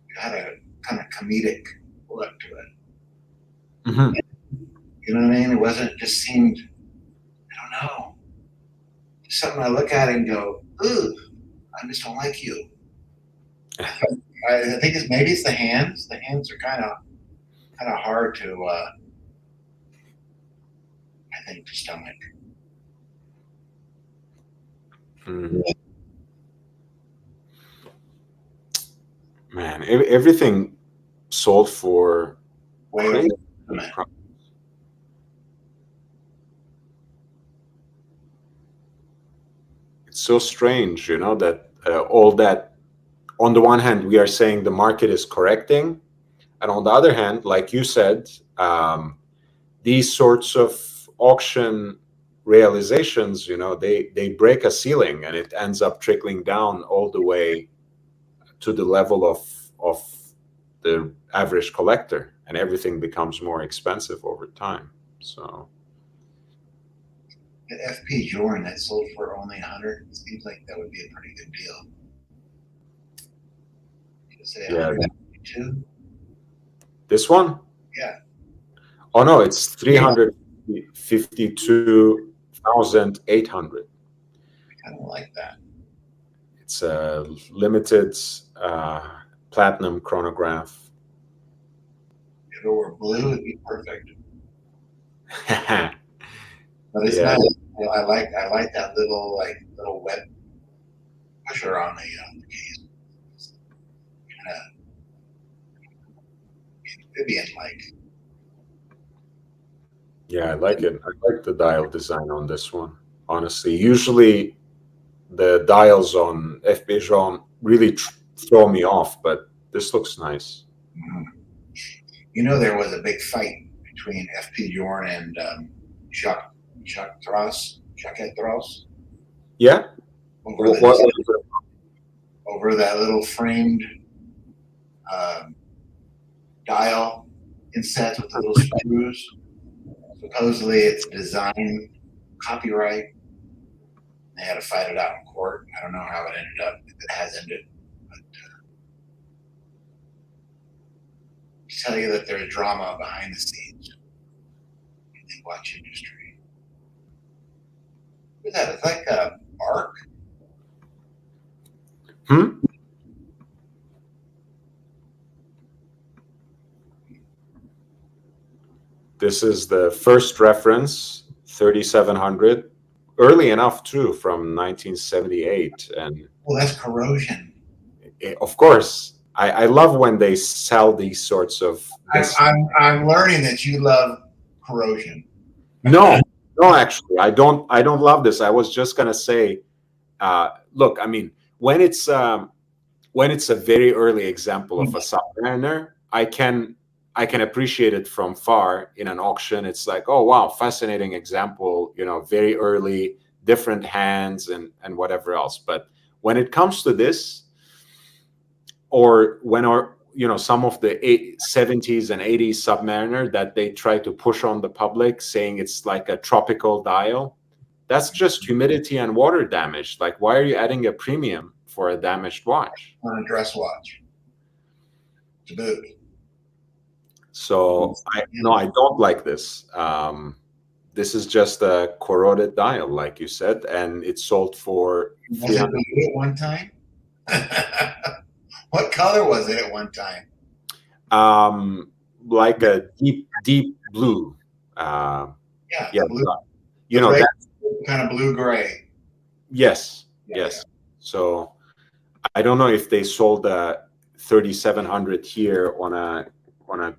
It had a kind of comedic look to it. Mm-hmm. You know what I mean? It wasn't, it just seemed, I don't know, something I look at it and go, ooh, I just don't like you. I think maybe it's the hands. The hands are kind of hard to, I think, to stomach. Mm. Man, everything sold for way crazy. It's so strange, that all that, on the one hand, we are saying the market is correcting, and on the other hand, like you said, these sorts of auction realizations, they break a ceiling, and it ends up trickling down all the way to the level of the average collector, and everything becomes more expensive over time. So the FP Journe that sold for only 100, it seems like that would be a pretty good deal. Say 152? This one? Yeah. Oh no, it's 352,800. I kind of like that. It's a limited platinum chronograph. If it were blue, it'd be perfect. But it's Yeah. nice. I like that little web pusher on the case. Vivian-like. Yeah, I like it. I like the dial design on this one, honestly. Usually the dials on FP Journe really throw me off, but this looks nice. Mm-hmm. There was a big fight between FP Journe and Jacques Etros. Yeah? Over that little framed dial inset with the little screws. Supposedly it's design copyright. They had to fight it out in court. I don't know how it ended up, if it has ended. But to tell you that there's drama behind the scenes in the watch industry. What's that? It's like a bark. This is the first reference, 3700, early enough too, from 1978, and well, that's corrosion. Of course, I love when they sell these sorts of. I'm learning that you love corrosion. No, actually, I don't love this. I was just gonna say, look, I mean, when it's a very early example of a Submariner, I can appreciate it from far in an auction. It's like, oh wow, fascinating example, very early, different hands and whatever else. But when it comes to this, or when some of the 70s and 80s Submariner that they try to push on the public, saying it's like a tropical dial, that's just humidity and water damage. Like, why are you adding a premium for a damaged watch. On a dress watch. To boot. So I don't like this. This is just a corroded dial, like you said, and it's sold for Was it blue at one time? What color was it at one time? Like a deep blue. Yeah, blue. That kind of blue gray. Yes, yes. Yeah. So I don't know if they sold a 3700 here on a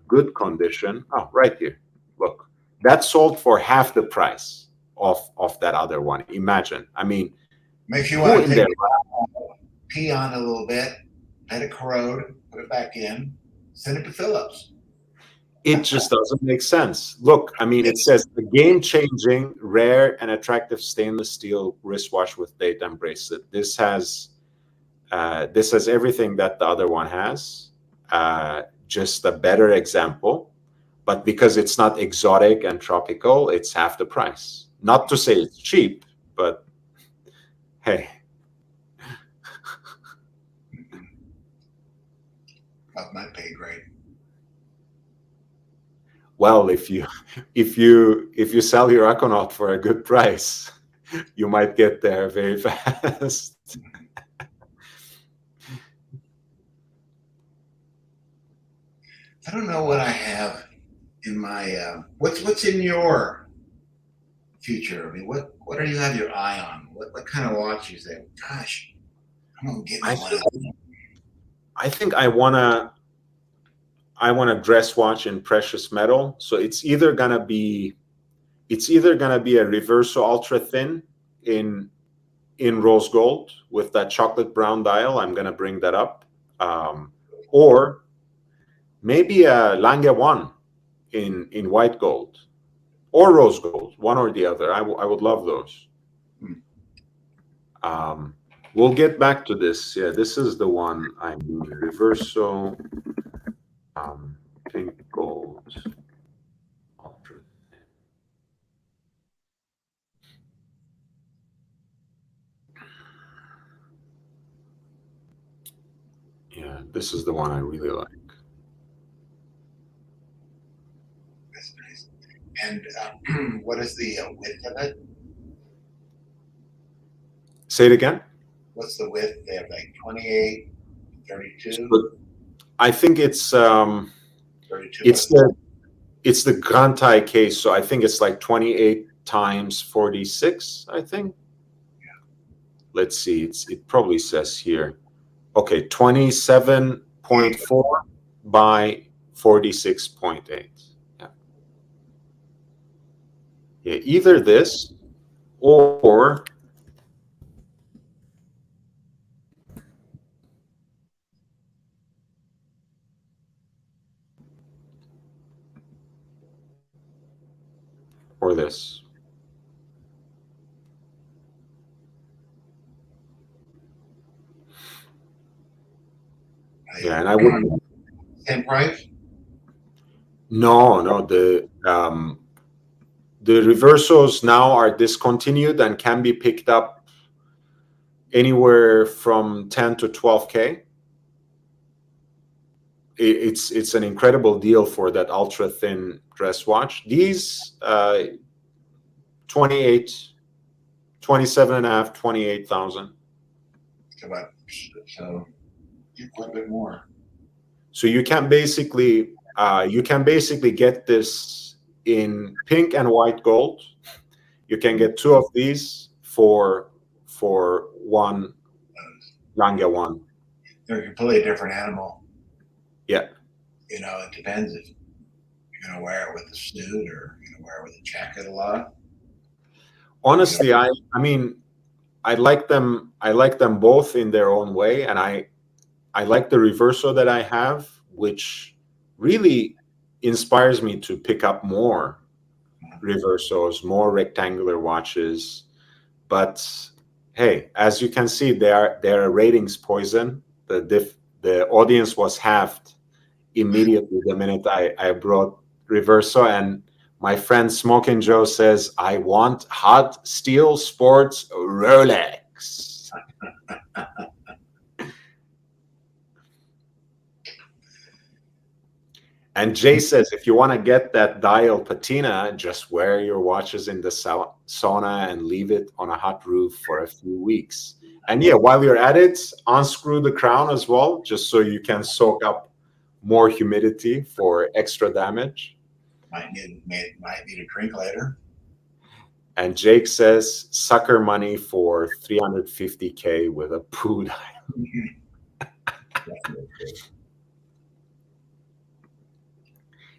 good condition. Oh, right here. Look, that sold for half the price of that other one. Imagine. I mean, makes you want to take pee on a little bit, let it corrode, put it back in, send it to Phillips. It just doesn't make sense. Look, I mean, it says a game-changing, rare, and attractive stainless steel wristwatch with date and bracelet. This has everything that the other one has, just a better example. But because it's not exotic and tropical, it's half the price. Not to say it's cheap, but hey. Up my pay grade. Well, if you sell your Aquanaut for a good price, you might get there very fast. I don't know what I have in my what's in your future. I mean, what do you have your eye on? What kind of watch you say? Gosh, I'm gonna get one. I think I want a dress watch in precious metal. So it's either gonna be a Reverso ultra thin in rose gold with that chocolate brown dial. I'm gonna bring that up, or maybe a Lange 1 in white gold or rose gold, one or the other. I would love those. We'll get back to this. Yeah, this is the one I mean. Reverso, pink gold, ultra thin. Yeah, this is the one I really like. That's nice. And what is the width of it? Say it again. What's the width? They have like 28, 32. I think it's 32. It's the Grand Taille case, so I think it's like 28 times 46. I think. Yeah. Let's see. It probably says here. Okay, 27.4 by 46.8. Yeah. Yeah. Either this or this. Yeah, and I wouldn't. Same price? No. The Reversos now are discontinued and can be picked up anywhere from 10 to 12K. It's an incredible deal for that ultra thin dress watch. These 27 and a half, 28,000. So quite a bit more. So you can basically get this in pink and white gold. You can get two of these for one Lange 1. They're a completely different animal. Yeah. You know, it depends if you're going to wear it with a suit or you're going to wear it with a jacket a lot. Honestly, I mean, I like them both in their own way, and I like the Reverso that I have, which really inspires me to pick up more Reversos, more rectangular watches. But hey, as you can see, they're a ratings poison. The audience was halved immediately the minute I brought Reverso, and my friend Smokin' Joe says, I want hot steel sports Rolex. And Jay says, if you want to get that dial patina, just wear your watches in the sauna and leave it on a hot roof for a few weeks. And yeah, while you're at it, unscrew the crown as well, just so you can soak up more humidity for extra damage. Might need a drink later. And Jake says, sucker money for 350K with a poo dial.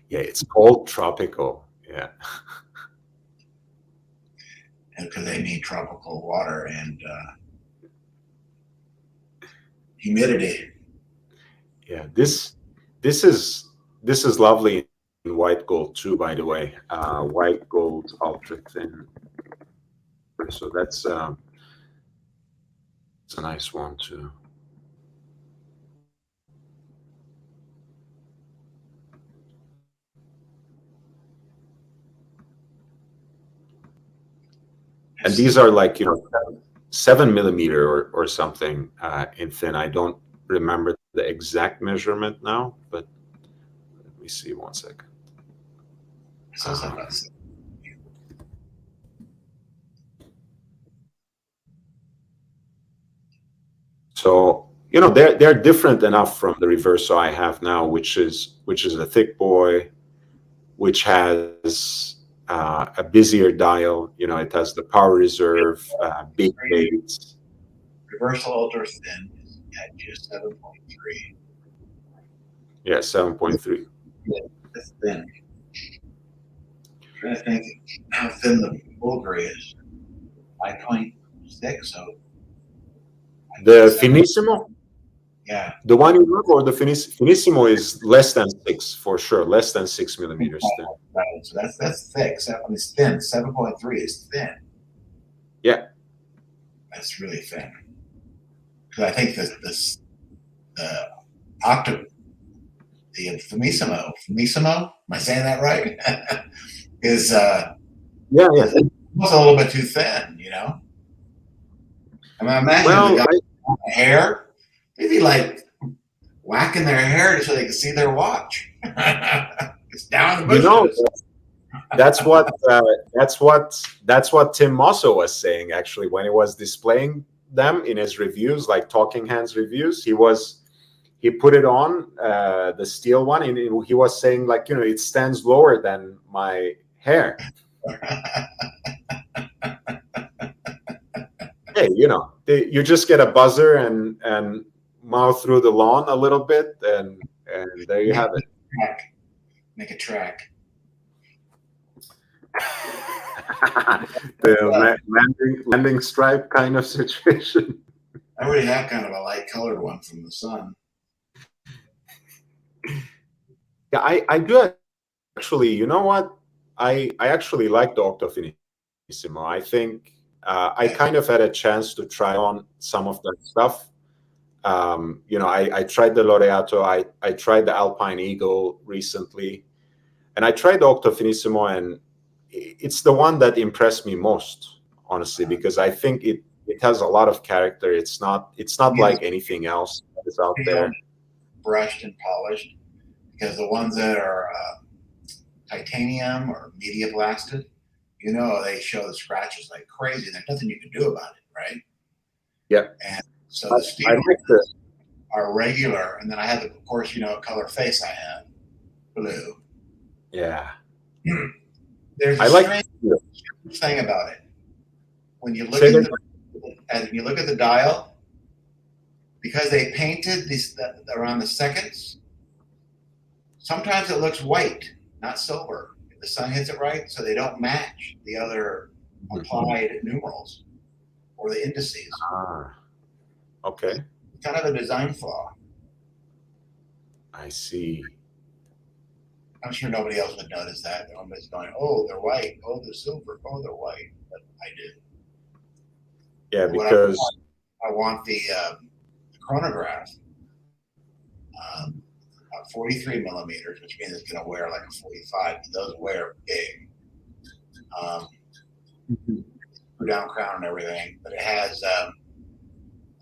Yeah, it's called tropical. Yeah. And because they need tropical water and humidity. Yeah, this is lovely in white gold too, by the way. White gold ultra thin. So that's it's a nice one too. And these are like, 7mm or something in thin. I don't remember the exact measurement now, but let me see 1 second. So they're different enough from the Reverso I have now, which is a thick boy, which has a busier dial. It has the power reserve, big dates. Reversal ultra thin is at just 7.3. Yeah, 7.3. Yeah, that's thin. I'm trying to think how thin the Bulgari is. 5.6. So the Finissimo. Yeah. The one you look, or the Finissimo is less than 6 for sure, less than 6mm thin. Right. So that's thick. It's thin. 7.3 is thin. Yeah. That's really thin. Because I think the octave, the Finissimo, am I saying that right? is yeah, it's a little bit too thin, I mean, imagine the guy with hair, maybe like whacking their hair so they can see their watch. It's down the bushes. That's what Tim Mosso was saying actually when he was displaying them in his reviews, like Talking Hands reviews. He put it on the steel one, and he was saying like, it stands lower than my hair. Hey, you just get a buzzer and mouth through the lawn a little bit, and there you have it. Make a track. The landing stripe kind of situation. I already have kind of a light colored one from the sun. Yeah, I do actually. You know what? I actually like the Octo Finissimo. I think I kind of had a chance to try on some of that stuff. I tried the Laureato. I tried the Alpine Eagle recently, and I tried the Octo Finissimo, and it's the one that impressed me most, honestly, because I think it has a lot of character. It's not like anything else that is out there. Brushed and polished, because the ones that are titanium or media blasted, they show the scratches like crazy. There's nothing you can do about it, right? Yeah. And so the steel are regular, and then I have, of course, color face I have, blue. Yeah. There's a strange thing about it. When you look at the dial, because they painted these around the seconds, sometimes it looks white, not silver. If the sun hits it right, so they don't match the other applied numerals or the indices. Okay. It's kind of a design flaw. I see. I'm sure nobody else would notice that. Nobody's going, "Oh, they're white. Oh, they're silver. Oh, they're white." But I did. Yeah, because I want the chronograph, 43 millimeters, which means it's going to wear like a 45. Those wear big. Screw down crown and everything, but it has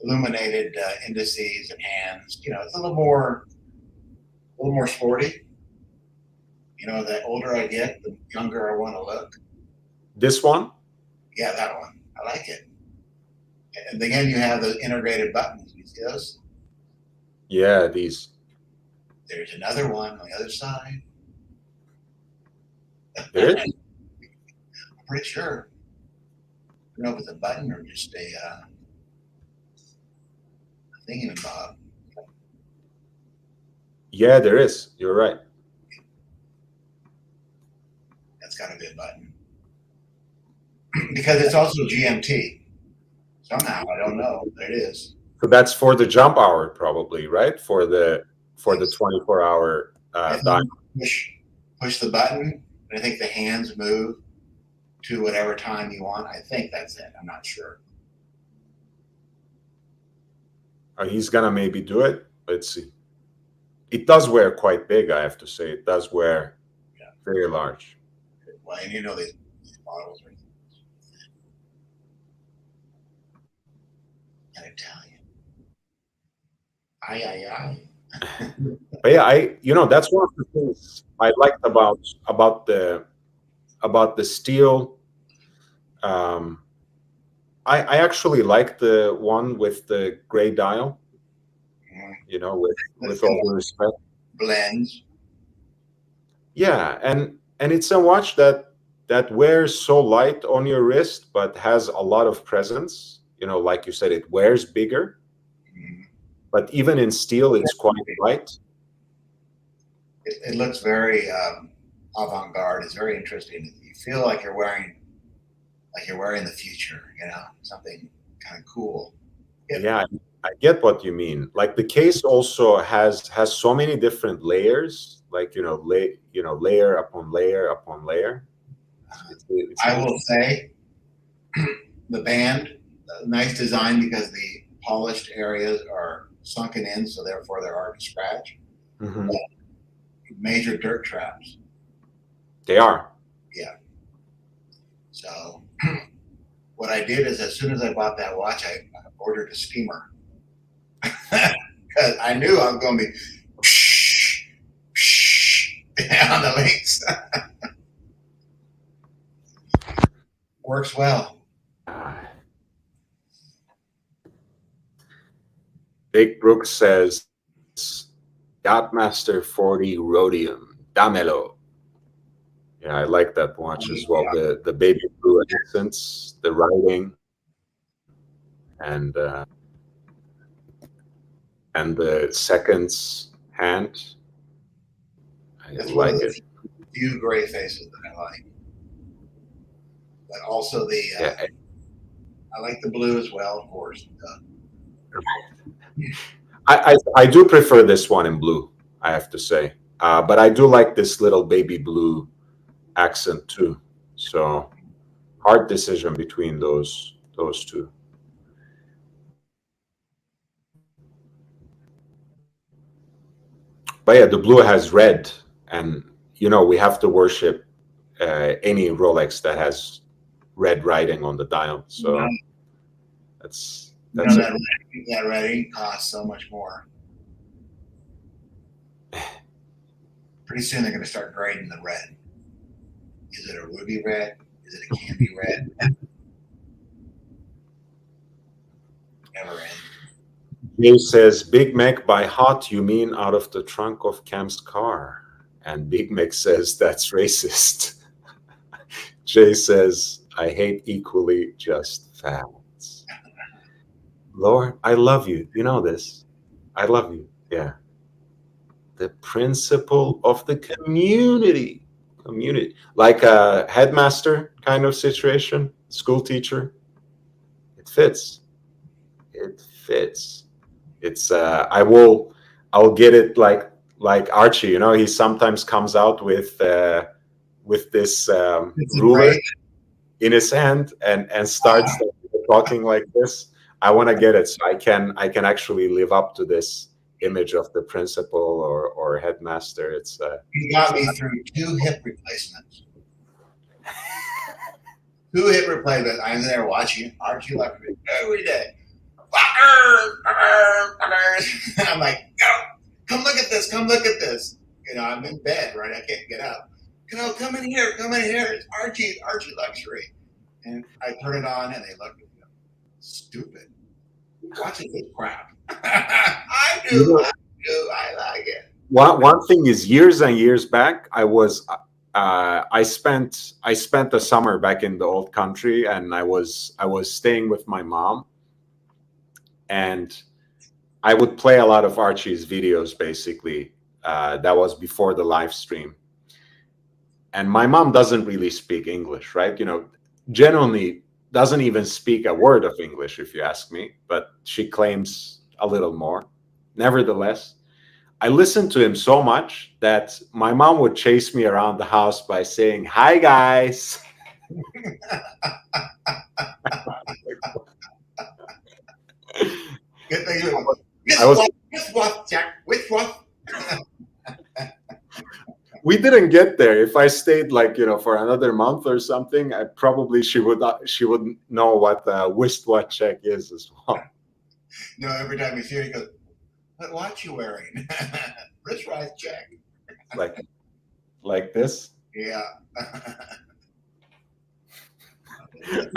illuminated indices and hands. It's a little more sporty. You know, the older I get, the younger I want to look. This one? Yeah, that one. I like it. And again, you have the integrated buttons. You see those? Yeah, these. There's another one on the other side. There is? I'm pretty sure. I don't know if it's a button or just a thingamabob. Yeah, there is. You're right. That's got to be a button. Because it's also GMT. Somehow, I don't know, but it is. So that's for the jump hour, probably, right? For the 24-hour dial. Push the button, and I think the hands move to whatever time you want. I think that's it. I'm not sure. He's gonna maybe do it. Let's see. It does wear quite big, I have to say. It does wear very large. Well, and you know these models are in Italian. Aye. But yeah, that's one of the things I liked about the steel. I actually like the one with the gray dial. You know, with all due respect. Blends. Yeah, and it's a watch that wears so light on your wrist, but has a lot of presence. You know, like you said, it wears bigger. But even in steel, it's quite light. It looks very avant-garde. It's very interesting. You feel like you're wearing the future. You know, something kind of cool. Yeah, I get what you mean. Like the case also has so many different layers. Like layer upon layer upon layer. I will say the band, nice design because the polished areas are sunken in, so therefore they're hard to scratch. Mm-hmm. Major dirt traps. They are. Yeah. So what I did is as soon as I bought that watch, I ordered a steamer. Because I knew I was going to be on the links. Works well. Big Brooks says, Yachtmaster 40 Rhodium, Damelo. Yeah, I like that watch as well. Yeah. The baby blue accents, the writing, and the seconds hand. It's like it. Few gray faces that I like, but also the I like the blue as well, of course. I do prefer this one in blue, I have to say, but I do like this little baby blue accent too. So hard decision between those two. But yeah, the blue has red, and we have to worship any Rolex that has red writing on the dial. So that's that writing costs so much more. Pretty soon they're going to start grading the red. Is it a ruby red? Is it a candy red? Never end. Jay says, Big Mac by hot, you mean out of the trunk of Cam's car? And Big Mac says, that's racist. Jay says, I hate equally just facts. Lord, I love you. You know this. I love you. Yeah. The principle of the community. Like a headmaster kind of situation, school teacher. It fits. It's I'll get it like Archie, he sometimes comes out with this ruler in his hand and starts talking like this. I want to get it so I can actually live up to this image of the principal or headmaster. It's you got me through 2 hip replacements. 2 hip replacements. I'm there watching Archie like every day. I'm like, no, come look at this. I'm in bed, right? I can't get up. come in here, it's Archie Luxury. And I turn it on and they look at me, stupid. Watching this crap. I like it. One thing is, years and years back, I spent the summer back in the old country, and I was staying with my mom, and I would play a lot of Archie's videos. Basically, that was before the live stream, and my mom doesn't really speak English, right? Generally doesn't even speak a word of English, if you ask me, but she claims a little more. Nevertheless, I listened to him so much that my mom would chase me around the house by saying, "Hi, guys." Good thing Jack? Which one? We didn't get there. If I stayed for another month or something, she wouldn't know what the wristwatch check is as well. No, every time you see her, he goes, "What watch you wearing?" Wristwatch check. Like this. Yeah.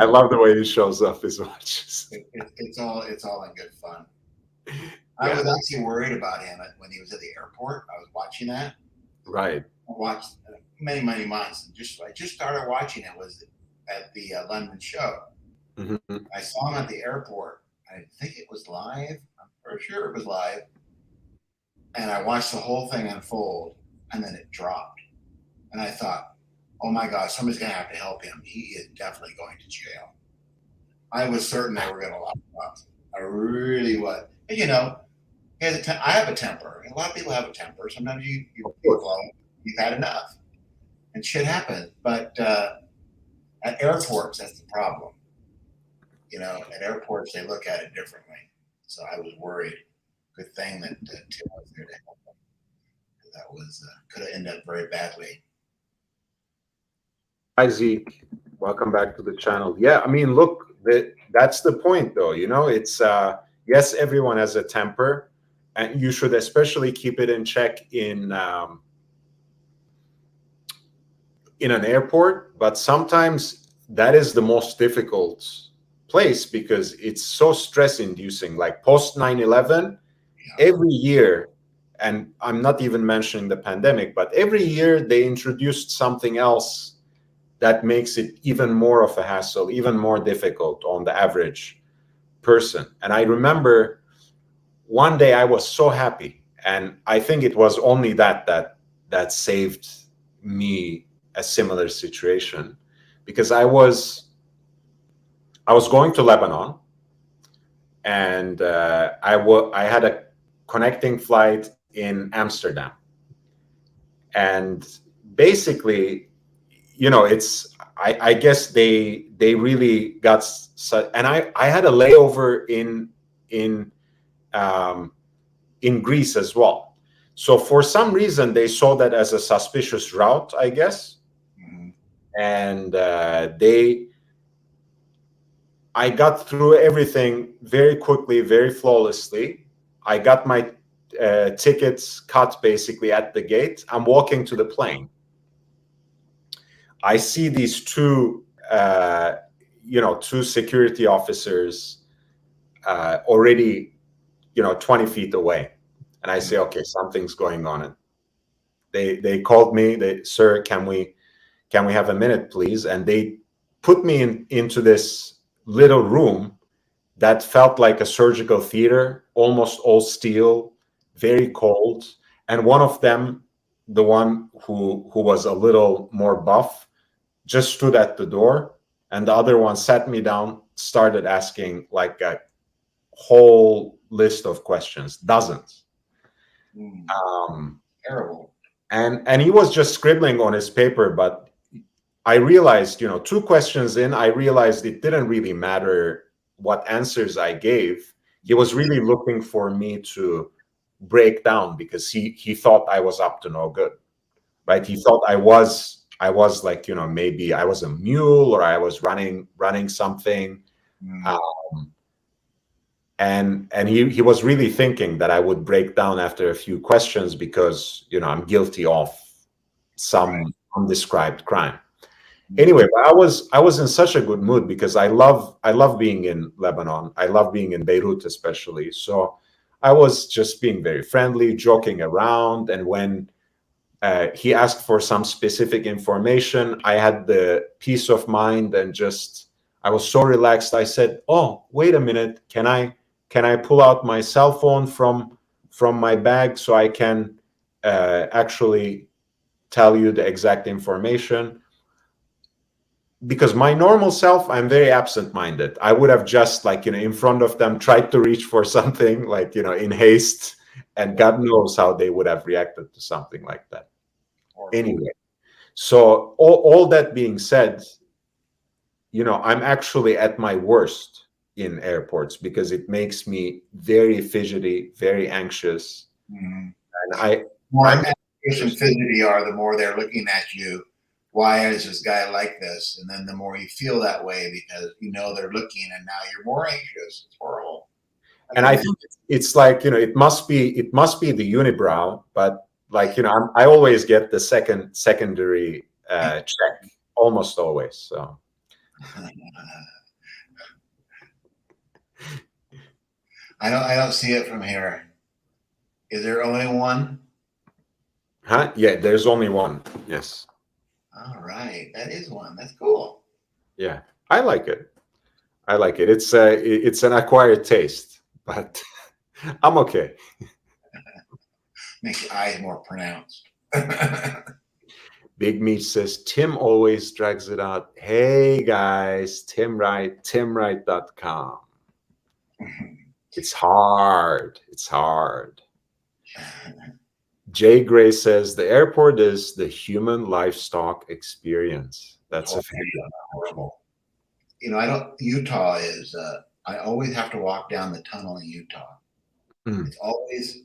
I love the way he shows off his watches. It's all in good fun. I was actually worried about him when he was at the airport. I was watching that. Right. I watched many months, and I just started watching it. Was at the London show. Mm-hmm. I saw him at the airport. I think it was live. I'm pretty sure it was live. And I watched the whole thing unfold, and then it dropped. And I thought, oh my God, somebody's going to have to help him. He is definitely going to jail. I was certain they were going to lock him up. I really was. But, I have a temper. A lot of people have a temper. Sometimes you've had enough. And shit happens. But at airports, that's the problem. At airports, they look at it differently. So I was worried. Good thing that Tim was there to help him. That could have ended up very badly. Hi, Zeke. Welcome back to the channel. Yeah, I mean, look, that's the point, though. It's yes, everyone has a temper, and you should especially keep it in check in an airport. But sometimes that is the most difficult place because it's so stress-inducing. Like post 9/11, every year, and I'm not even mentioning the pandemic, but every year they introduced something else that makes it even more of a hassle, even more difficult on the average person. And I remember one day I was so happy, and I think it was only that saved me a similar situation, because I was going to Lebanon, and I had a connecting flight in Amsterdam, and basically, I guess they really got, and I had a layover in Greece as well. So for some reason they saw that as a suspicious route, I guess, and I got through everything very quickly, very flawlessly. I got my tickets cut basically at the gate. I'm walking to the plane. I see these two security officers already, 20 feet away. And I say, okay, something's going on. And they called me. Sir, can we have a minute, please? And they put me into this little room that felt like a surgical theater, almost all steel, very cold. And one of them, the one who was a little more buff, just stood at the door, and the other one sat me down, started asking like a whole list of questions, dozens. Terrible. And he was just scribbling on his paper, but I realized, 2 questions in, I realized it didn't really matter what answers I gave. He was really looking for me to break down because he thought I was up to no good, right? He thought I was like, maybe I was a mule or I was running something. And he was really thinking that I would break down after a few questions because, I'm guilty of some undescribed crime. Anyway, but I was in such a good mood because I love being in Lebanon. I love being in Beirut especially. So I was just being very friendly, joking around, and when he asked for some specific information, I had the peace of mind and just I was so relaxed. I said, "Oh, wait a minute. Can I pull out my cell phone from my bag so I can actually tell you the exact information?" Because my normal self, I'm very absent-minded. I would have just like, in front of them tried to reach for something like, in haste, and God knows how they would have reacted to something like that. Anyway, so all that being said, I'm actually at my worst in airports because it makes me very fidgety, very anxious. Mhm. And The more anxious and fidgety you are, the more they're looking at you. Why is this guy like this? And then the more you feel that way because they're looking, and now you're more anxious. It's horrible. And I think it's like, it must be the unibrow, but like, I always get the secondary check almost always. So I don't see it from here. Is there only one? Huh? Yeah, there's only one. Yes. All right, that is one. That's cool. Yeah, I like it. I like it. It's an acquired taste, but I'm okay. Makes your eyes more pronounced. Big Meat says Tim always drags it out. Hey guys, Tim Wright, timwright.com. It's hard. It's hard. Jay Gray says the airport is the human livestock experience. That's horrible. Utah is. I always have to walk down the tunnel in Utah. It's always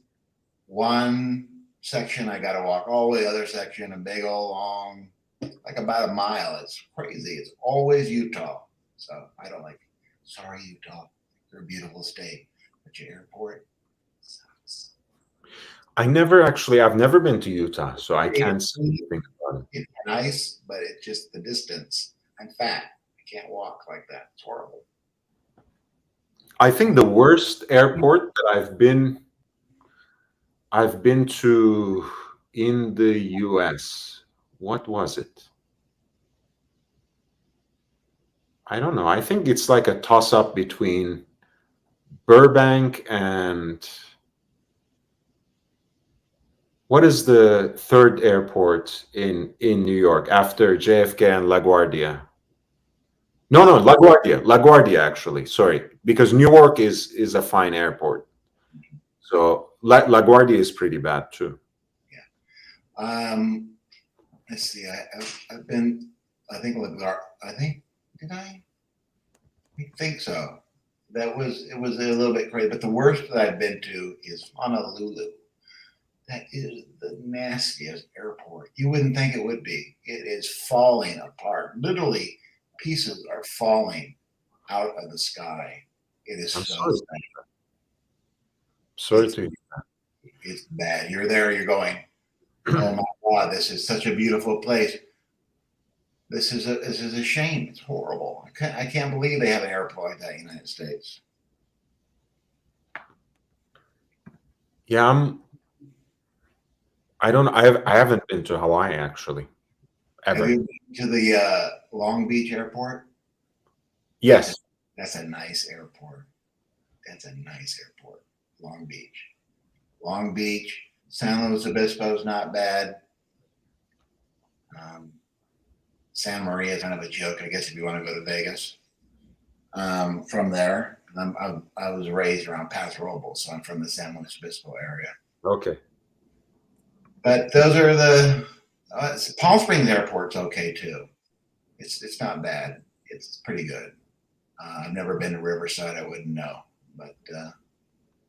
one section I got to walk all the other section, a big old long, like about a mile. It's crazy. It's always Utah. So I don't like. Sorry, Utah. You're a beautiful state, but your airport sucks. I've never been to Utah, so I can't say anything about it. It's nice, but it's just the distance. I'm fat. I can't walk like that. It's horrible. I think the worst airport that I've been to in the US, what was it? I don't know. I think it's like a toss-up between Burbank and what is the third airport in New York after JFK and LaGuardia? No, LaGuardia actually. Sorry, because Newark is a fine airport. So LaGuardia is pretty bad too. Yeah. Let's see. I've been. I think did I? I think so. It was a little bit crazy, but the worst that I've been to is Honolulu. That is the nastiest airport. You wouldn't think it would be. It is falling apart. Literally, pieces are falling out of the sky. It is I'm so sorry. sad. Sorry to hear that. It's bad. You're there. You're going, oh my God, this is such a beautiful place. This is a shame. It's horrible. I can't believe they have an airport like that in the United States. Yeah, I don't. I haven't been to Hawaii actually, ever. Have you been to the Long Beach airport? Yes. That's a nice airport. That's a nice airport. Long Beach. Long Beach. San Luis Obispo is not bad. Santa Maria is kind of a joke, I guess, if you want to go to Vegas. From there, I was raised around Paso Robles, so I'm from the San Luis Obispo area. Okay. But those are the Palm Springs Airport's okay too. It's not bad. It's pretty good. I've never been to Riverside. I wouldn't know, but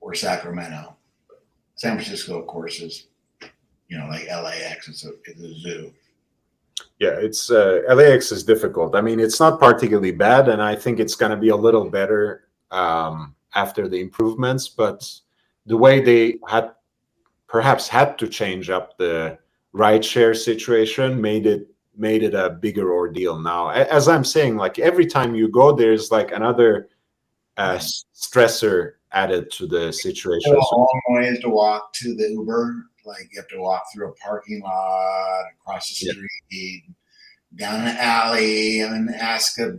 or Sacramento. San Francisco, of course, is like LAX. It's a zoo. Yeah, it's LAX is difficult. I mean, it's not particularly bad, and I think it's going to be a little better after the improvements. But the way they perhaps had to change up the rideshare situation made it made it a bigger ordeal now. As I'm saying, like every time you go, there's like another stressor added to the situation. A long ways to walk to the Uber. Like you have to walk through a parking lot, across the street, down an alley, and ask a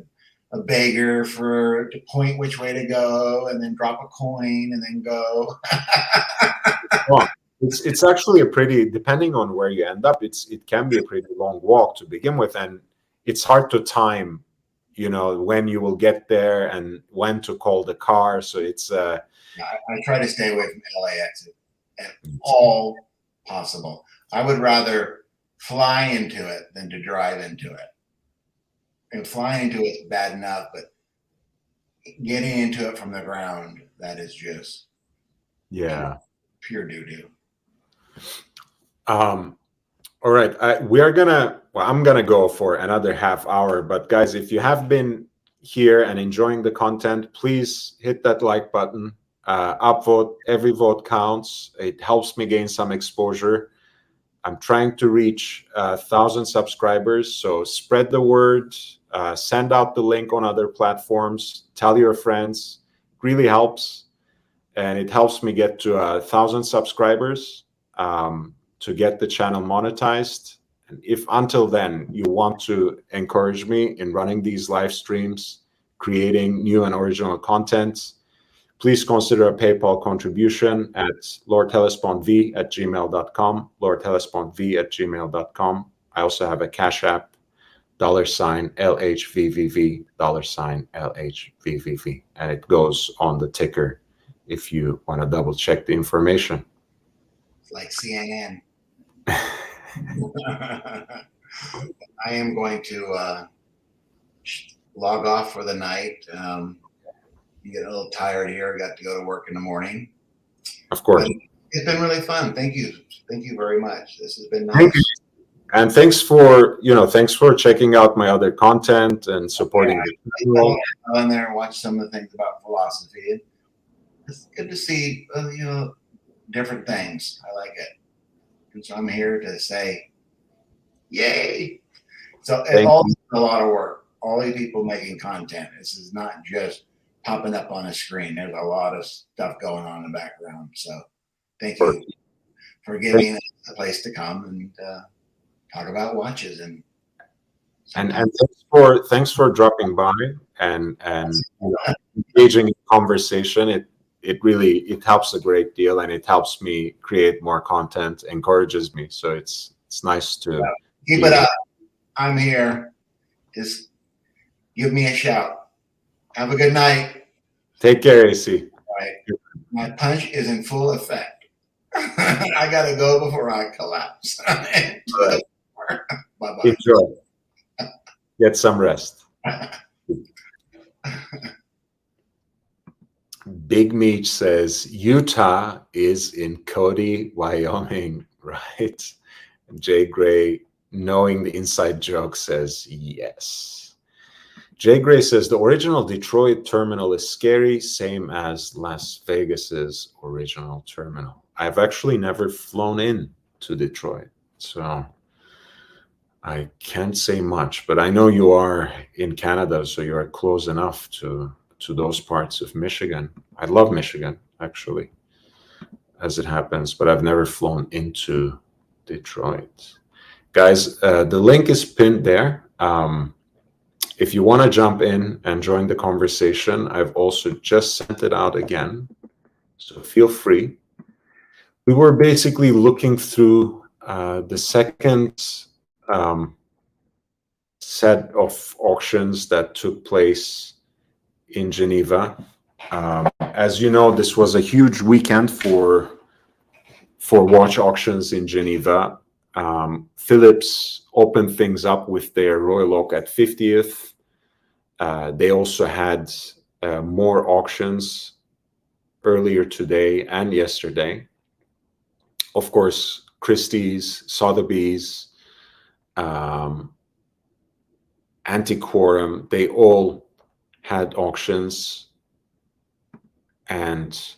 beggar to point which way to go, and then drop a coin, and then go. It's actually a pretty, depending on where you end up, it can be a pretty long walk to begin with, and it's hard to time, you know, when you will get there and when to call the car. So it's I try to stay away from LAX at all possible. I would rather fly into it than to drive into it. And flying into it's bad enough, but getting into it from the ground, that is just pure doo-doo. All right, I'm gonna go for another half hour, but guys, if you have been here and enjoying the content, please hit that like button, upvote. Every vote counts. It helps me gain some exposure. I'm trying to reach 1,000 subscribers, so spread the word, send out the link on other platforms, tell your friends. It really helps, and it helps me get to 1,000 subscribers to get the channel monetized. And if until then you want to encourage me in running these live streams, creating new and original content, please consider a PayPal contribution at lordhellespontv@gmail.com, lordhellespontv@gmail.com. I also have a Cash App, $LHVVV, $LHVVV, and it goes on the ticker if you want to double check the information. It's like CNN. I am going to log off for the night. You get a little tired here. I got to go to work in the morning. Of course. But it's been really fun. Thank you. Thank you very much. This has been nice. Thank you. And thanks for checking out my other content and supporting the channel. Go in there and watch some of the things about philosophy. It's good to see, different things. I like it. And so I'm here to say, yay. So it's all a lot of work. All these people making content. This is not just popping up on a screen. There's a lot of stuff going on in the background. So thank you for giving us a place to come and talk about watches and thanks for dropping by and engaging in conversation. It really helps a great deal, and it helps me create more content, encourages me. So it's nice to keep it up. I'm here. Just give me a shout. Have a good night. Take care, AC. All right. My punch is in full effect. I gotta go before I collapse. Bye-bye. Enjoy. Get some rest. Big Meech says Utah is in Cody, Wyoming, right? And Jay Gray, knowing the inside joke, says yes. Jay Gray says the original Detroit terminal is scary, same as Las Vegas's original terminal. I've actually never flown in to Detroit, so I can't say much, but I know you are in Canada, so you are close enough to those parts of Michigan. I love Michigan, actually, as it happens, but I've never flown into Detroit. Guys, the link is pinned there. If you want to jump in and join the conversation, I've also just sent it out again, so feel free. We were basically looking through the second set of auctions that took place in Geneva. As you know, this was a huge weekend for watch auctions in Geneva. Philips opened things up with their Royal Oak at 50th. They also had more auctions earlier today and yesterday. Of course, Christie's, Sotheby's, Antiquorum, they all had auctions, and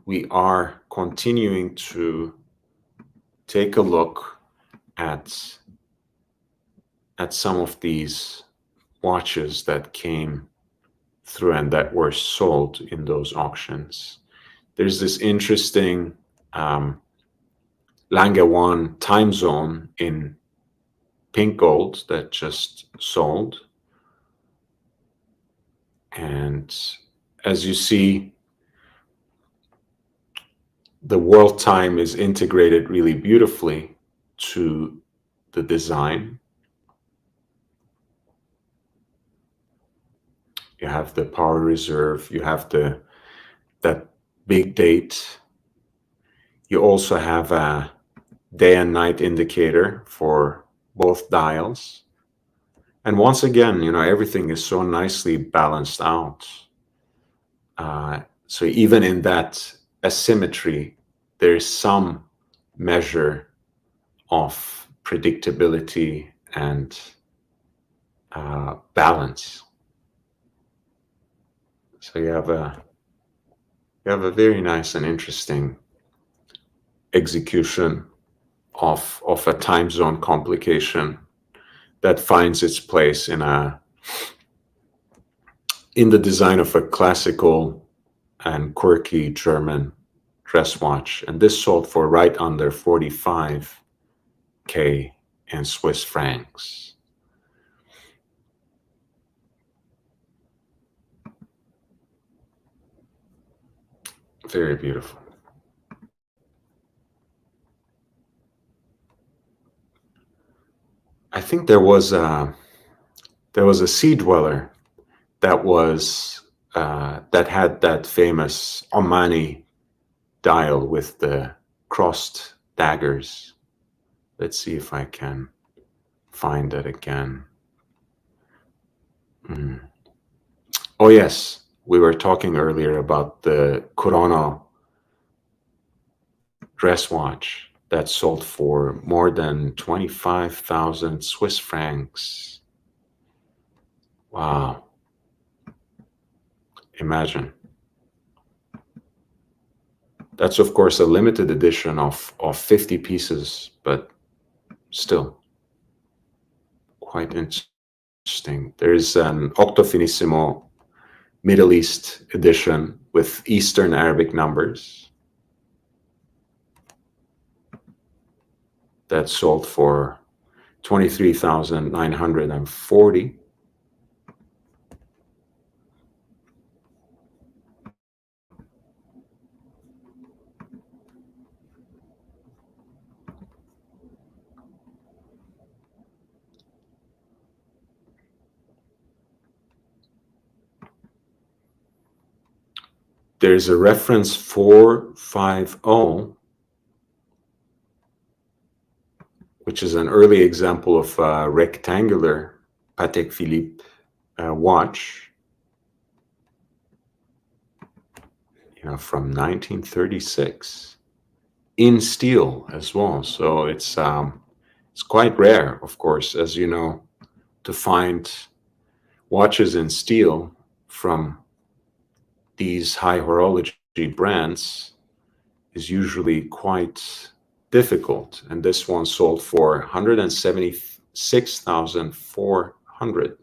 we are continuing to take a look at at some of these watches that came through and that were sold in those auctions. There's this interesting Lange 1 time zone in pink gold that just sold. And as you see, the world time is integrated really beautifully to the design. You have the power reserve, you have that big date. You also have a day and night indicator for both dials. And once again, everything is so nicely balanced out. So even in that asymmetry, there's some measure of predictability and balance. So you have a very nice and interesting execution of a time zone complication that finds its place in the design of a classical and quirky German dress watch. And this sold for right under 45K in Swiss francs. Very beautiful. I think there was a sea dweller that had that famous Omani dial with the crossed daggers. Let's see if I can find that again. Oh yes, we were talking earlier about the Chrono dress watch that sold for more than 25,000 Swiss francs. Wow. Imagine. That's of course a limited edition of 50 pieces, but still quite interesting. There's an Octofinissimo Middle East edition with Eastern Arabic numbers that sold for 23,940. There's a reference 450, which is an early example of a rectangular Patek Philippe watch, from 1936, in steel as well. So it's quite rare, of course, as you know, to find watches in steel from these high horology brands is usually quite difficult. And this one sold for 176,400.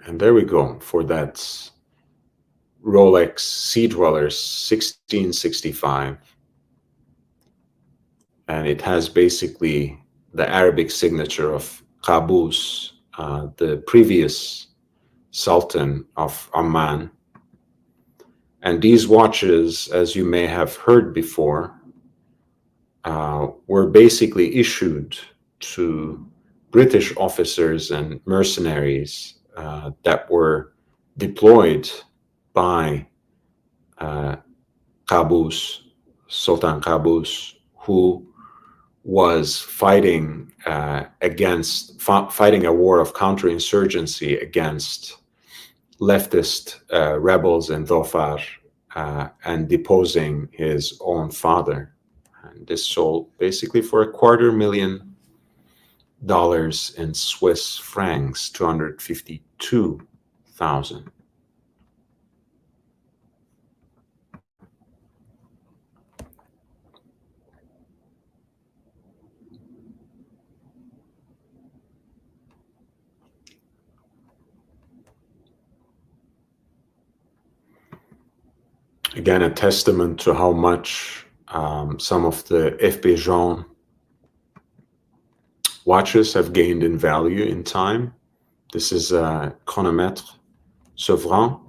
And there we go for that Rolex Sea Dweller 1665. And it has basically the Arabic signature of Qaboos, the previous Sultan of Oman. And these watches, as you may have heard before, were basically issued to British officers and mercenaries that were deployed by Qaboos, Sultan Qaboos, who was fighting fighting a war of counterinsurgency against leftist rebels in Dhofar and deposing his own father. And this sold basically for $250,000 in Swiss francs, 252,000. Again, a testament to how much some of the FB Journe watches have gained in value in time. This is a chronomètre souverain.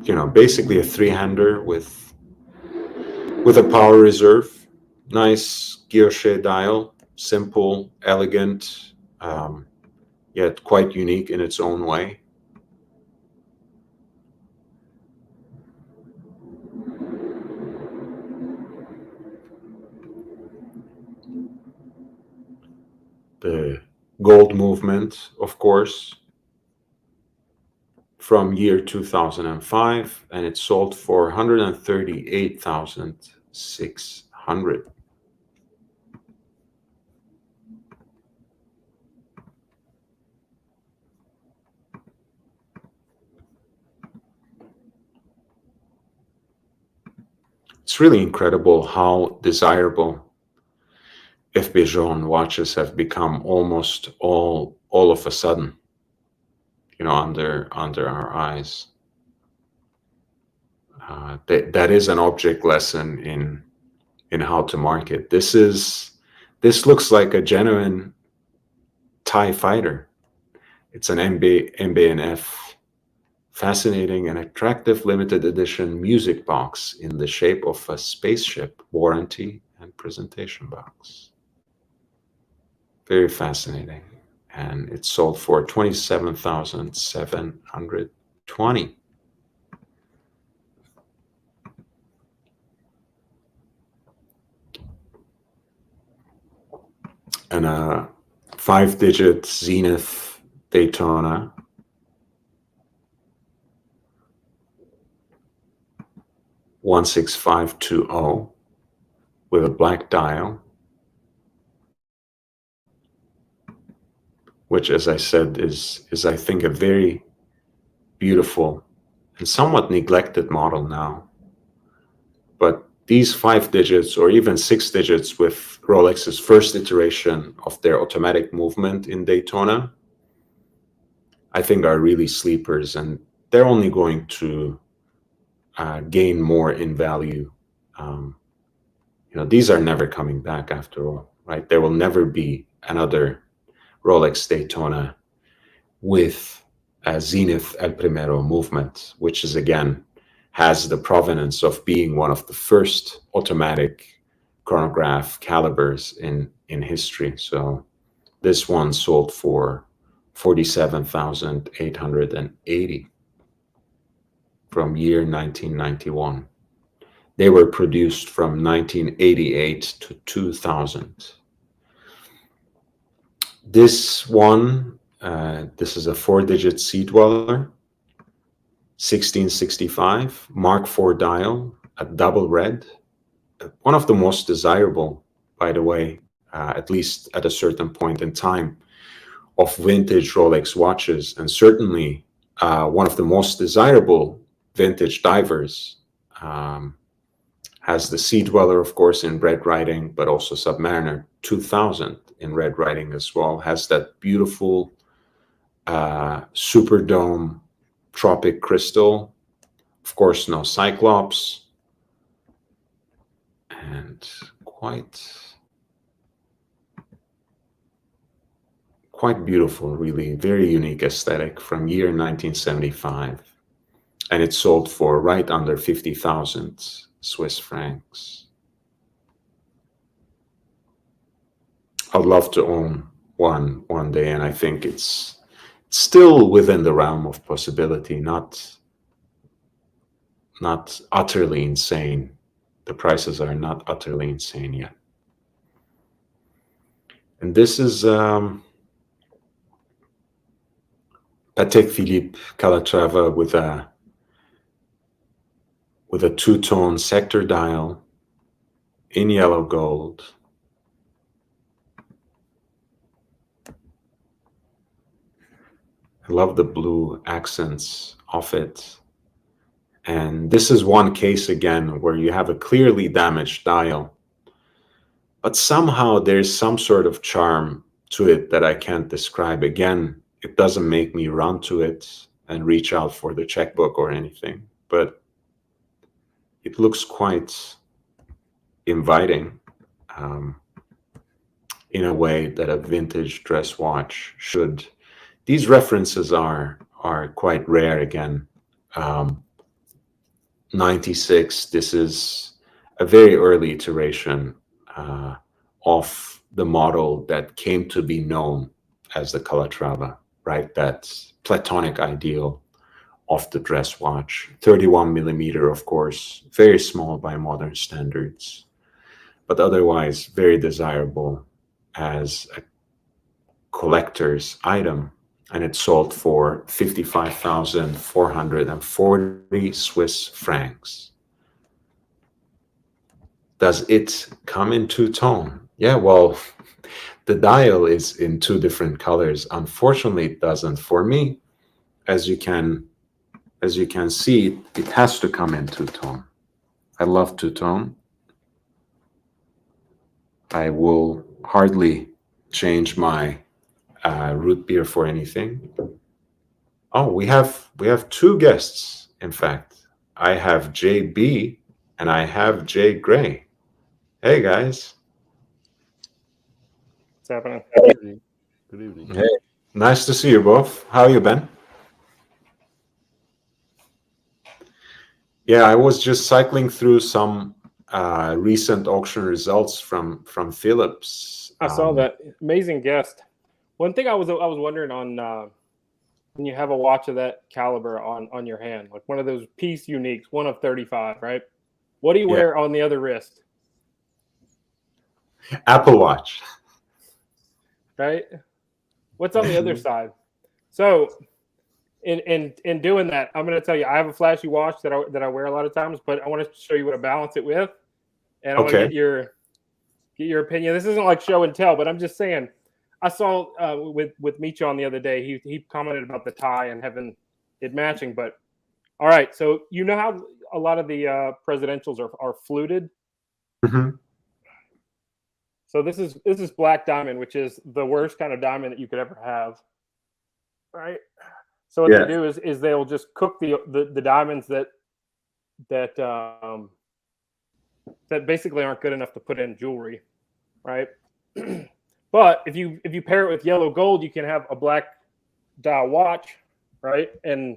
You know, basically a three-hander with a power reserve. Nice guilloche dial, simple, elegant, yet quite unique in its own way. The gold movement, of course, from year 2005, and it sold for 138,600. It's really incredible how desirable FB Journe watches have become almost all of a sudden, you know, under our eyes. That is an object lesson in how to market. This looks like a genuine TIE fighter. It's an MB&F, fascinating and attractive limited edition music box in the shape of a spaceship, warranty and presentation box. Very fascinating. And it sold for 27,720. And a 5-digit Zenith Daytona. $16520 with a black dial, which, as I said, is I think a very beautiful and somewhat neglected model now. But these 5 digits or even 6 digits with Rolex's first iteration of their automatic movement in Daytona, I think are really sleepers, and they're only going to gain more in value. You know, these are never coming back after all, right? There will never be another Rolex Daytona with a Zenith El Primero movement, which is, again, has the provenance of being one of the first automatic chronograph calibers in history. So this one sold for 47,880 from year 1991. They were produced from 1988 to 2000. This one, this is a 4-digit Sea Dweller, 1665, Mark IV dial, a double red. One of the most desirable, by the way, at least at a certain point in time, of vintage Rolex watches, and certainly one of the most desirable vintage divers. Has the Sea Dweller, of course, in red writing, but also Submariner 2000 in red writing as well. Has that beautiful Superdome tropic crystal. Of course, no Cyclops. And quite beautiful, really. Very unique aesthetic from year 1975. And it sold for right under 50,000 Swiss francs. I'd love to own one day, and I think it's still within the realm of possibility, not utterly insane. The prices are not utterly insane yet. And this is Patek Philippe Calatrava with a two-tone sector dial in yellow gold. I love the blue accents of it. And this is one case again where you have a clearly damaged dial, but somehow there's some sort of charm to it that I can't describe. Again, it doesn't make me run to it. and reach out for the checkbook or anything, but it looks quite inviting, in a way that a vintage dress watch should. These references are quite rare again. 96, this is a very early iteration of the model that came to be known as the Calatrava, right? That platonic ideal of the dress watch. 31 millimeter, of course, very small by modern standards, but otherwise very desirable as a collector's item. And it sold for 55,440 Swiss francs. Does it come in two-tone? Yeah, well, the dial is in two different colors. Unfortunately, it doesn't. For me, as you can see, it has to come in two-tone. I love two-tone. I will hardly change my root beer for anything. Oh, we have two guests, in fact. I have JB and I have Jay Gray. Hey, guys. What's happening? Good evening. Good evening. Hey, nice to see you both. How you been? Yeah, I was just cycling through some recent auction results from Philips. I saw that. Amazing guest. One thing I was wondering on when you have a watch of that caliber on your hand, like one of those piece uniques, one of 35, right? What do you wear on the other wrist? Apple Watch. Right? What's on the other side? So in doing that, I'm going to tell you, I have a flashy watch that I wear a lot of times, but I want to show you what I balance it with, and I want to get your opinion. This isn't like show and tell, but I'm just saying. I saw with Micho on the other day, he commented about the tie and having it matching. But all right, so you know how a lot of the presidentials are fluted. Mm-hmm. So this is black diamond, which is the worst kind of diamond that you could ever have, right? So what they do is they'll just cook the diamonds that basically aren't good enough to put in jewelry, right? But if you pair it with yellow gold, you can have a black dial watch, right? And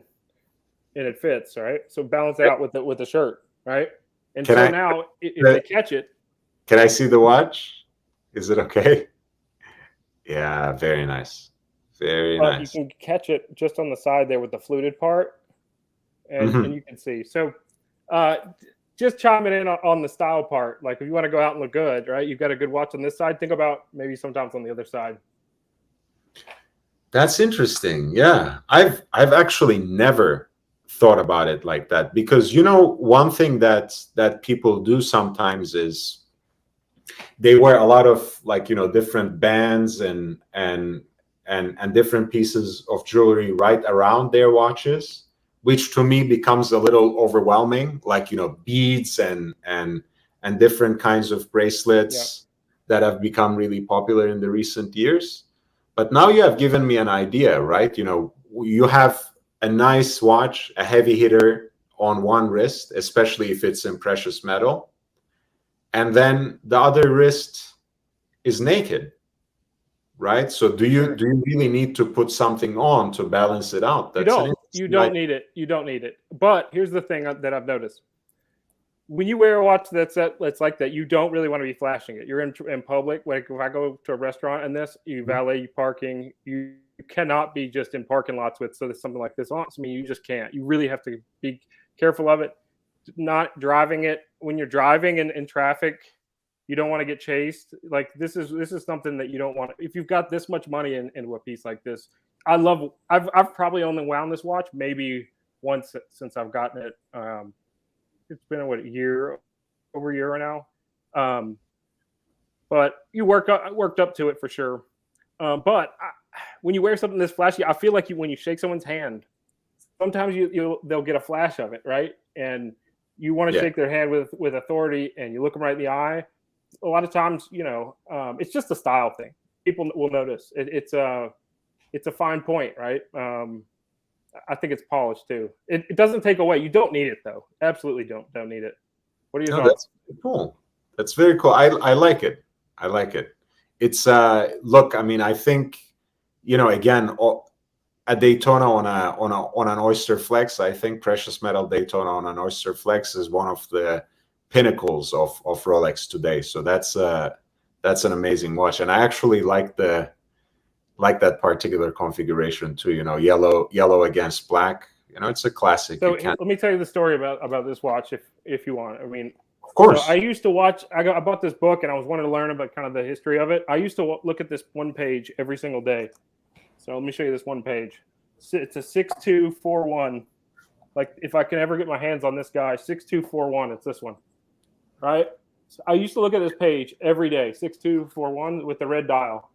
it fits, right? So balance it out with the shirt, right? And now if they catch it, can I see the watch? Is it okay? Yeah, very nice. Very nice. You can catch it just on the side there with the fluted part, and you can see. So just chiming in on the style part. Like if you want to go out and look good, right? You've got a good watch on this side. Think about maybe sometimes on the other side. That's interesting. Yeah. I've actually never thought about it like that, because one thing that people do sometimes is they wear a lot of different bands and different pieces of jewelry right around their watches, which to me becomes a little overwhelming, like beads and different kinds of bracelets that have become really popular in the recent years. But now you have given me an idea, right? You have a nice watch, a heavy hitter on one wrist, especially if it's in precious metal, and then the other wrist is naked, right? So do you really need to put something on to balance it out? You don't need it. You don't need it. But here's the thing that I've noticed. When you wear a watch that's like that, you don't really want to be flashing it. You're in public. Like if I go to a restaurant and you valet parking, you cannot be just in parking lots with something like this on. I mean, you just can't. You really have to be careful of it. Not driving it when you're driving in traffic. You don't want to get chased. Like this is something that you don't want. If you've got this much money into a piece like this, I've probably only wound this watch maybe once since I've gotten it. It's been over a year now. But you worked up to it for sure. But when you wear something this flashy, I feel like when you shake someone's hand, sometimes they'll get a flash of it, right? And you want to shake their hand with authority, and you look them right in the eye. A lot of times, it's just a style thing. People will notice. It's a fine point, right? I think it's polished too. It doesn't take away. You don't need it though. Absolutely don't need it. What are your No, thoughts? that's cool. That's very cool. I like it. I like it. It's look, I mean, I think, you know, again, a Daytona on an Oyster Flex, I think precious metal Daytona on an Oyster Flex is one of the pinnacles of Rolex today. So that's an amazing watch, and I actually like that particular configuration too. You know, yellow against black. You know, it's a classic. So let me tell you the story about this watch if you want. I mean, of course. So I used to watch. I bought this book and I was wanting to learn about kind of the history of it. I used to look at this one page every single day. So let me show you this one page. It's a 6241. Like if I can ever get my hands on this guy, 6241. It's this one, right? So I used to look at this page every day, 6241 with the red dial.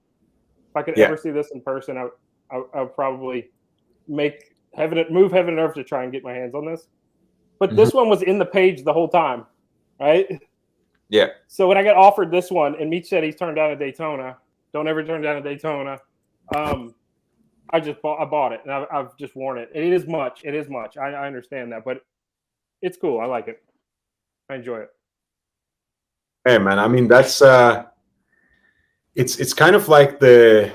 If I could ever see this in person, I would probably move heaven and earth to try and get my hands on this. But this one was in the page the whole time, right? Yeah. So when I got offered this one, and Meech said he's turned down a Daytona, don't ever turn down a Daytona. I bought it, and I've just worn it. And it is much. It is much. I understand that, but it's cool. I like it. I enjoy it. Hey man, I mean that's it's kind of like the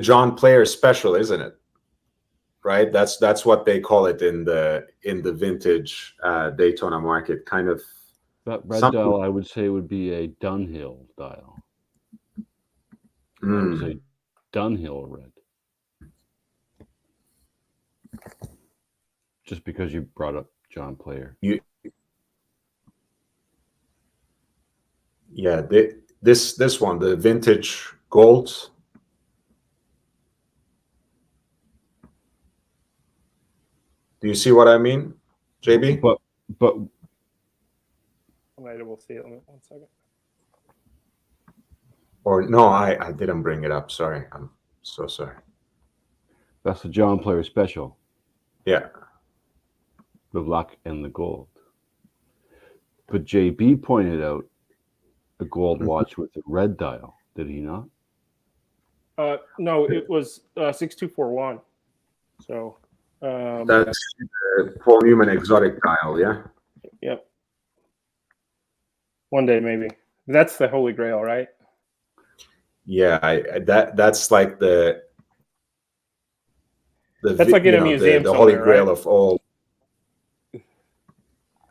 John Player special, isn't it? Right. That's what they call it in the vintage Daytona market. Kind of. That red dial, I would say, would be a Dunhill dial. I would say Dunhill red. Just because you brought up John Player. Yeah, this one, the vintage gold. Do you see what I mean, JB? But We'll see it in 1 second. Or no, I didn't bring it up. Sorry, I'm so sorry. That's the John Player special. Yeah. The black and the gold. But JB pointed out a gold watch with a red dial. Did he not? No, it was 6241. So that's the Paul Newman exotic dial, yeah? Yep. One day maybe. That's the Holy Grail, right? Yeah, that's like that's like in a museum. The Holy Grail, right? Of all.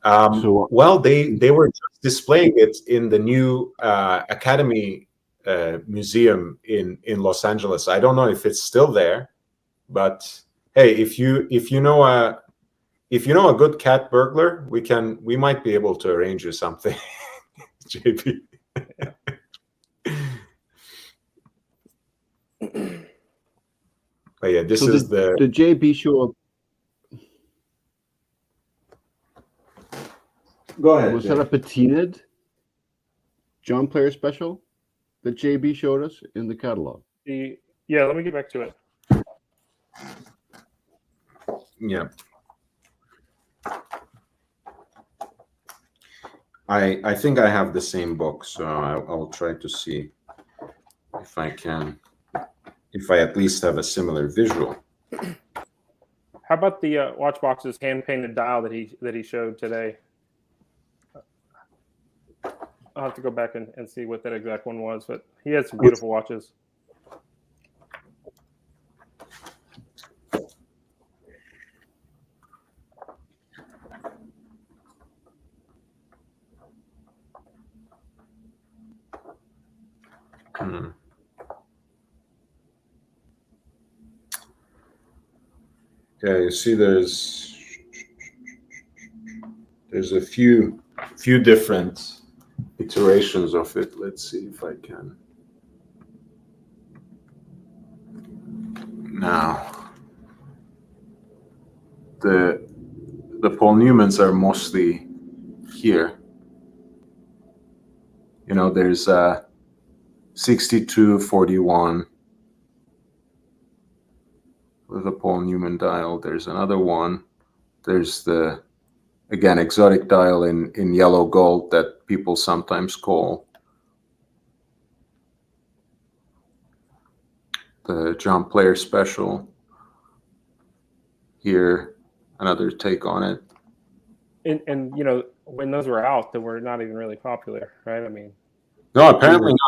Well, they were just displaying it in the new Academy Museum in Los Angeles. I don't know if it's still there, but hey, if you know a good cat burglar, we might be able to arrange you something, JP. But yeah, this is the JB show up. Go ahead. Was that a patinaed John Player special that JB showed us in the catalog? Yeah, let me get back to it. Yeah. I think I have the same book, so I'll try to see if I at least have a similar visual. How about the watch box's hand painted dial that he showed today? I'll have to go back and see what that exact one was, but he had some beautiful watches. Yeah, you see there's a few different iterations of it. Let's see if I can. Now, the Paul Newmans are mostly here. You know, there's 6241 with a Paul Newman dial. There's another one. There's the, again, exotic dial in yellow gold that people sometimes call the John Player special. here another take on it. And you know, when those were out, they were not even really popular, right? I mean, No, apparently not.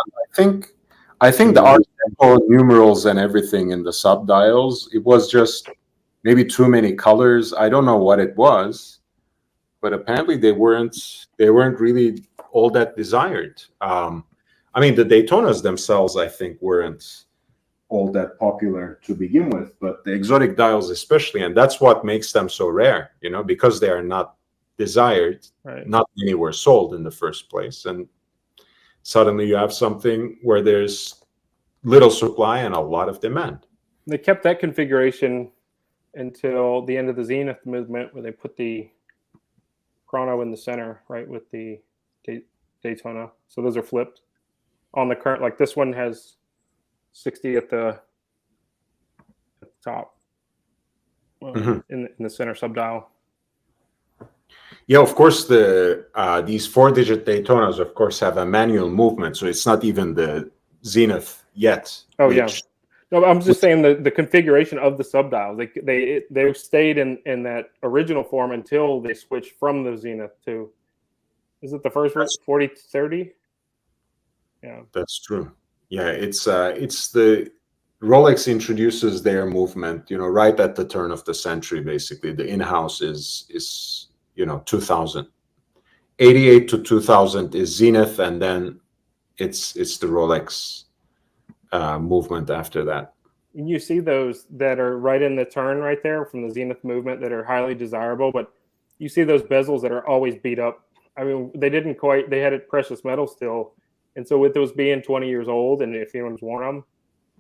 I think the Art Deco numerals and everything in the subdials, it was just maybe too many colors. I don't know what it was, but apparently they weren't really all that desired. I mean, the Daytonas themselves, I think, weren't all that popular to begin with, but the exotic dials especially, and that's what makes them so rare, you know, because they are not desired, right. not many were sold in the first place, and suddenly you have something where there's little supply and a lot of demand. They kept that configuration until the end of the Zenith movement, where they put the chrono in the center, right, with the Daytona. So those are flipped on the current. Like this one has 60 at the top, in the center subdial. Yeah, of course, the these 4-digit Daytonas, of course, have a manual movement, so it's not even the Zenith yet. Oh, yeah. No, I'm just saying the configuration of the subdials. They stayed in that original form until they switched from the Zenith to, is it the first one, 40-30? Yeah, that's true. Yeah, it's the Rolex introduces their movement, you know, right at the turn of the century. Basically, the in-house is you know, 2000, 88 to 2000 is Zenith, and then it's the Rolex movement after that. You see those that are right in the turn right there from the Zenith movement that are highly desirable, but you see those bezels that are always beat up. I mean, they had it precious metal still, and so with those being 20 years old, and if anyone's worn them,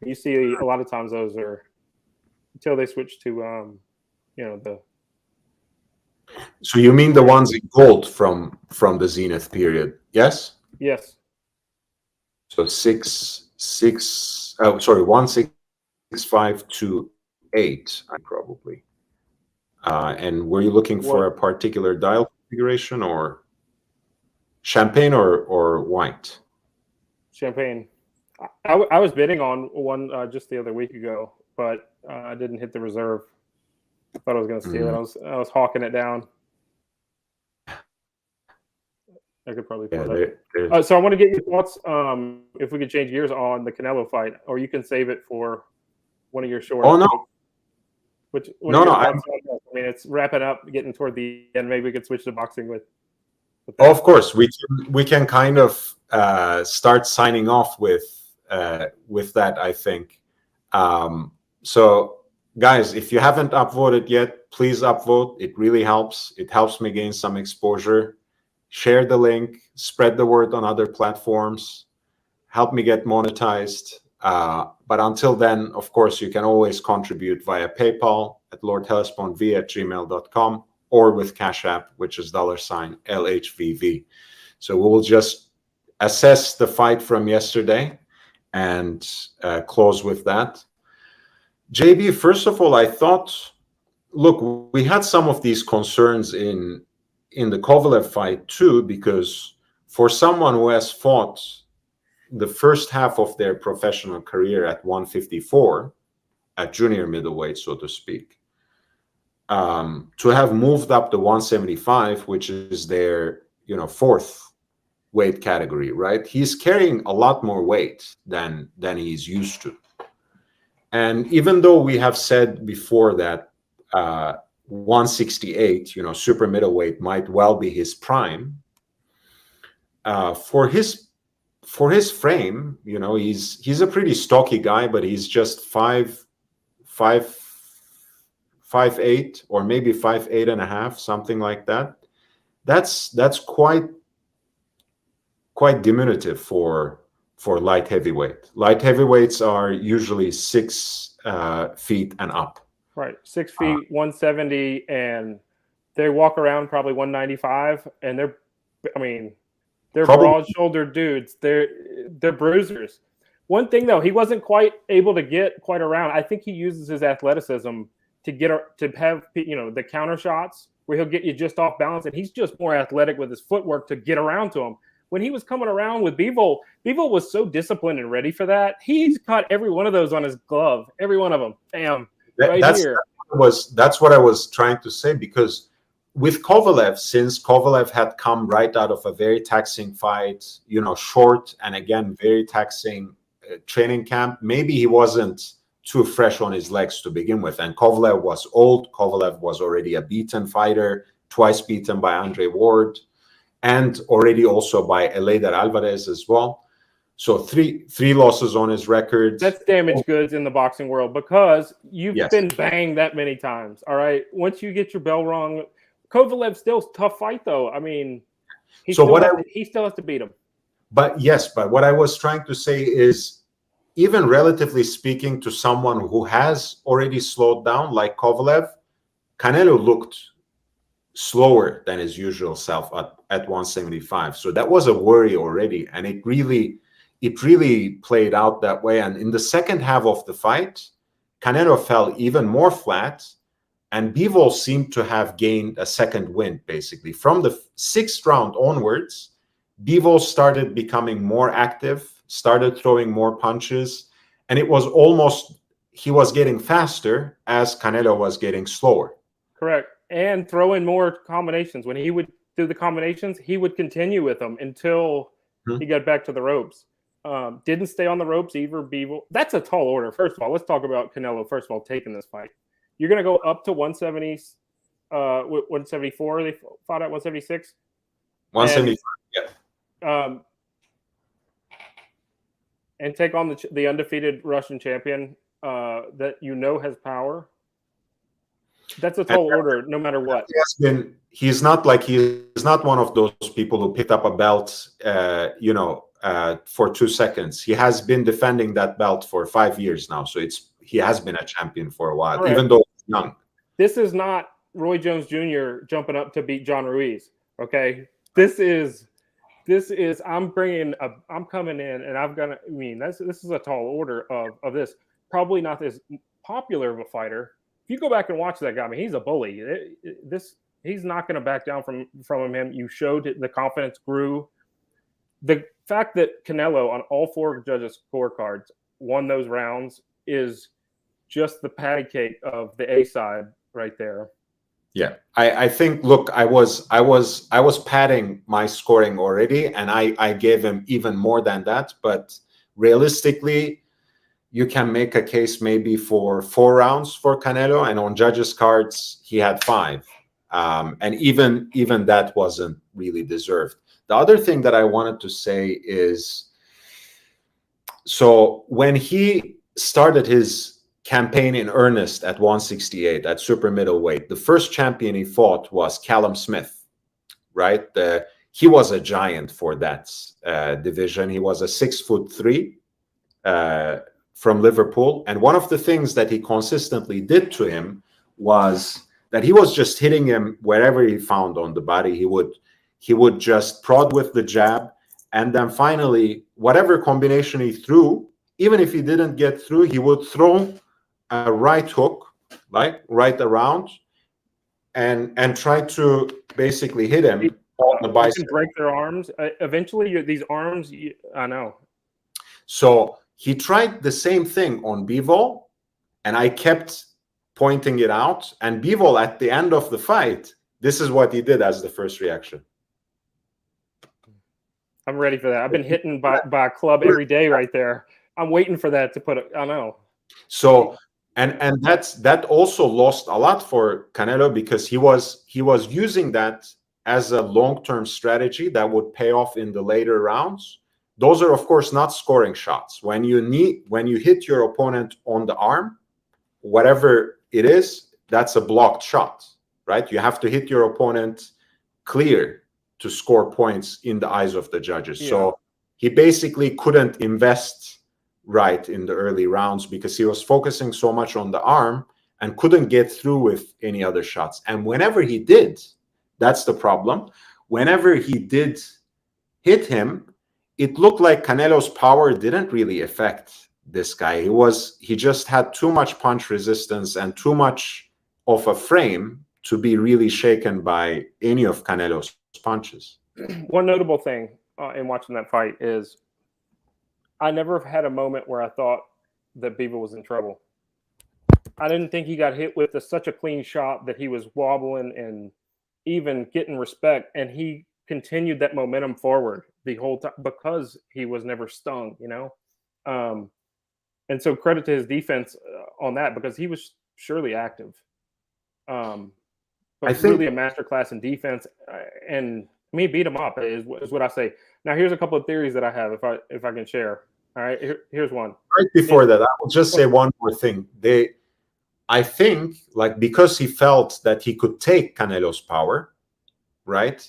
you see a lot of times those are, until they switch to you know, the. So you mean the ones in gold from the Zenith period? Yes. Yes. So 16528, probably. And were you looking for a particular dial configuration, or champagne or white? Champagne. I was bidding on one just the other week ago, but I didn't hit the reserve. I thought I was going to steal it. I was hawking it down. I could probably pull it. So I want to get your thoughts. If we could change gears on the Canelo fight, or you can save it for one of your shorts. Oh no. I mean, it's wrapping up, getting toward the end. Maybe we could switch to boxing with oh, of course, we can kind of start signing off with that, I think. So, guys, if you haven't upvoted yet, please upvote. It really helps. It helps me gain some exposure. Share the link, spread the word on other platforms, help me get monetized. But until then, of course, you can always contribute via PayPal at lordhellespontv@gmail.com, or with Cash App, which is $LHVV. So we will just assess the fight from yesterday and close with that. JB, first of all, I thought, look, we had some of these concerns in the Kovalev fight too, because for someone who has fought the first half of their professional career at 154, at junior middleweight, so to speak, to have moved up to 175, which is their, you know, fourth weight category, right? He's carrying a lot more weight than he's used to. And even though we have said before that 168, you know, super middleweight might well be his prime, for his frame, you know, he's a pretty stocky guy, but he's just 5'8", or maybe 5'8.5", something like that. That's quite diminutive for light heavyweight. Light heavyweights are usually 6 feet and up. Right, 6 feet, 170, and they walk around probably 195, and they're broad-shouldered dudes. They're bruisers. One thing though, he wasn't quite able to get quite around. I think he uses his athleticism to have, you know, the counter shots where he'll get you just off balance, and he's just more athletic with his footwork to get around to him. When he was coming around with Bivol was so disciplined and ready for that. He's caught every one of those on his glove, every one of them. Bam. That's here. that's what I was trying to say, because with Kovalev, since Kovalev had come right out of a very taxing fight, short and again very taxing training camp, maybe he wasn't too fresh on his legs to begin with. And Kovalev was old. Kovalev was already a beaten fighter, twice beaten by Andre Ward, and already also by Eleider Alvarez as well. So three losses on his record. That's damaged goods in the boxing world, because you've been banged that many times. All right. Once you get your bell rung, Kovalev's still a tough fight, though. I mean, he still has to beat him. But what I was trying to say is, even relatively speaking to someone who has already slowed down like Kovalev, Canelo looked slower than his usual self at 175. So that was a worry already. And it really played out that way. And in the second half of the fight, Canelo fell even more flat, and Bivol seemed to have gained a second wind, basically. From the sixth round onwards, Bivol started becoming more active, started throwing more punches, and it was almost, he was getting faster as Canelo was getting slower. Correct. And throw in more combinations. When he would do the combinations, he would continue with them until he got back to the ropes. Didn't stay on the ropes either, Bivol. That's a tall order. First of all, let's talk about Canelo, first of all, taking this fight. You're going to go up to 170, 174. They fought at 176. 175, yeah. And take on the undefeated Russian champion that has power. That's a tall order, no matter what. He's not one of those people who picked up a belt, for 2 seconds. He has been defending that belt for 5 years now. So he has been a champion for a while, even though he's young. This is not Roy Jones Jr. jumping up to beat John Ruiz. Okay, this is I'm coming in and this is a tall order of this. Probably not as popular of a fighter. If you go back and watch that guy, he's a bully. He's not going to back down from him. You showed the confidence grew. The fact that Canelo on all 4 judges' scorecards won those rounds is just the patty cake of the A side right there. Yeah, I think. Look, I was padding my scoring already, and I gave him even more than that. But realistically, you can make a case maybe for 4 rounds for Canelo, and on judges' cards he had 5, and even that wasn't really deserved. The other thing that I wanted to say is, so when he started his campaign in earnest at 168 at super middleweight, the first champion he fought was Callum Smith, right? He was a giant for that division. He was a 6'3" from Liverpool, and one of the things that he consistently did to him was that he was just hitting him wherever he found on the body. He would just prod with the jab, and then finally, whatever combination he threw, even if he didn't get through, he would throw a right hook, like right around, and try to basically hit him on the bicep. You can break their arms. Eventually, these arms, I know. So he tried the same thing on Bivol, and I kept pointing it out. And Bivol, at the end of the fight, this is what he did as the first reaction. I'm ready for that. I've been hitting by a club every day right there. I'm waiting for that to put it. I know. So and that also lost a lot for Canelo, because he was using that as a long-term strategy that would pay off in the later rounds. Those are, of course, not scoring shots. When you hit your opponent on the arm, whatever it is, that's a blocked shot, right? You have to hit your opponent clear to score points in the eyes of the judges. Yeah. So he basically couldn't invest right in the early rounds because he was focusing so much on the arm and couldn't get through with any other shots. And whenever he did, that's the problem. Whenever he did hit him, it looked like Canelo's power didn't really affect this guy. He just had too much punch resistance and too much of a frame to be really shaken by any of Canelo's punches. One notable thing in watching that fight is I never had a moment where I thought that Bivol was in trouble. I didn't think he got hit with such a clean shot that he was wobbling and even getting respect, and he continued that momentum forward the whole time because he was never stung, you know. And so credit to his defense on that, because he was surely active. I But think really a masterclass in defense, and me beat him up is what I say. Now here's a couple of theories that I have, if I can share. All right, here's one. right before that, I will just say one more thing. I think, like, because he felt that he could take Canelo's power, right?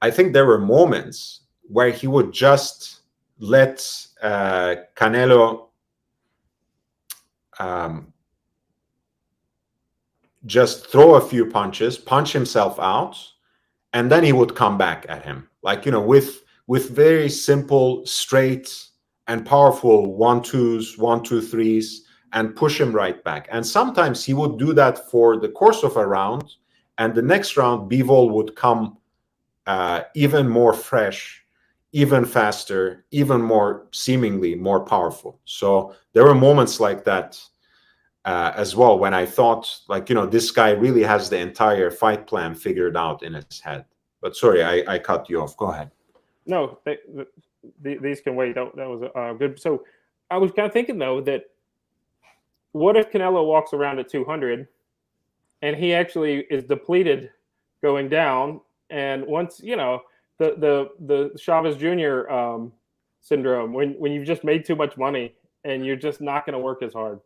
I think there were moments where he would just let Canelo just throw a few punches, punch himself out, and then he would come back at him, like, you know, with very simple, straight, and powerful 1-2s, 1-2-3s, and push him right back. And sometimes he would do that for the course of a round, and the next round, Bivol would come even more fresh, even faster, even more seemingly more powerful. So there were moments like that as well, when I thought, like, you know, this guy really has the entire fight plan figured out in his head. But sorry, I cut you off. Go ahead. No, these can wait. That was good. So I was kind of thinking, though, that what if Canelo walks around at 200 and he actually is depleted going down, and once, you know, the Chavez Jr. Syndrome, when you've just made too much money and you're just not going to work as hard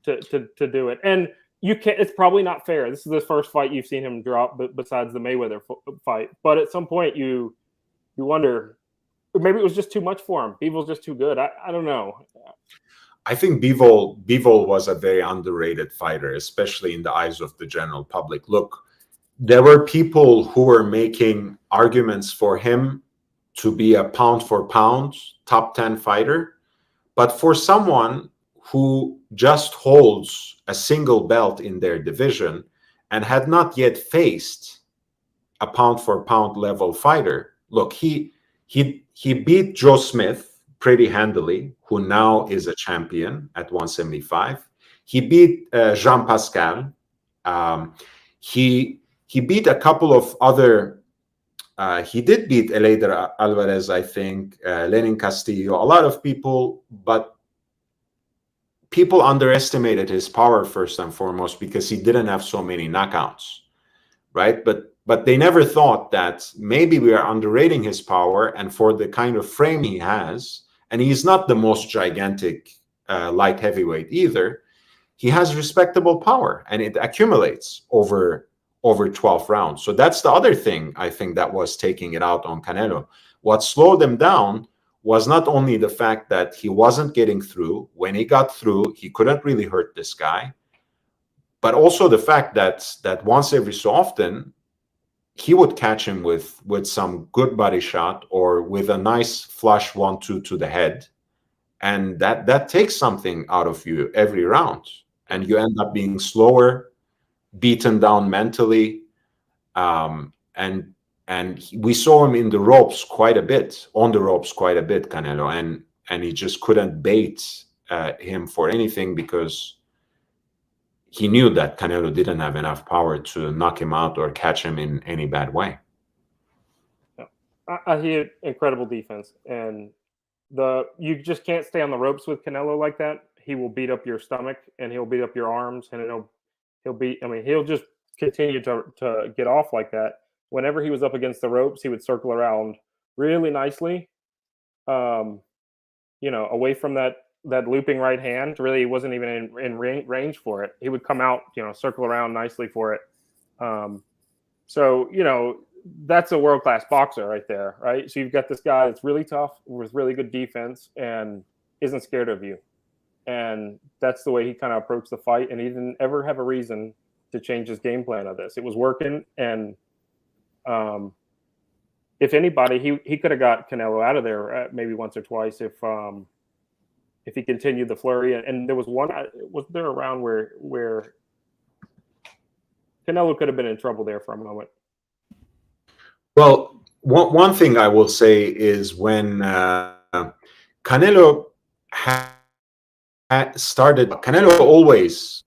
to do it, and you can't. It's probably not fair. This is the first fight you've seen him drop, besides the Mayweather fight. But at some point, you wonder, maybe it was just too much for him. Bivol's just too good. I don't know. I think Bivol was a very underrated fighter, especially in the eyes of the general public. Look, there were people who were making arguments for him to be a pound for pound top 10 fighter, but for someone who just holds a single belt in their division and had not yet faced a pound for pound level fighter, look, he beat Joe Smith pretty handily, who now is a champion at 175. He beat Jean Pascal. He beat a couple of other. He did beat Eleider Alvarez, I think, Lenin Castillo, a lot of people, but people underestimated his power first and foremost because he didn't have so many knockouts, right? But they never thought that maybe we are underrating his power, and for the kind of frame he has, and he's not the most gigantic light heavyweight either, he has respectable power, and it accumulates over 12 rounds. So that's the other thing, I think, that was taking it out on Canelo. What slowed him down was not only the fact that he wasn't getting through. When he got through, he couldn't really hurt this guy, but also the fact that once every so often, he would catch him with some good body shot or with a nice flush 1-2 to the head, and that takes something out of you every round, and you end up being slower, beaten down mentally, and we saw him in the ropes quite a bit, Canelo, and he just couldn't bait him for anything because he knew that Canelo didn't have enough power to knock him out or catch him in any bad way. He had incredible defense, and you just can't stay on the ropes with Canelo like that. He will beat up your stomach, and he'll beat up your arms, and he'll just continue to get off like that. Whenever he was up against the ropes, he would circle around really nicely, away from that looping right hand. Really, he wasn't even in range for it. He would come out, circle around nicely for it. So that's a world-class boxer right there, right? So you've got this guy that's really tough with really good defense and isn't scared of you. And that's the way he kind of approached the fight. And he didn't ever have a reason to change his game plan of this. It was working. And if anybody, he could have got Canelo out of there maybe once or twice if he continued the flurry. And there was was there a round where Canelo could have been in trouble there for a moment? Well, one thing I will say is when Canelo started, Canelo always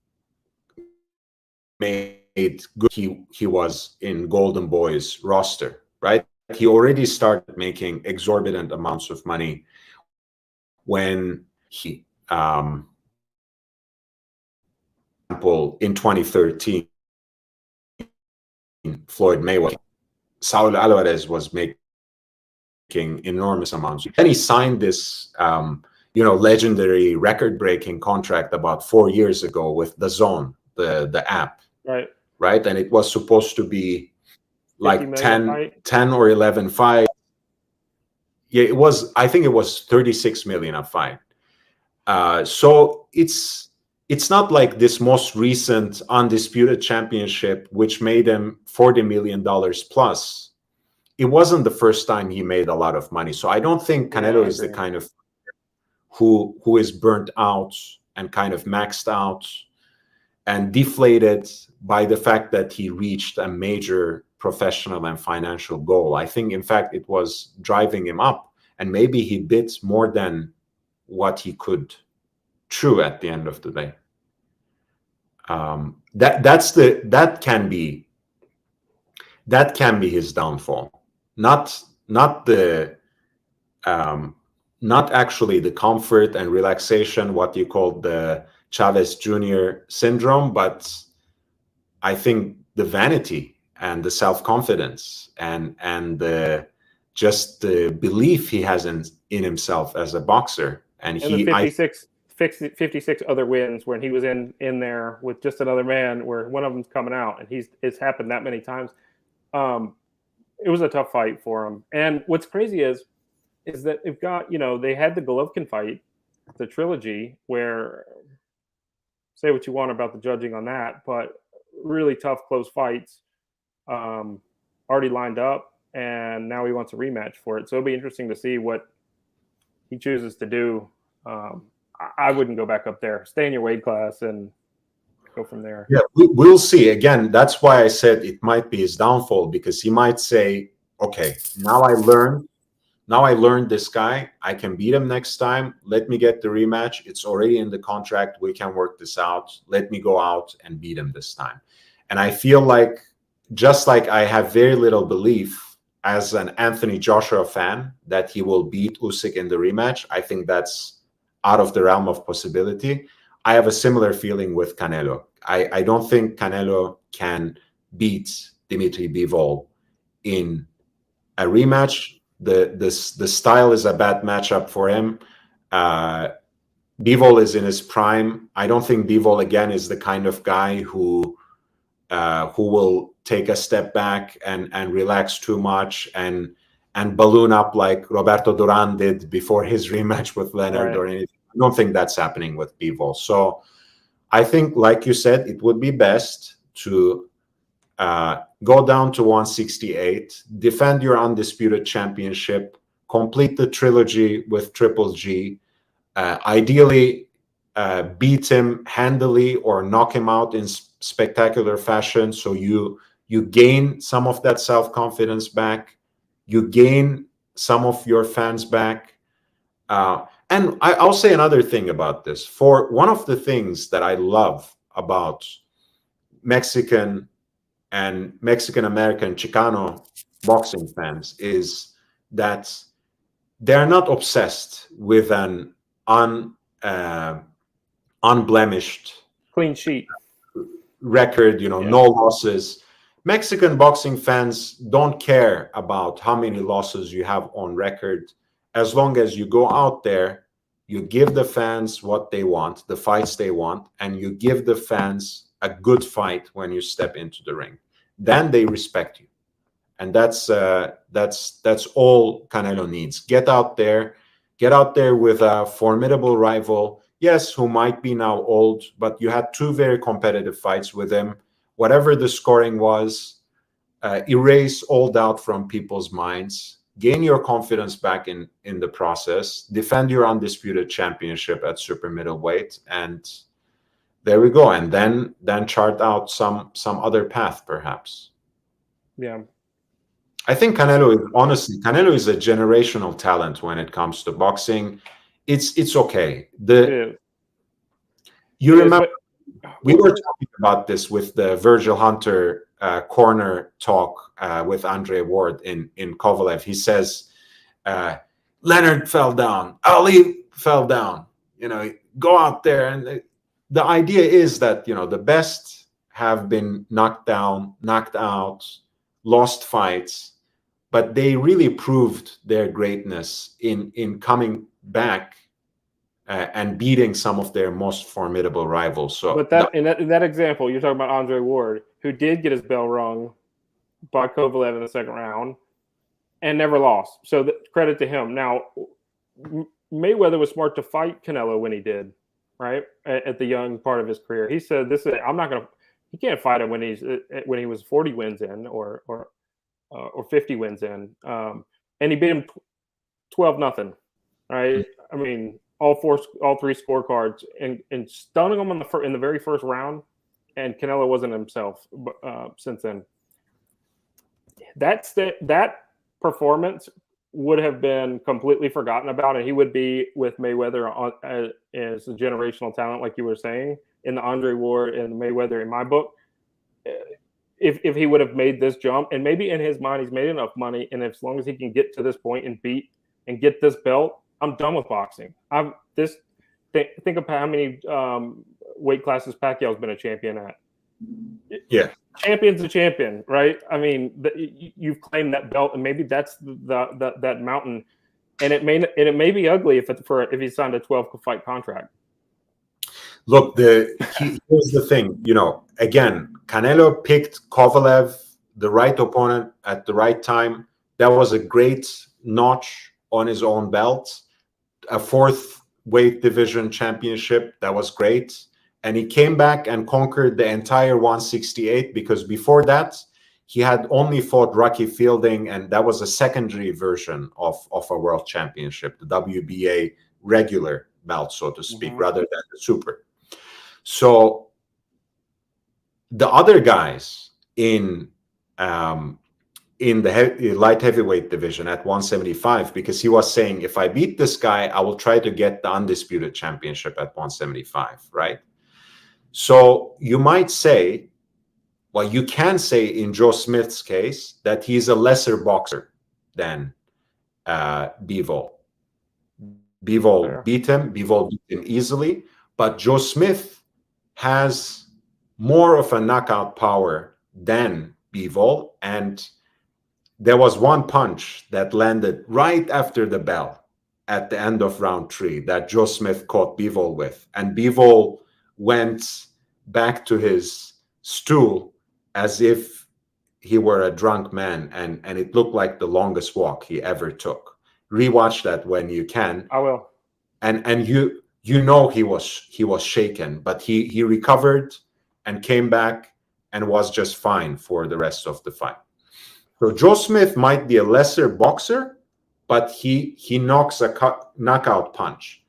made good. He was in Golden Boy's roster, right? He already started making exorbitant amounts of money when he, in 2013, Floyd Mayweather, Saul Alvarez was making enormous amounts. Then he signed this, legendary record-breaking contract about 4 years ago with DAZN, the app, right? And it was supposed to be like 10 or 11 fights. Yeah, it was. I think it was 36 million a fight. So it's not like this most recent undisputed championship, which made him $40 million plus. It wasn't the first time he made a lot of money. So I don't think Canelo is the kind of who is burnt out and kind of maxed out and deflated by the fact that he reached a major professional and financial goal. I think, in fact, it was driving him up, and maybe he bit more than what he could chew at the end of the day. That can be his downfall. Not actually the comfort and relaxation, what you call the Chavez Jr. syndrome, but I think the vanity and the self-confidence and just the belief he has in himself as a boxer. And the 56 other wins when he was in there with just another man, where one of them's coming out, and it's happened that many times. It was a tough fight for him. And what's crazy is that they've got, they had the Golovkin fight, the trilogy, where, say what you want about the judging on that, but really tough, close fights, already lined up, and now he wants a rematch for it. So it'll be interesting to see what he chooses to do. I wouldn't go back up there. Stay in your weight class and go from there. Yeah, we'll see. Again, that's why I said it might be his downfall, because he might say, okay, now I learned this guy. I can beat him next time. Let me get the rematch. It's already in the contract. We can work this out. Let me go out and beat him this time. And I feel like, just like I have very little belief as an Anthony Joshua fan that he will beat Usyk in the rematch, I think that's out of the realm of possibility. I have a similar feeling with Canelo. I don't think Canelo can beat Dimitri Bivol in a rematch. The style is a bad matchup for him. Bivol is in his prime. I don't think Bivol, again, is the kind of guy who will take a step back and relax too much and balloon up like Roberto Duran did before his rematch with Leonard or anything. I don't think that's happening with Bivol. So I think, like you said, it would be best to go down to 168, defend your undisputed championship, complete the trilogy with Triple G, ideally beat him handily or knock him out in spectacular fashion, so you gain some of that self-confidence back, you gain some of your fans back. And I'll say another thing about this. For one of the things that I love about Mexican and Mexican-American Chicano boxing fans is that they're not obsessed with an unblemished, clean sheet record, no losses. Mexican boxing fans don't care about how many losses you have on record. As long as you go out there, you give the fans what they want, the fights they want, and you give the fans a good fight when you step into the ring. Then they respect you. And that's all Canelo needs. Get out there with a formidable rival. Yes, who might be now old, but you had two very competitive fights with him. Whatever the scoring was, erase all doubt from people's minds. Gain your confidence back in the process. Defend your undisputed championship at super middleweight, and there we go. And then chart out some other path, perhaps. Yeah. I think Canelo is a generational talent when it comes to boxing. It's okay. You remember we were talking about this with the Virgil Hunter corner talk with Andre Ward in Kovalev. He says, Leonard fell down, Ali fell down, go out there. And the idea is that, the best have been knocked down, knocked out, lost fights, but they really proved their greatness in coming back and beating some of their most formidable rivals. So, but in that example, you're talking about Andre Ward, who did get his bell rung by Kovalev in the second round and never lost. So credit to him. Now, Mayweather was smart to fight Canelo when he did, right, at the young part of his career. He said, he can't fight him when he was 40 wins in or 50 wins in, and he beat him 12-0, right? I mean, all three scorecards, and stunning him in the very first round, and Canelo wasn't himself since then. That performance would have been completely forgotten about, and he would be with Mayweather as a generational talent, like you were saying, in the Andre Ward and Mayweather in my book. If he would have made this jump, and maybe in his mind he's made enough money, and as long as he can get to this point and beat and get this belt, I'm done with boxing. Think of how many weight classes Pacquiao's been a champion at. Yeah, champion's a champion, right? I mean, you've claimed that belt, and maybe that's that mountain, and it may be ugly if he signed a 12-fight contract. Look, here's the thing. Again, Canelo picked Kovalev, the right opponent at the right time. That was a great notch on his own belt. A 4th weight division championship, that was great. And he came back and conquered the entire 168, because before that, he had only fought Rocky Fielding, and that was a secondary version of a world championship, the WBA regular belt, so to speak, rather than the super. So the other guys in the light heavyweight division at 175, because he was saying, if I beat this guy, I will try to get the undisputed championship at 175, right? So you might say, well, you can say in Joe Smith's case that he's a lesser boxer than Bivol. Bivol beat him. Bivol beat him easily, but Joe Smith has more of a knockout power than Bivol, and there was one punch that landed right after the bell at the end of round 3 that Joe Smith caught Bivol with, and Bivol went back to his stool as if he were a drunk man, and it looked like the longest walk he ever took. Rewatch that when you can. I will. And he was shaken, but he recovered and came back and was just fine for the rest of the fight. So Joe Smith might be a lesser boxer, but he knocks a knockout punch.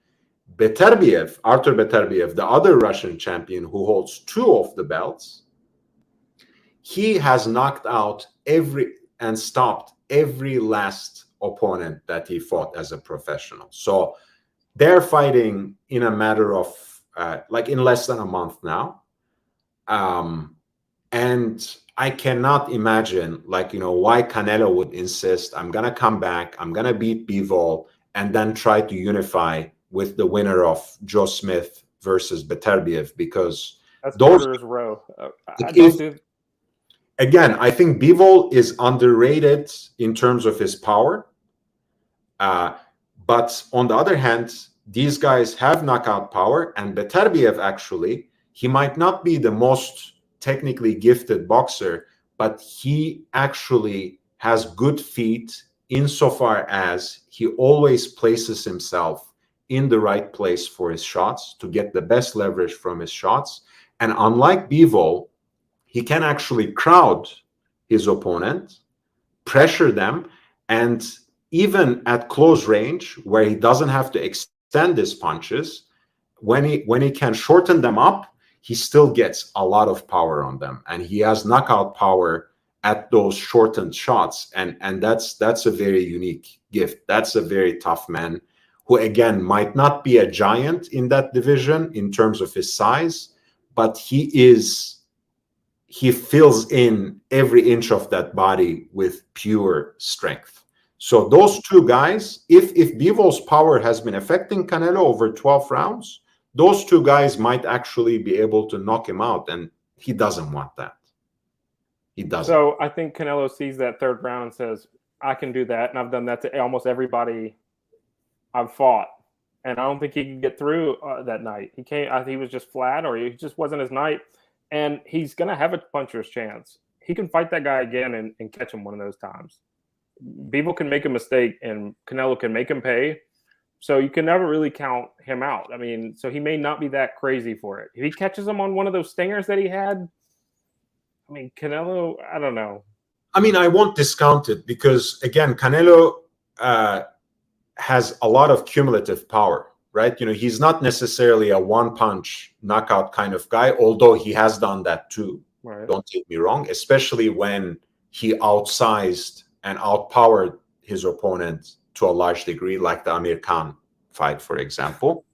Artur Beterbiev, the other Russian champion who holds 2 of the belts, he has knocked out and stopped every last opponent that he fought as a professional. So they're fighting in a matter of in less than a month now. And I cannot imagine why Canelo would insist, I'm going to come back, I'm going to beat Bivol, and then try to unify with the winner of Joe Smith versus Beterbiev, because that's those murderer's row. Again, I think Bivol is underrated in terms of his power. But on the other hand, these guys have knockout power, and Beterbiev, actually, he might not be the most technically gifted boxer, but he actually has good feet insofar as he always places himself in the right place for his shots to get the best leverage from his shots. And unlike Bivol, he can actually crowd his opponent, pressure them, and even at close range, where he doesn't have to extend his punches, when he can shorten them up, he still gets a lot of power on them, and he has knockout power at those shortened shots, and that's a very unique gift. That's a very tough man who, again, might not be a giant in that division in terms of his size, but he fills in every inch of that body with pure strength. So those two guys, if Bivol's power has been affecting Canelo over 12 rounds, those two guys might actually be able to knock him out, and he doesn't want that. He doesn't. So I think Canelo sees that third round and says, I can do that, and I've done that to almost everybody I've fought. And I don't think he can get through that night. He can't. I think he was just flat, or he just wasn't his night. And he's going to have a puncher's chance. He can fight that guy again and catch him one of those times. Bivol can make a mistake, and Canelo can make him pay. So you can never really count him out. I mean, so he may not be that crazy for it. If he catches him on one of those stingers that he had, I mean, Canelo, I don't know. I mean, I won't discount it because, again, Canelo has a lot of cumulative power. Right? You know, he's not necessarily a one-punch knockout kind of guy, although he has done that too. Right. Don't take me wrong, especially when he outsized and outpowered his opponent to a large degree, like the Amir Khan fight, for example.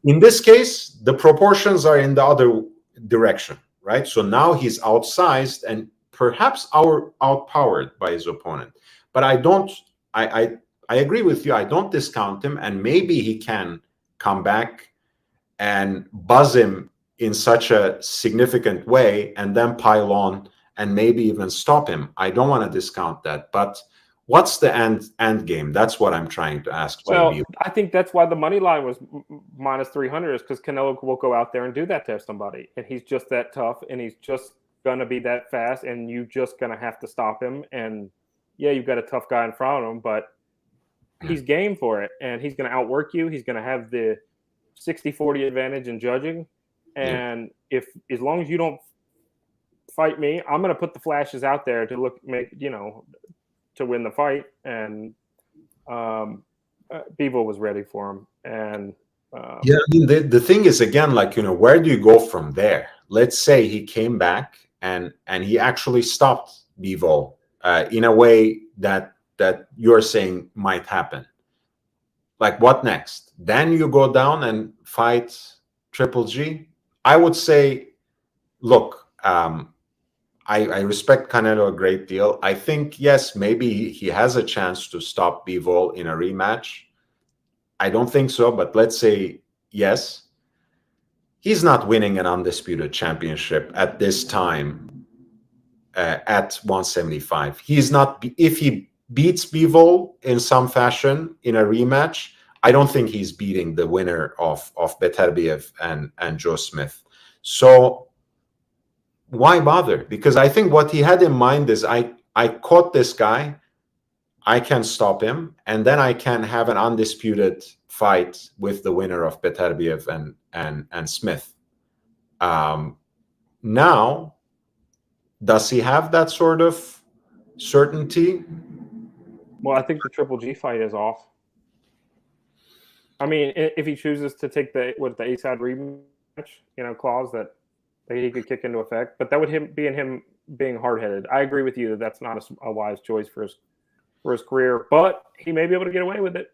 In this case, the proportions are in the other direction, right? So now he's outsized and perhaps outpowered by his opponent. But I agree with you. I don't discount him, and maybe he can come back and buzz him in such a significant way and then pile on and maybe even stop him. I don't want to discount that. But what's the end game? That's what I'm trying to ask. Well, JB. I think that's why the money line was minus 300 is because Canelo will go out there and do that to somebody. And he's just that tough, and he's just going to be that fast, and you just going to have to stop him. And, yeah, you've got a tough guy in front of him, but he's game for it, and he's going to outwork you. He's going to have the 60-40 advantage in judging. And if as long as you don't fight me, I'm going to put the flashes out there to to win the fight. And Bivol was ready for him. And I mean, the thing is, again, like, where do you go from there? Let's say he came back and he actually stopped Bivol in a way that you're saying might happen. Like, what next? Then you go down and fight Triple G? I would say, look, I respect Canelo a great deal. I think, yes, maybe he has a chance to stop Bivol in a rematch. I don't think so, but let's say yes. He's not winning an undisputed championship at this time at 175. He's not. If he beats Bivol in some fashion in a rematch, I don't think he's beating the winner of Beterbiev and Joe Smith. So why bother? Because I think what he had in mind is I caught this guy, I can stop him, and then I can have an undisputed fight with the winner of Beterbiev and Smith. Now, does he have that sort of certainty? Well, I think the Triple G fight is off. I mean, if he chooses to take the A-side rematch, clause that he could kick into effect, but that would be in him being hard-headed. I agree with you that that's not a wise choice for his career, but he may be able to get away with it.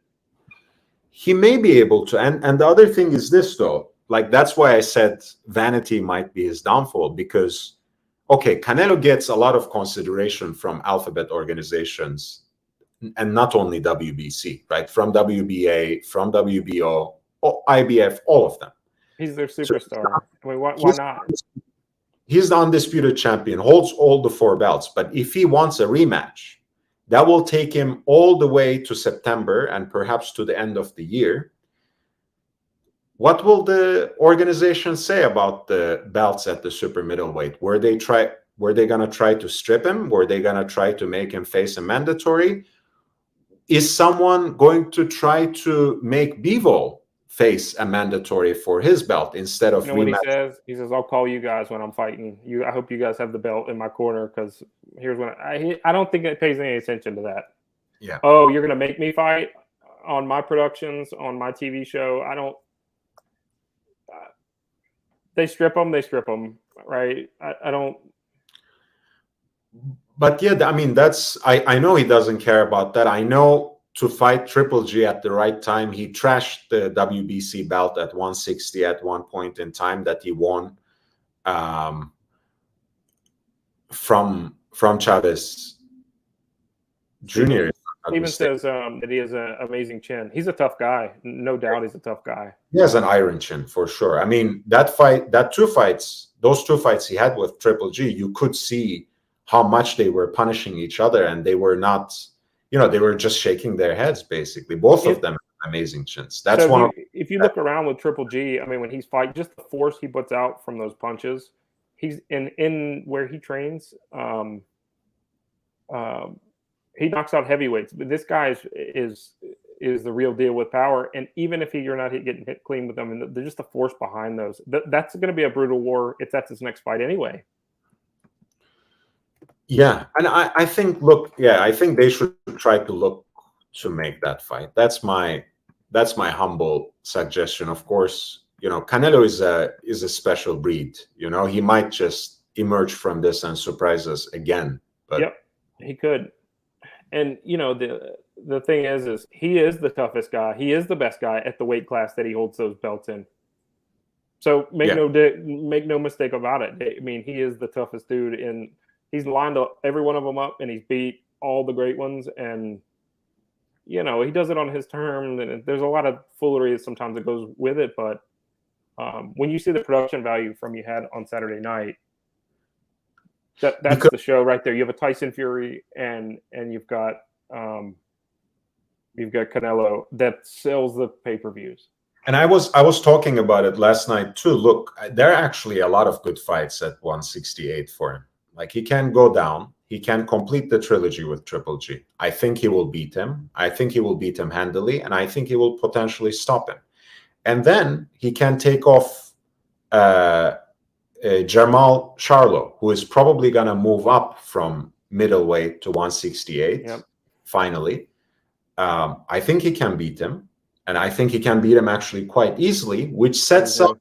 He may be able to, and the other thing is this, though. Like, that's why I said vanity might be his downfall, because, okay, Canelo gets a lot of consideration from alphabet organizations, and not only WBC, right? From WBA, from WBO, IBF, all of them. He's their superstar. I mean, why not? He's the undisputed champion, holds all the 4 belts. But if he wants a rematch, that will take him all the way to September and perhaps to the end of the year. What will the organization say about the belts at the super middleweight? Were they going to try to strip him? Were they going to try to make him face a mandatory? Is someone going to try to make Bivol face a mandatory for his belt instead of what he says? He says, "I'll call you guys when I'm fighting you. I hope you guys have the belt in my corner, because here's when I don't think it pays any attention to that." Yeah. Oh, you're gonna make me fight on my productions, on my TV show? I don't. They strip them, right? I don't. But yeah, I mean, I know he doesn't care about that. I know to fight Triple G at the right time, he trashed the WBC belt at 160 at one point in time that he won. um, from Chavez Jr. Steven says that he has an amazing chin. He's a tough guy. No doubt he's a tough guy. He has an iron chin for sure. I mean, those two fights he had with Triple G, you could see how much they were punishing each other, and they were not, they were just shaking their heads basically. Both of them have amazing chins. That's so if you look around with Triple G, I mean, when he's fighting, just the force he puts out from those punches, he's in where he trains. He knocks out heavyweights, but this guy is the real deal with power. And even if you're not getting hit clean with them, and they're just the force behind those. That's going to be a brutal war if that's his next fight anyway. Yeah, and I think I think they should try to look to make that fight. That's my humble suggestion. Of course, Canelo is a special breed. He might just emerge from this and surprise us again. But yep, he could. And the thing is he is the toughest guy. He is the best guy at the weight class that he holds those belts in. So make no mistake about it. I mean, he is the toughest dude, and he's lined up every one of them up, and he's beat all the great ones. And he does it on his terms, and there's a lot of foolery sometimes that goes with it. But when you see the production value from you had on Saturday night, that's the show right there. You have a Tyson Fury and you've got Canelo that sells the pay-per-views. And I was talking about it last night too. Look, there are actually a lot of good fights at 168 for him. Like, he can go down, he can complete the trilogy with Triple G. I think he will beat him. I think he will beat him handily, and I think he will potentially stop him. And then he can take off Jamal Charlo, who is probably going to move up from middleweight to 168. Yep. Finally. I think he can beat him, and I think he can beat him actually quite easily, which sets up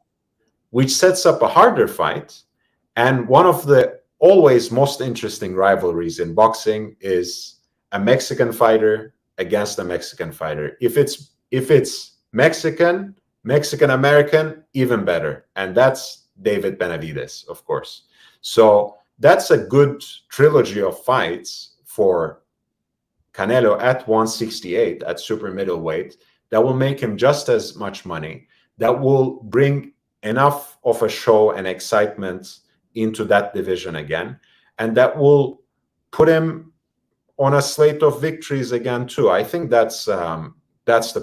a harder fight. And one of the always most interesting rivalries in boxing is a Mexican fighter against a Mexican fighter. If it's Mexican American, even better, and that's David Benavidez, of course. So that's a good trilogy of fights for Canelo at 168 at super middleweight that will make him just as much money, that will bring enough of a show and excitement into that division again, and that will put him on a slate of victories again too. I think that's the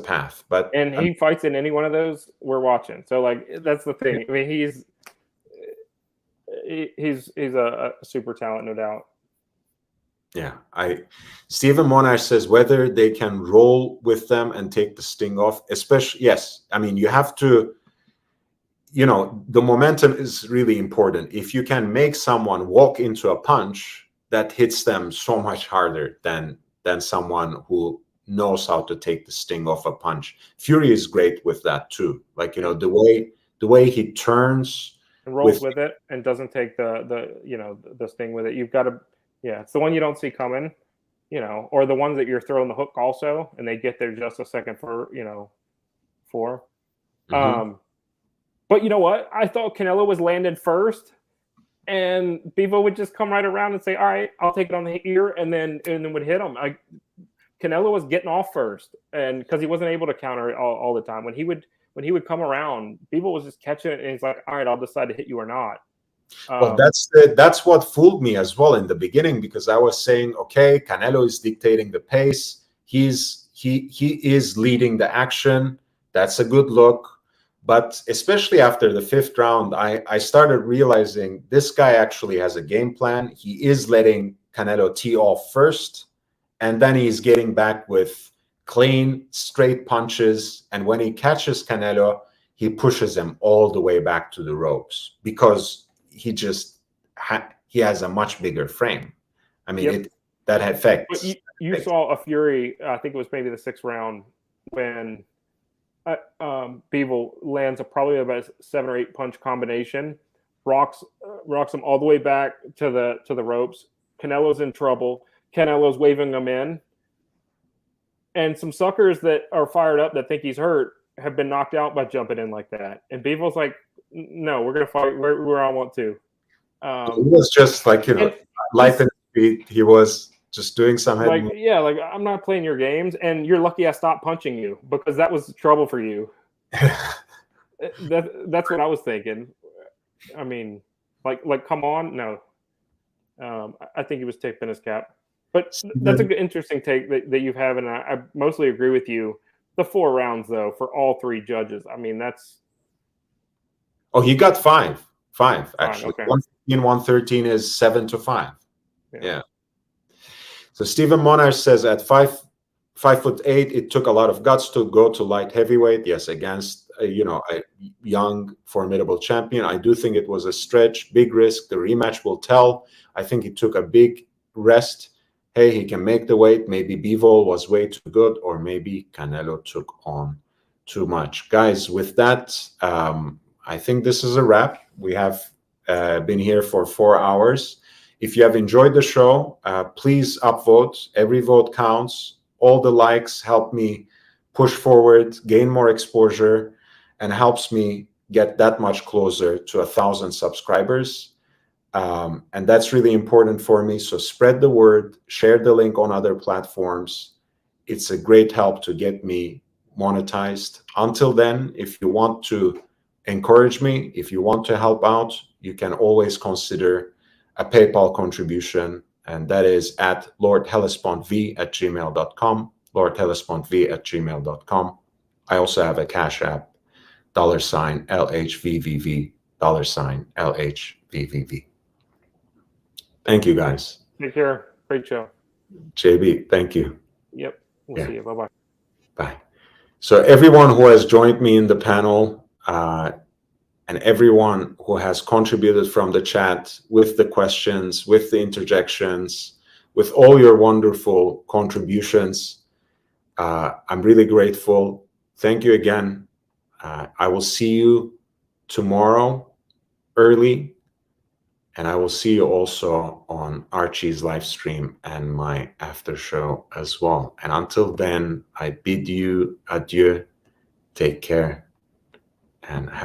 path. But he fights in any one of those, we're watching. So that's the thing. I mean, he's a super talent, no doubt. Yeah, Stephen Monash says whether they can roll with them and take the sting off, especially, yes. I mean, you have to, the momentum is really important. If you can make someone walk into a punch, that hits them so much harder than someone who knows how to take the sting off a punch. Fury is great with that too. The way he turns and rolls with it and doesn't take the sting with it. You've got to, it's the one you don't see coming, or the ones that you're throwing the hook also, and they get there just a second for. Mm-hmm. But you know what? I thought Canelo was landing first, and Bivol would just come right around and say, "All right, I'll take it on the ear," and then would hit him. Canelo was getting off first, and because he wasn't able to counter it all the time. When he would come around, Bivol was just catching it, and he's like, "All right, I'll decide to hit you or not." Well, that's what fooled me as well in the beginning, because I was saying, okay, Canelo is dictating the pace. He is leading the action. That's a good look. But especially after the fifth round, I started realizing this guy actually has a game plan. He is letting Canelo tee off first, and then he's getting back with clean, straight punches. And when he catches Canelo, he pushes him all the way back to the ropes, because he has a much bigger frame. I mean, that affects. But you saw a Fury, I think it was maybe the sixth round, when Bivol lands probably about a 7 or 8 punch combination, rocks him all the way back to the ropes. Canelo's in trouble. Canelo's waving him in, and some suckers that are fired up that think he's hurt have been knocked out by jumping in like that. And Bivol's like, No, we're gonna fight. We're on 1-2. He was just like, light and speed. He was just doing some head like, movement. yeah, like I'm not playing your games, and you're lucky I stopped punching you because that was trouble for you. That's what I was thinking. I mean, like, come on, no. I think he was taping his cap, but that's a good, interesting take that you have, and I mostly agree with you. The 4 rounds, though, for all 3 judges. I mean, that's. Oh, he got 5 actually. Okay. 115, 113 is 7-5. Yeah. So Stephen Monarch says at 5'8", it took a lot of guts to go to light heavyweight. Yes, against a young, formidable champion. I do think it was a stretch, big risk. The rematch will tell. I think he took a big rest. Hey, he can make the weight. Maybe Bivol was way too good, or maybe Canelo took on too much. Guys, with that, I think this is a wrap. We have been here for 4 hours. If you have enjoyed the show, please upvote. Every vote counts. All the likes help me push forward, gain more exposure, and helps me get that much closer to 1,000 subscribers. And that's really important for me. So spread the word, share the link on other platforms. It's a great help to get me monetized. Until then, if you want to encourage me, if you want to help out, you can always consider a PayPal contribution, and that is at lordhellespuntv@gmail.com, lordhellespuntv@gmail.com. I also have a Cash App, $LHVVV, $LHVVV. Thank you, guys. Take care. Great show. JB, thank you. Yep. We'll see you. Bye-bye. Bye. So everyone who has joined me in the panel, and everyone who has contributed from the chat with the questions, with the interjections, with all your wonderful contributions, I'm really grateful. Thank you again. I will see you tomorrow early, and I will see you also on Archie's live stream and my after show as well. And until then, I bid you adieu. Take care and have